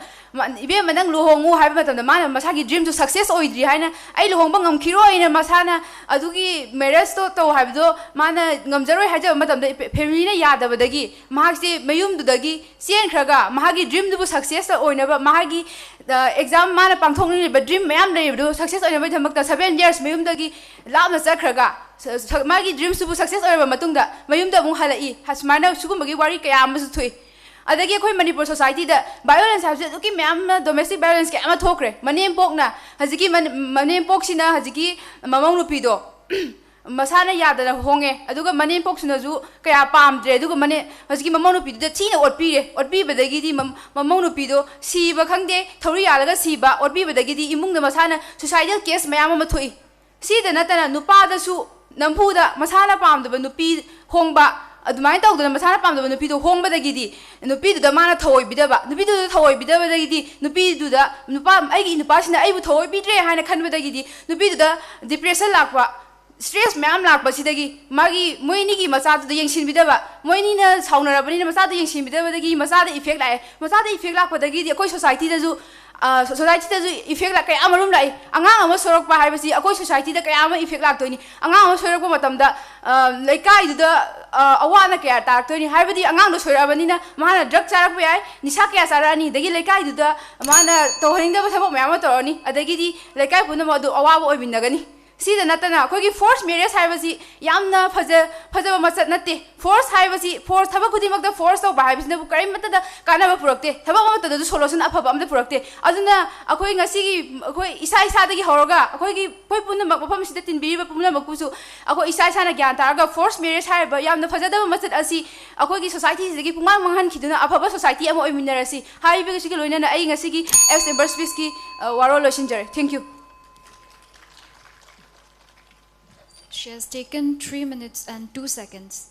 S22: ibe manang luhongu haiba matamda mana masagi dream to success oidri haina ai luhongba ngamkhiro ina masana adugi marriage to haibdo mana ngamjaroi haja matamda family na yadabadagi mahakse mayum dudagi sien khraga mahagi dream du success oina ba mahagi exam mana pangthongni ba dream mayam leibu success oina ba thamakta 7 years mayum dagi labna chakhraga magi dream su success oina ba matungda mayum da mung halai hasmana sugumbagi wari kaya amasu thui adagi khoi Manipur society da violence habse duki myam domestic violence ke ama thokre manem pokna haziki manem poksina haziki mamang lupi do masana yada na honge aduga manem poksina ju kaya pamdre aduga mane haziki mamang lupi da china otpi badagi di mamang lupi do siba khangde thori yalaga siba otpi badagi di imung da masana suicidal case mayam ma thui si da natana nupa da su nampu da masana pamda nupi hongba adumai tawdana masana pamda nupi do hongba dagidi nupi da mana thoi bidaba nupi do thoi bidaba dagidi nupi do da nupa aigi nupa sina aibu thoi bidre haina khanba dagidi nupi do da depression lakwa stress mayam lakba sidagi magi moini gi macha do yengsin bidaba moini na saunarabani na macha do yengsin bidaba dagi macha da effect lae macha da effect lakwa dagidi akoi society da ju society da ju effect lak kaya amarum lai angang ama sorok pa haibasi akoi society da kaya ama effect lak toini angang ama sorok pa matamda laikai du da awana kaya tak toini haibadi angang do sorabani na mana drug charak pa yai nisa kaya sarani dagi laikai du da mana tohring da thabo mayam torani adagi di laikai puna ma du awabu oibinagani sida natana akhoi force marriage haibasi yamna phajaba masat natte force haibasi force thaba khudi makda force to haibasi na karim mata da kana ba purakte thaba mata da solution afaba amda purakte aduna akhoi ngasi gi akhoi isa da gi horoga akhoi gi poi punna mafam sida tin bi ba punna makusu akhoi isa na gyan taraga force marriage haiba yamna phajada masat asi akhoi gi society gi pungmang manghan khiduna afaba society amo oiminarasi haiba gi loina na ai ngasi gi Extempore speech ki waro lotion jare thank you.
S15: She has taken 3 minutes and 2 seconds.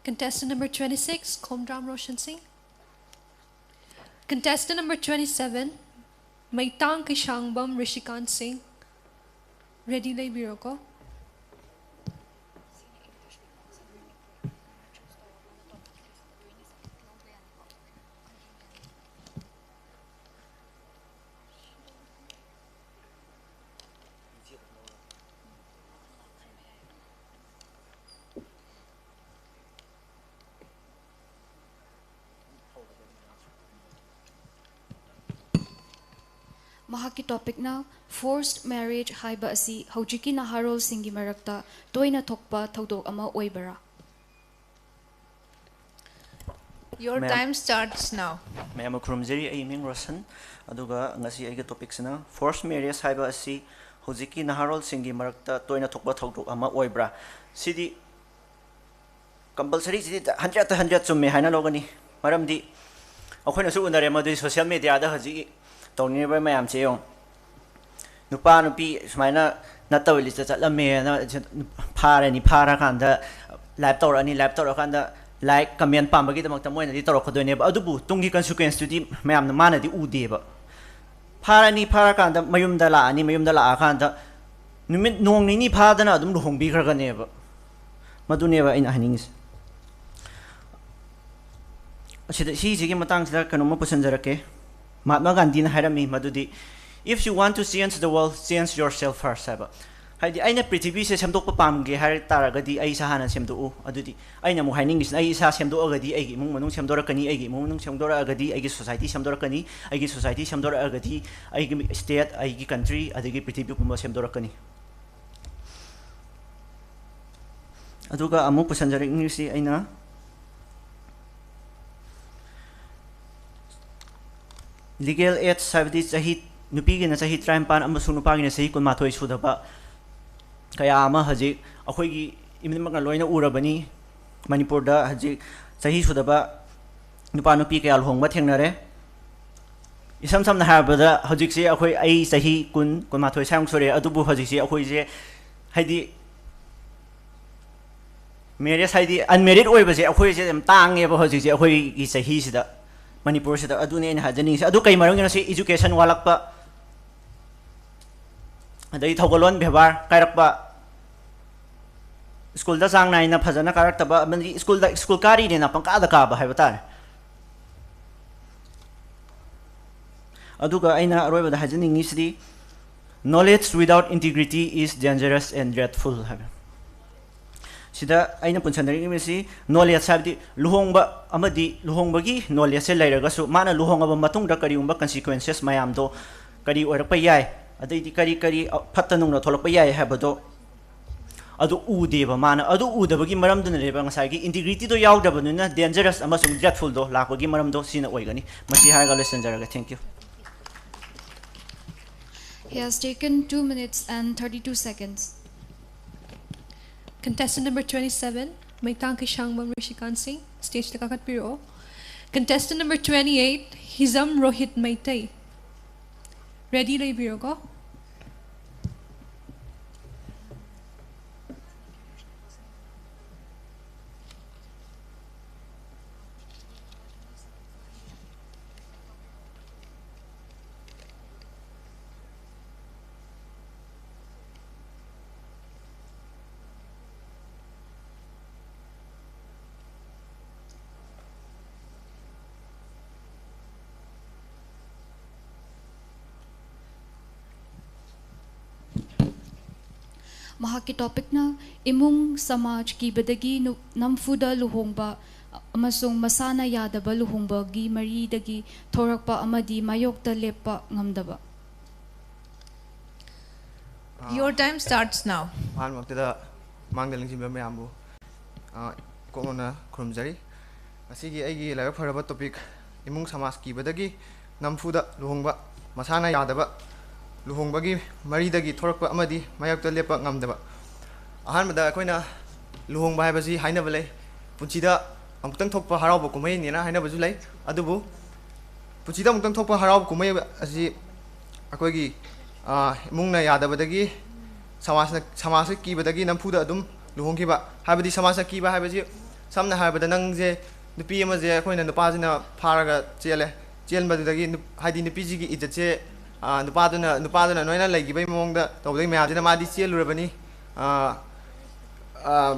S20: Contestant number 26, Komdram Roshan Singh. Contestant number 27, Maitang Kishangbam Rishikant Singh. Ready lay biroko.
S15: Mahaki topic now, forced marriage haiba asi hojiki naharol singi marakta toina thokpa thodok ama oibara.
S7: Your time starts now.
S1: Ma'am Krumjeri aiming Rosan aduga ngasi aiga topic sina forced marriage haiba asi hojiki naharol singi marakta toina thokpa thodok ama oibra sidi compulsory sidi 100 chumme haina logani maramdi akhoi su unare madu social media da haji tawni ba mayam che yong nupa nupi sumaina natawli cha chatlame na phare ni phara khanda live tor khanda like comment pambagi tamak tamoina di torok khodoine ba adubu tungi consequence tu di mayam na mana di ude ba phara khanda mayum da la khanda numit nong ni phada na adum luhongbi khra gane ba madune ba ina hanings achida hi jigi matang sida kanuma pusanjarake Mahatma Gandhi na harami madudi if you want to change the world change yourself first saba haidi aina prithvi se semdok pa pamge har taragadi ai sa hana semdu adudi aina mu haining is ai sa semdu agadi ai mung manung semdora kani ai mung manung semdora agadi ai society semdora kani ai society semdora agadi ai state ai country adigi prithvi pumba semdora kani aduga amu pusanjari ingisi aina legal age sabdi chahi नुपीगिना चाही 35 अमसुंग नुपागिना चाही 12 सुदबा kaya ama hajik akhoi imimak loina urabani manipur da hajik chahi sudaba nupa nupi kaya lhongba thengnare isam samna habada hajik se akhoi ai chahi kun mathoi sang sore adubu hajik se akhoi je haidi marriage haidi unmarried oiba je akhoi je am tange ba hajik je akhoi gi chahi sida manipur sida adune ne hajani se adu kai marang se education walakpa adai thogalon bhebar kairakpa school da sang nai na phajana karakta ba mani school kari ne na pangka da ka ba haiba tar aduga aina aroiba da hajani ngisri knowledge without integrity is dangerous and dreadful haiba sida aina punchandari ngi knowledge sabdi luhongba amadi luhongbagi knowledge se lairaga su mana luhongaba matung da kari umba consequences mayam do kari orakpa yai adai di kari phatanung na tholakpa yai habado adu udeba mana adu udabagi maram dun leba ngasai gi integrity do yaudabanu na dangerous amasung dreadful do lakbagi maram do sina oigani masi harga lesson jaraga thank you.
S15: He has taken 2 minutes and 32 seconds.
S20: Contestant number 27, Maitang Kishangmam Rishikan Singh, stage Takakat Piro. Contestant number 28, Hizam Rohit Maitai. Ready, Biro, go.
S15: Mahaki topic na imung samaj ki badagi namfuda luhongba amasung masana yadaba luhongba gi mari dagi thorakpa amadi mayokta leppa ngamdaba.
S7: Your time starts now.
S18: Man maktada mangdaling simba mayambu komona krumjari asigi aigi laga faraba topic imung samaj ki badagi namfuda luhongba masana yadaba luhongbagi maridagi thorakpa amadi mayakta lepa ngamdaba ahanbada akoina luhongba haibasi hainaba lei punchida amtang thokpa harauba kumai nena hainaba ju lei adubu punchida amtang thokpa harauba kumai asi akoigi imungna yadabadagi samasa kibadagi namfuda adum luhongkiba haibadi samasa kiba haibasi samna haibada nangje nupi ama je akoina nupasina pharaga chele chelbadagi haidi nupiji gi ijatse nupaduna noina laigibai mongda tawdai mayadina madi chelurabani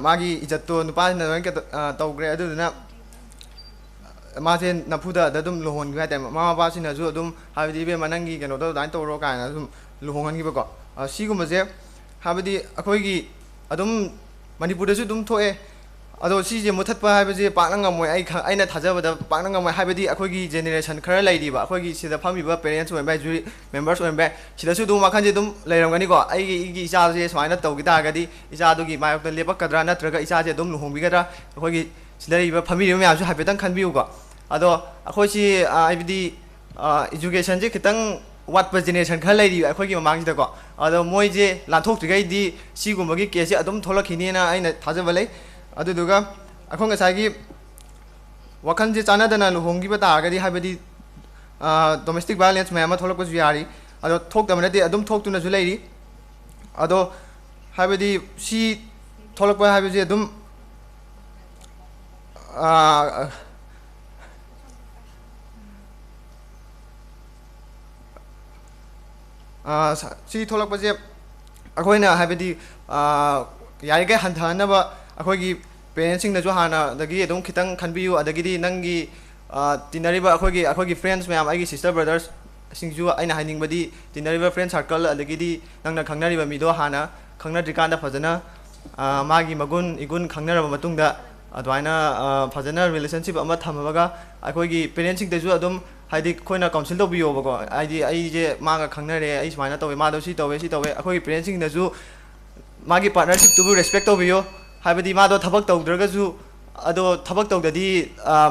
S18: magi ijatto nupadina noina tawgre aduna masen napuda dadum lohon ga time mama pasina ju adum habidi be manangi keno do dain tawro kaina adum lohongan gi bako siguma je habidi akoigi adum manipur ju dum thoe ado si je muthatpa haibje paknanga moi aina thajabada paknanga moi haibadi akoigi generation khara laidiba akoigi sida phamiba parents oi bai jury members oi bai sida su dum makhanje dum lairangani ko ai gi isa je smaina tawgi ta gadi isa du gi mayok lepak kadra natraga isa je dum luhongbi gadra akoigi sidariba family me asu habetan khanbiu ko ado akoi si ibdi education je kitang what generation khara laidi akoigi mamang sida ko ado moi je lanthok trigai di sigumagi case adum tholakhini na aina thajabalai aduduga akhong asagi wakhan je chana dana luhongi ba ta gadi habadi domestic violence ma ma tholok ju yari ado thok da manade adum thok tuna ju lairi ado habadi si tholok ba habaji adum si tholok ba je akhoina habadi yari ga hanthana ba akoigi parents sing na jo hana dagi adum khitang khanbiu adagi nangi tinariba akoigi friends mayam aigi sister brothers singju aina haining badi tinariba friend circle adagi nangna khangnariba mido hana khangnadrikanda phajana magi magun igun khangnaraba matungda adwaina phajana relationship ama thamabaga akoigi parents sing deju adum haidi khoina counsel to biyo bago ai je manga khangnare ai smaina towe ma do si towe akoigi parents sing deju magi partnership to respect to biyo हाइबदी मादो थबक तौद्रगजु अदो थबक तौददी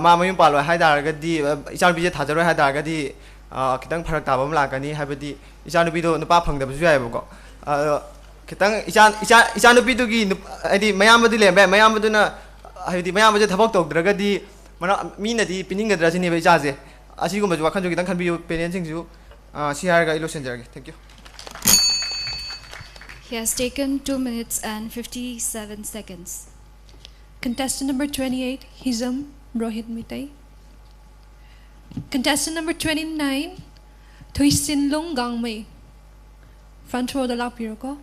S18: मा मयुम पालो हाइदारगदी इचार बिजे थाजरो हाइदारगदी kitang pharak taba am lakani habadi icha nupi do nupa phangdabasu yaibako kitang icha nupi do gi adi mayam badi lembe mayam baduna habadi mayam baje thabak tawdragadi mana mina di piningadra sini be jaje asiguma ju wakhan ju kitang khanbi parents sing ju CR ga illusion jarge. Thank you.
S15: He has taken 2 minutes and 57 seconds.
S20: Contestant number 28, Hizam Rohit Mitai. Contestant number 29, Thuisin Lung Gangmei. Front row the lap Piroko.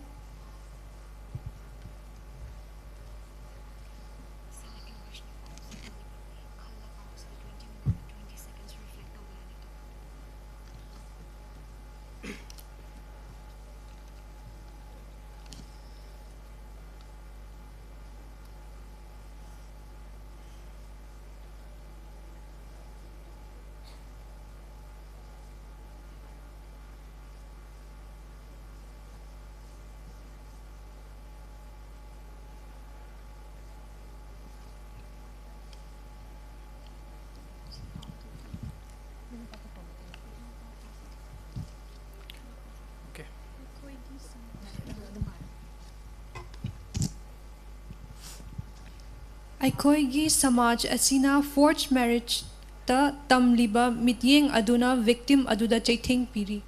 S20: Aikoigi samaj asina forged marriage ta tamliba mityeng aduna victim aduda chaiting piri.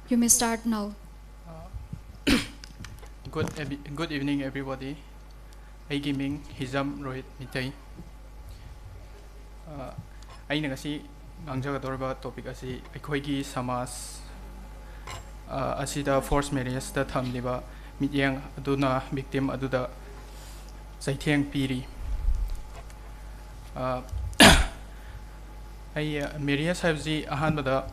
S15: You may start now.
S19: Good evening, everybody. Aigi ming Hizam Rohit Mitai. Aina ngasi ngangjagadorba topic asi aikoigi samaj asida forced marriage ta tamliba mityeng aduna victim aduda chaiting piri. Marriage habsi ahanbada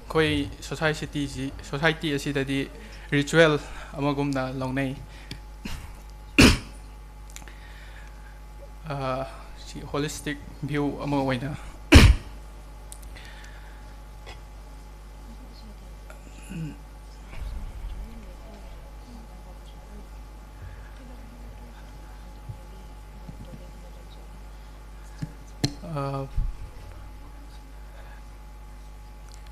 S19: koi society asidadi ritual amagumna launay holistic view ama waina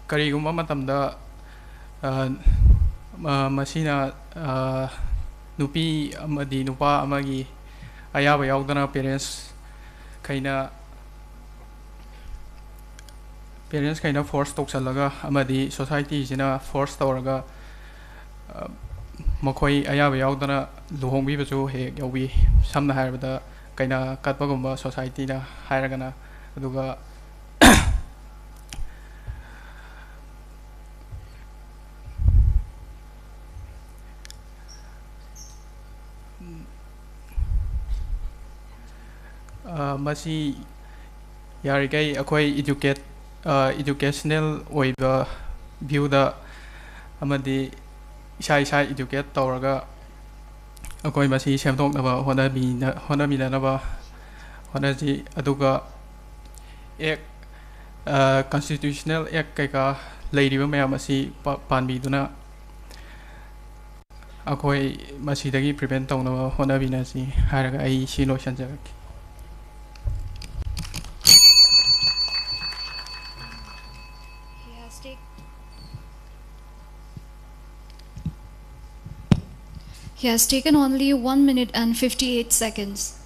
S19: karigumba matamda masina nupi amadi nupa amagi ayaba yaudana parents kaina force toksalaga amadi society sina force tawraga makoi ayaba yaudana luhongbi basu he yawi samna haibada kaina katpagumba society na hairagana aduga masi yarigai akoi educational oiba view da amadi isa educate tawraga akoi masi semdoknaba honabinanaba honaji aduga ek constitutional ek kaika leiriba mayam asi panbiduna akoi masidagi prevent tawnaba honabinasi haraga ai silo sanjagaki.
S15: He has taken only 1 minute and 58 seconds.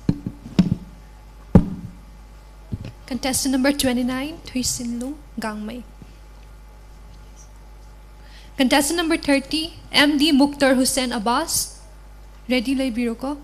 S20: Contestant number 29, Thuisinlung Gangmei. Contestant number 30, MD Mukhtar Hussain Abbas. Ready, Lay Biroko.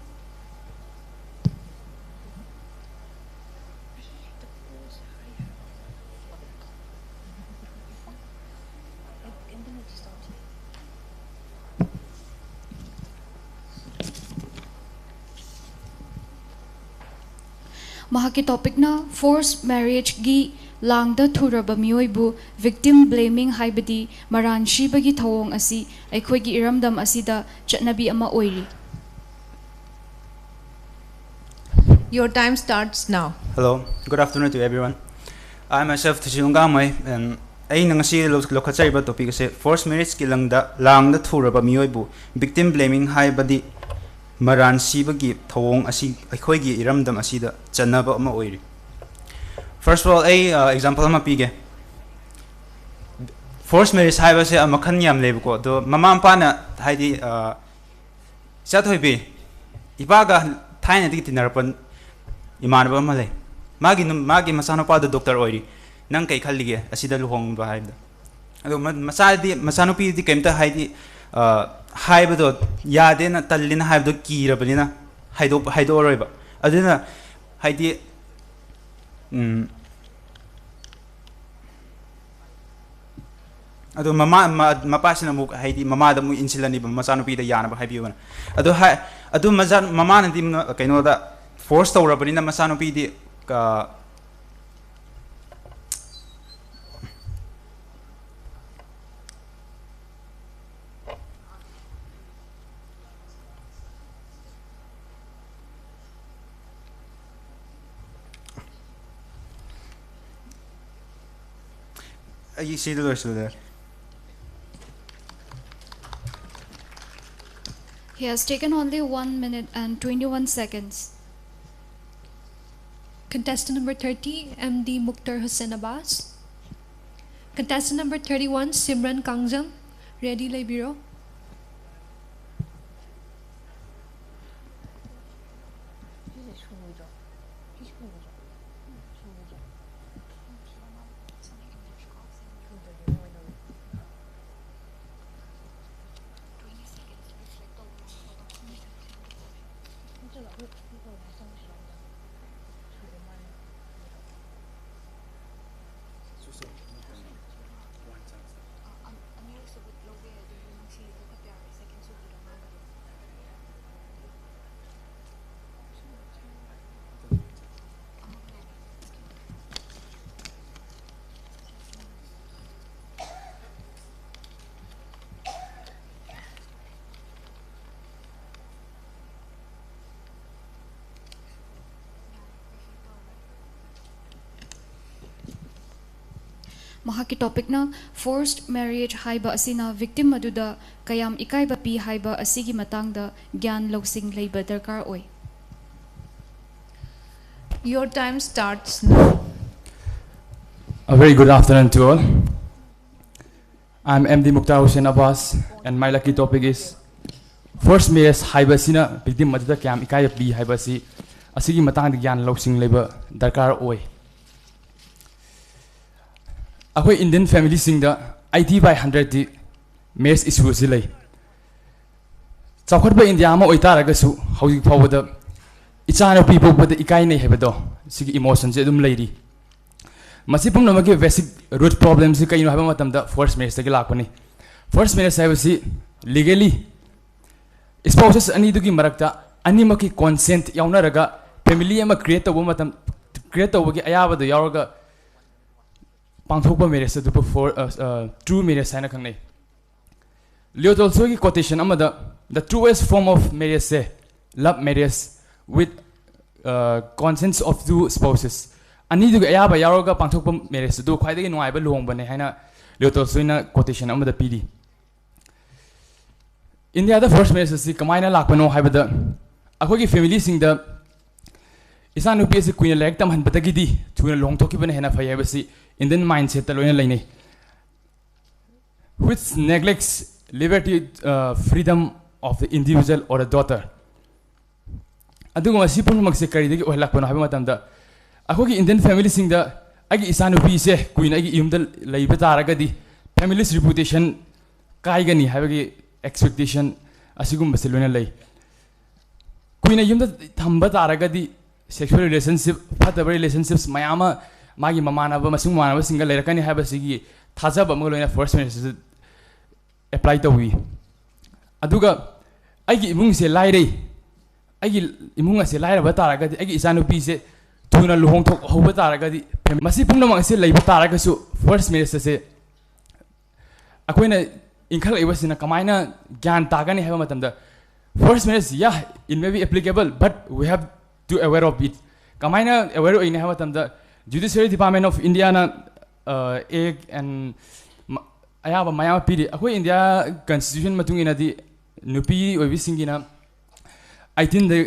S15: Mahaki topic na forced marriage gi langda thuraba mioibu victim blaming haibadi maran shibagi thawong asi aikhoi gi iramdam asida chatnabi ama oiri.
S7: Your time starts now.
S21: Hello, good afternoon to everyone. I myself Thuisinlung Gangmei and I ngasi lokachaiba topic se forced marriage ki langda thuraba mioibu victim blaming haibadi maran sibagi thawong asi akhoi gi iramdam asida chanaba ama oiri. First of all, example ama pige forced marriage hai ba se amakhan yam leb ko do mama pa na haidi cha thoi bi iba ga thaina di tinarpan iman ba male magi masano pa do doctor oiri nang kai khallige asida luhong ba haida ado masano pi di kemta haidi hai ba do yade na tallina hai do kira banina haido roi ba adina haidi ado mapa sina mu haidi mama da mu insilani ba masano pi da yana ba haibi bana ado mama na dim kaino da force tawra banina masano pi di ka you see the rest of there.
S15: He has taken only 1 minute and 21 seconds.
S20: Contestant number 30, MD Mukhtar Hussain Abbas. Contestant number 31, Simran Kangjam. Ready, Laibiro.
S15: Mahaki topic na forced marriage haiba asina victim aduda kayam ikaiba pi haiba asigi matangda gyan loksing leiba darkar oi.
S7: Your time starts now.
S3: A very good afternoon to all. I'm MD Mukhtar Hussain Abbas and my lucky topic is forced marriage haiba sina victim aduda kayam ikaiba pi haiba si asigi matangda gyan loksing leiba darkar oi. Our Indian family sing the 80 by 100 marriage issues lay. Chakot ba India ma oita ragasu housing power the ichana people but the ikai ne have do sig emotions edum lady. Masipum no make basic root problems ka you have matam the first marriage ke lakoni. First marriage have si legally spouses ani dugi marakta ani maki consent yauna raga family ama create to matam create to gi ayaba do yawaga Pangthokpa marriage to for true marriage sign kangnei. Leo also ki quotation amada the truest form of marriage say love marriage with consent of two spouses. Ani du ayaba yaroga pangthokpa marriage do khwai dagi nuai ba luhong bane haina Leo also ina quotation amada pidi. India the first marriage si kamaina lakpano haibada akhoi family sing the isan nupi se queen elect tam han batagi di thuna long thoki bane hena phai habasi Indian mindset loina laine which neglects liberty freedom of the individual or a daughter aduguma sipun makse kari degi ohlak pano habi matamda akogi Indian family sing da agi isanu pi se queen agi yumda leiba taragadi family's reputation kaigani habagi expectation asigum basilona lei queen yumda thamba taragadi sexual relationship father relationships mayama magi mamana ba masung mana ba single lerakani haba sigi thaja ba moloina first marriage apply to wi aduga agi imung se laire agi imung se laire ba taraga agi isanu pi se tuna luhong thok hoba taraga di masi pungna ma se leiba taraga su first marriage se akoina inkhal ibasina kamaina gyan tagani haba matamda first marriage yeah it may be applicable but we have to aware of it kamaina aware in haba matamda Judiciary Department of India na egg and ayaba mayama pidi akoi India constitution matung ina di nupi obi singina 18 the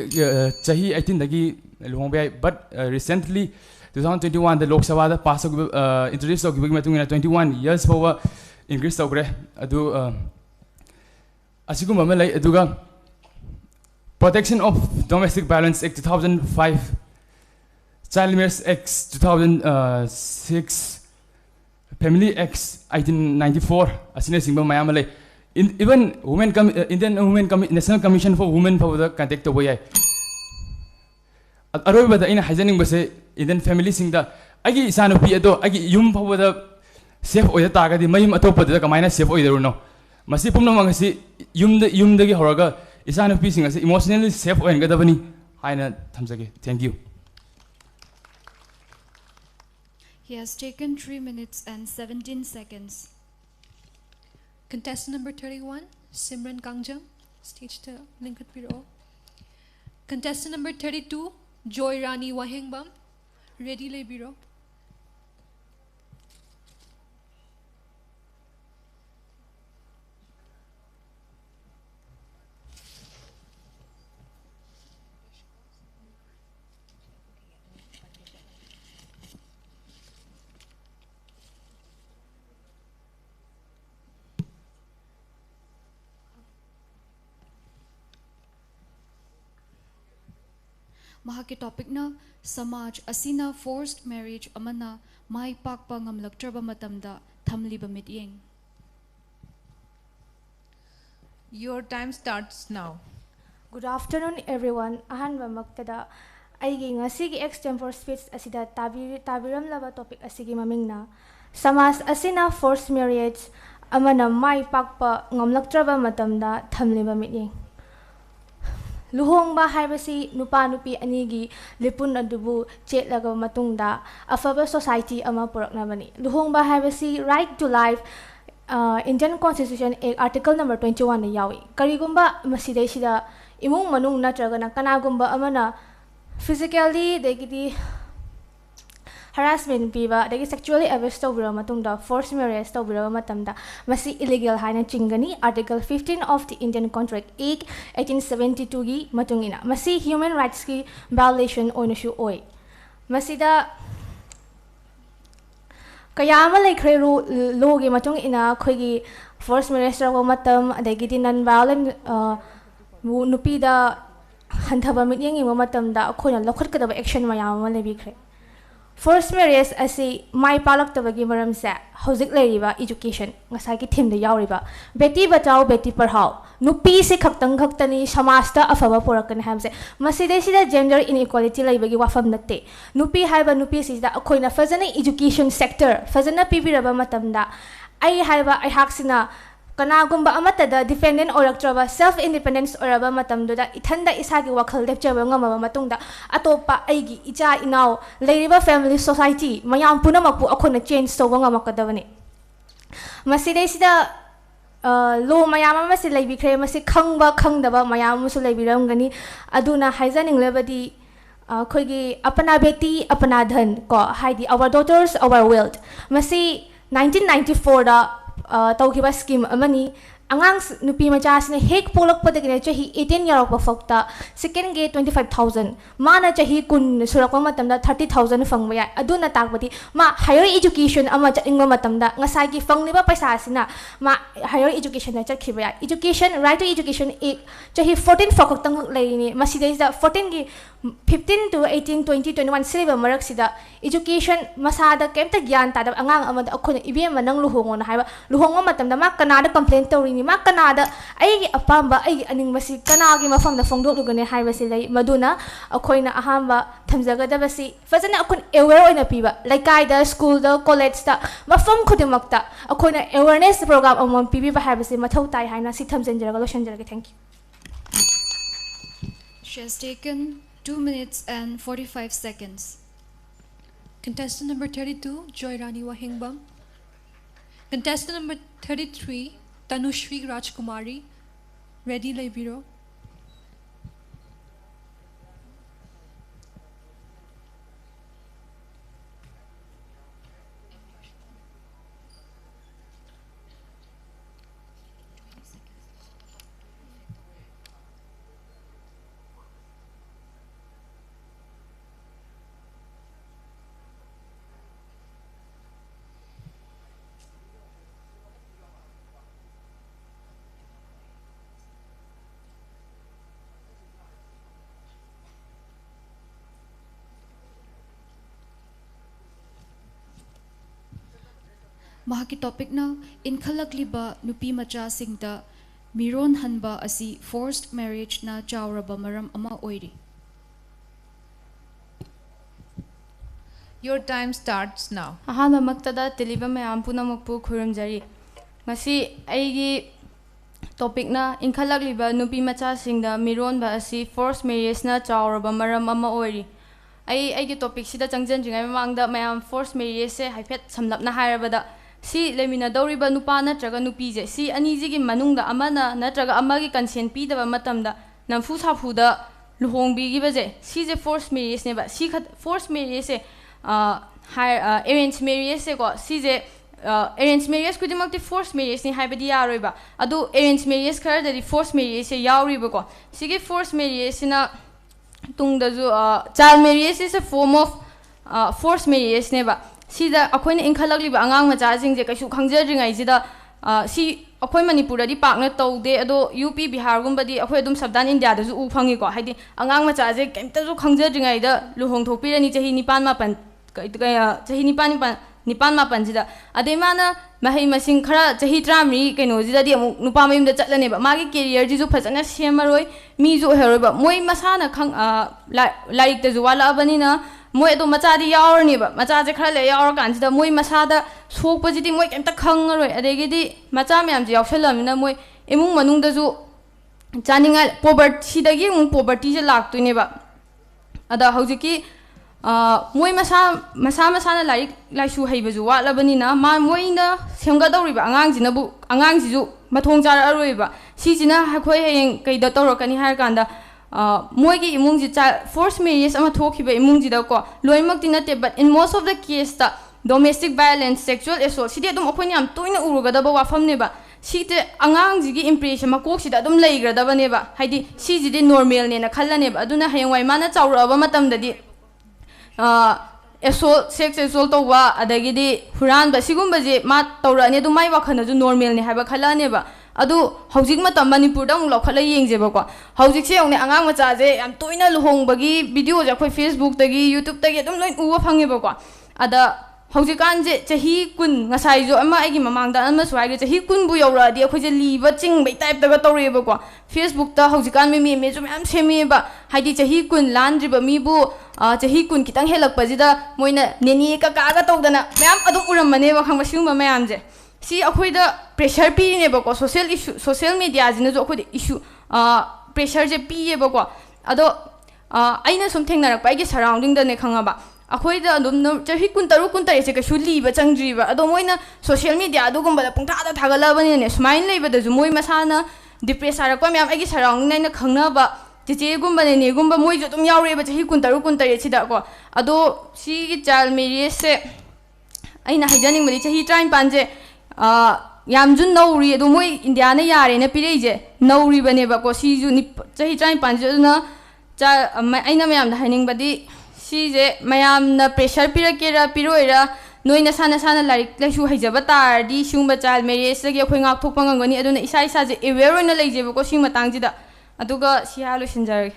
S3: chahi 18 dagi luhongbai but recently 2021 the Lok Sabha da pass introduced matung ina 21 years power increase tawgre adu asigum ama lai aduga Protection of Domestic Violence Act 2005, Child Marriage Act 2006, Family Act 1894 asina singba mayam lai even women Indian Women National Commission for Women for the contact the way aroi bada ina haizaning base Indian family singda agi isanu pi ado agi yum for the safe oida taga di mayum atopa da kamaina safe oida no masi pumna mangasi yum da gi horaga isanu pi singa emotionally safe oin gadabani haina thamjage. Thank you.
S15: He has taken 3 minutes and 17 seconds.
S20: Contestant number 31, Simran Kangjam, stage to Linkat Piro. Contestant number 32, Joy Rani Wahengbam, ready lay Biro.
S15: Mahaki topic na samaj asina forced marriage amana mai pakpa ngamlaktraba matamda thamliba mityeng.
S7: Your time starts now.
S13: Good afternoon, everyone. Ahanba maktada aigi ngasigi extempore speech asida tabiram laba topic asigi mamingna samas asina forced marriage amana mai pakpa ngamlaktraba matamda thamliba mityeng. Luhongba haibasi nupa nupi anigi lipun adubu chetlaga matungda afaba society ama puraknabani. Luhongba haibasi right to life Indian Constitution article number 21 na yawi. Karigumba masidai sida imung manung natragana kanagumba amana physically degidi harassment piba degi sexually abuse tawbira matungda forced marriage tawbira matamda masi illegal haina chingani article 15 of the Indian Contract Act 1872 gi matungina masi human rights ki violation oinashu oi masida kayama laikre law gi matung ina khoigi forced marriage raw matam adegi non violent nupida hanthaba mityengi matamda akhoina lokhatkadaba action mayam ma lebikre. Forced marriage asi mai palaktabagi maramse hauzik leiriba education ngasai ki theme da yauriba beti bachao beti parhao nupi se khaktani samasta afaba porakan hamse maside sida gender inequality laibagi wafam natte nupi haiba nupi sida akhoina fazana education sector fazana pibiraba matamda ai haiba ai haksina kanagumba amatada defendant oraktraba self independence oraba matamduda ithanda isagi wakhal lepchaba ngamaba matungda atopa aigi icha inau leiriba family society mayam punamakpu akhona change toba ngamakadabani maside sida law mayam amasi leibikre masi khangba khangdaba mayam musu leibiramgani aduna haizaning lebadi khoigi apana beti apana dhan ko haidi our daughters our wealth masi 1994 da tawkiba scheme amani angang nupi macha sina hek polak padagine chahi 18 year of fakta second ge 25000 mana chahi kun surakwa matamda 30000 fangba ya aduna takbati ma higher education ama chaingba matamda ngasai gi fangliba paisa sina ma higher education na chakhiba ya education right to education chahi 14 fakak tang leini masida 14 gi 15 to 18 20 21 silver marak sida education masada kemta gyan ta angang amada akhona ibem manang luhongon haiba luhongo matamda ma kanada complaint tawrini ma kanada ai apamba ai aning masi kanagi mafamda fongdok lugane haibasi lei maduna akhoina ahamba thamjagadabasi fazana akhon aware oina piba laikai da school da college da mafam khudimakta akhoina awareness program amon pibi ba haibasi mathau tai haina si thamjanjaraga loshanjaraga. Thank you.
S15: She has taken 2 minutes and 45 seconds.
S20: Contestant number 32, Joy Rani Wahengbam. Contestant number 33, Tanushri Rajkumari, ready lay Biro.
S15: mahaki topic na inkhalakliba nupi macha singda miron hanba asi forced marriage na chawraba maram ama oiri.
S7: Your time starts now.
S22: Ahama maktada teliba mayam punamakpu khuramjari. Ngasi aigi topic na inkhalakliba nupi macha singda miron ba asi forced marriage na chawraba maram ama oiri. Aigi topic sida changjanjingai mamangda mayam forced marriage se haifet samlapna hairabada si lemina dawriba nupa natraga nupi je si anijigi manungda amana natraga amagi consent pidaba matamda namfu safuda luhongbigiba je si je forced marriage ne ba si forced marriage se arranged marriage se ko si je arranged marriage kudimakti forced marriage ni haibadi yaroiba adu arranged marriage kharadadi forced marriage se yawriba ko sigi forced marriage na tungda ju child marriage is a form of forced marriage ne ba sida akoina inkhalakliba angang macha jingje kaisu khangjadringai sida si akoi manipur di pakna taude ado UP Bihar gumbadi akoi adum sabdan India da ju u phangi ko haidi angang macha je kemta ju khangjadringai da luhong thopirani chahi nipan mapan chahi nipan mapan sida ademana mahai masing khara chahi tramri kaino sida di amuk nupa mayum da chatlane ba magi career ji ju phajana semaroi mi ju heroi ba moi masana khang laik ta ju wala abani na moi do macha di yaurni ba macha je khara le yaur kan sida moi masada sokpa ji di moi kemta khangaroi adegi di macha myam ji yauksalamina moi imung manung da ju chaninga poverty dagi imung poverty je laktoine ba ada haujiki moi masana laisu haibazu watlabani na ma moina semgadawriba angang ji ju mathong jar aroiba sijina hakoi heng kaida tawrakani har kanda moigi imung ji forced marriage ama thokiba imung ji da ko loimak tinate but in most of the case ta domestic violence sexual assault sidi adum akhoni am toina urugada ba wafam ne ba site angang ji gi impression makok sida adum leigrada ba ne ba haidi siji di normal ne na khallane ba aduna hayengwai mana chawraba matam dadi assault sex assault tawwa adagidi huran ba sigum baje ma tawra ne du mai wakhana ju normal ne haba khala ne ba adu hojik ma tam manipur da mung lokhala yengje ba ko hojik se yong ne angang macha je am toina luhong bagi video ja khoi Facebook tagi YouTube tagi dum loin uwa phange ba ko ada hojik je chahi kun ngasai jo ama agi mamang da ama swai chahi kun bu yora di khoi je liba ching bai type da tawre ba ko Facebook ta hojik kan me jo am semi ba haidi chahi kun landri ba mi bu chahi kun kitang helak pajida moina neni ka ga tawdana mayam adu uram mane ba khang basing ba mayam je si akhoi da pressure pi ne ba ko social issue social media jina jo akhoi issue pressure je pi ye ba ko ado aina sum thengnarak pai gi surrounding da ne khanga ba akhoi da dum chahi kun tare se ka shuli ba changri ba ado moina social media adu gum ba da pungtha da thagala ba ne smile lei ba da ju moi masana depress ara ko mayam ai gi surrounding na khangna ba chiche gumba ne gumba moi jo tum yaure ba chahi kun tare sida ko ado si gi child marriage se aina hajaning mari chahi train panje yamjun nauri adu moi India na yare na pirei je nauri bane ba ko si ju ni chahi train panje na cha aina mayam da haning badi si je mayam na pressure pirakera piroira noina sana larik laisu haijaba tar di sungba child marriage ge khoi ngak thok pangangani aduna isa je aware oina leije ba ko sing matang ji da aduga sihalu sinjar.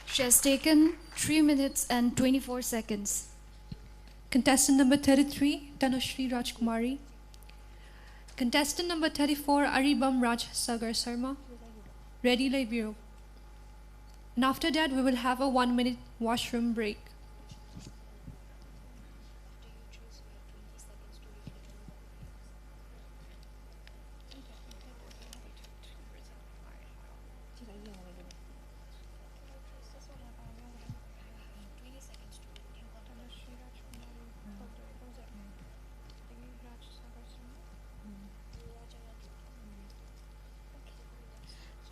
S15: She has taken 3 minutes and 24 seconds.
S20: Contestant number 33, Tanushri Rajkumari. Contestant number 34, Aribam Raj Sagar Sarma. Ready, Leibiro. And after that, we will have a 1-minute washroom break.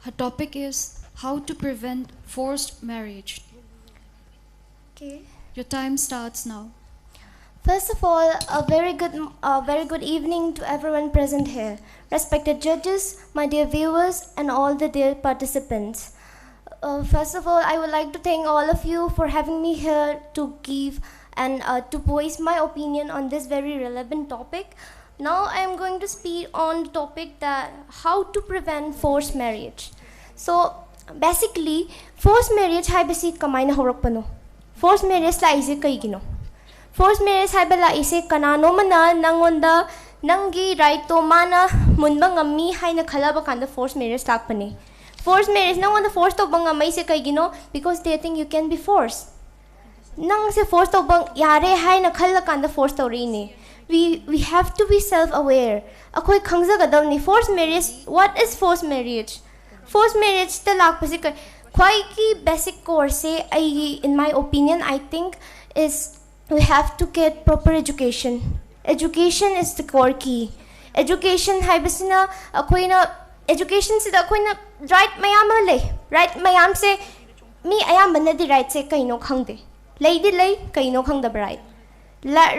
S15: Her topic is how to prevent forced marriage.
S13: Okay.
S15: Your time starts now.
S13: First of all, a very good evening to everyone present here, respected judges, my dear viewers, and all the dear participants. First of all, I would like to thank all of you for having me here to give and to voice my opinion on this very relevant topic. Now I am going to speak on the topic that how to prevent forced marriage. So basically, forced marriage hai basi kamaina horakpano. Forced marriage la ise kaigino.
S16: forced marriage haiba la ise kanano mana nangonda nangi right to mana munba ngammi haina khalaba kanda forced marriage lakpani. Forced marriage nangonda forced to bang ngamai se kaigino because they think you can be forced. Nang se forced to bang yare haina khalla kanda forced to rini. We have to be self-aware. Akoy khangzagadawni forced marriage. What is forced marriage? Forced marriage ta lakpasi ka quite basic course in my opinion I think is we have to get proper education. Education is the core key. Education haibasina akoina education sida akoina right mayam le right mayam se mi ayam banadi right se kaino khangde lady lay kaino khangda right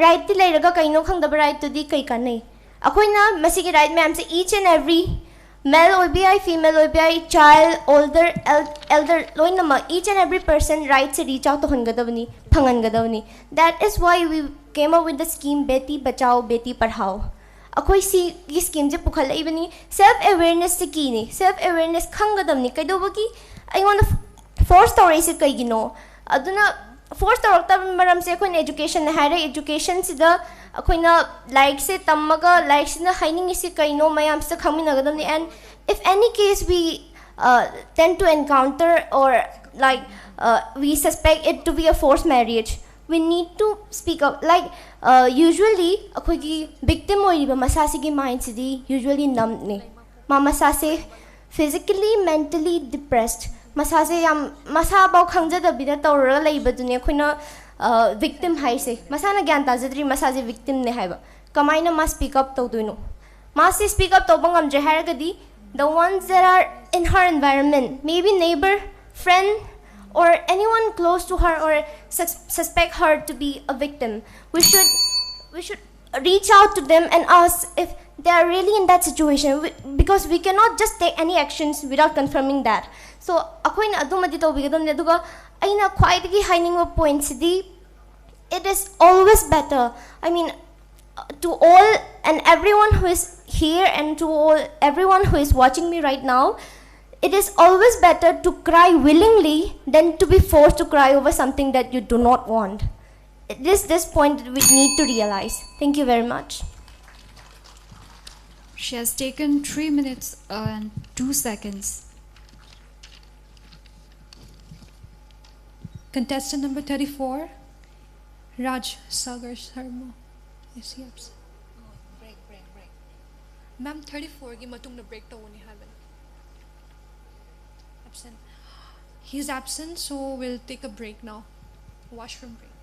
S16: right ti layraga kaino khangda right to di kai kanai akoina masigi right mayam se each and every male OBI, female OBI, child, older, elder, each and every person rights to reach out to Hangadavani, Pangangadavani. That is why we came up with the scheme Beti Bachao, Beti Padhao. Akoy si scheme je pukhala ibani self-awareness se kini, self-awareness Kangadavani. Kaidobaki, I want to 4 stories kay gino. Aduna 4 stories maram se ko education na higher education sida akoy na like se tamaga like se na haining isi kaino mayam sa kami nagadam ni. And if any case we tend to encounter or like we suspect it to be a forced marriage, we need to speak up. Like usually akoy ki victim oi ba masasi ki mind sidi usually numb ni masase physically mentally depressed masase yam masabao khangja da bida tawra leiba dunia khoina victim hai se masana gyan ta jadri masase victim ne haiba kamaina mas speak up to duino mas speak up to bangam je haragadi the ones that are in her environment, maybe neighbor, friend, or anyone close to her or suspect her to be a victim, we should reach out to them and ask if they are really in that situation, because we cannot just take any actions without confirming that. So akoy na adumadi to bigadon aduga ay na quite hiding points di it is always better. I mean, to all and everyone who is here and to everyone who is watching me right now, it is always better to cry willingly than to be forced to cry over something that you do not want. It is this point that we need to realize. Thank you very much.
S15: She has taken 3 minutes and 2 seconds.
S20: Contestant number 34, Raj Sagar Sharma. Is he absent? Break. Ma'am, 34 gi matung na break to ni haban. Absent. He's absent, so we'll take a break now. Washroom break.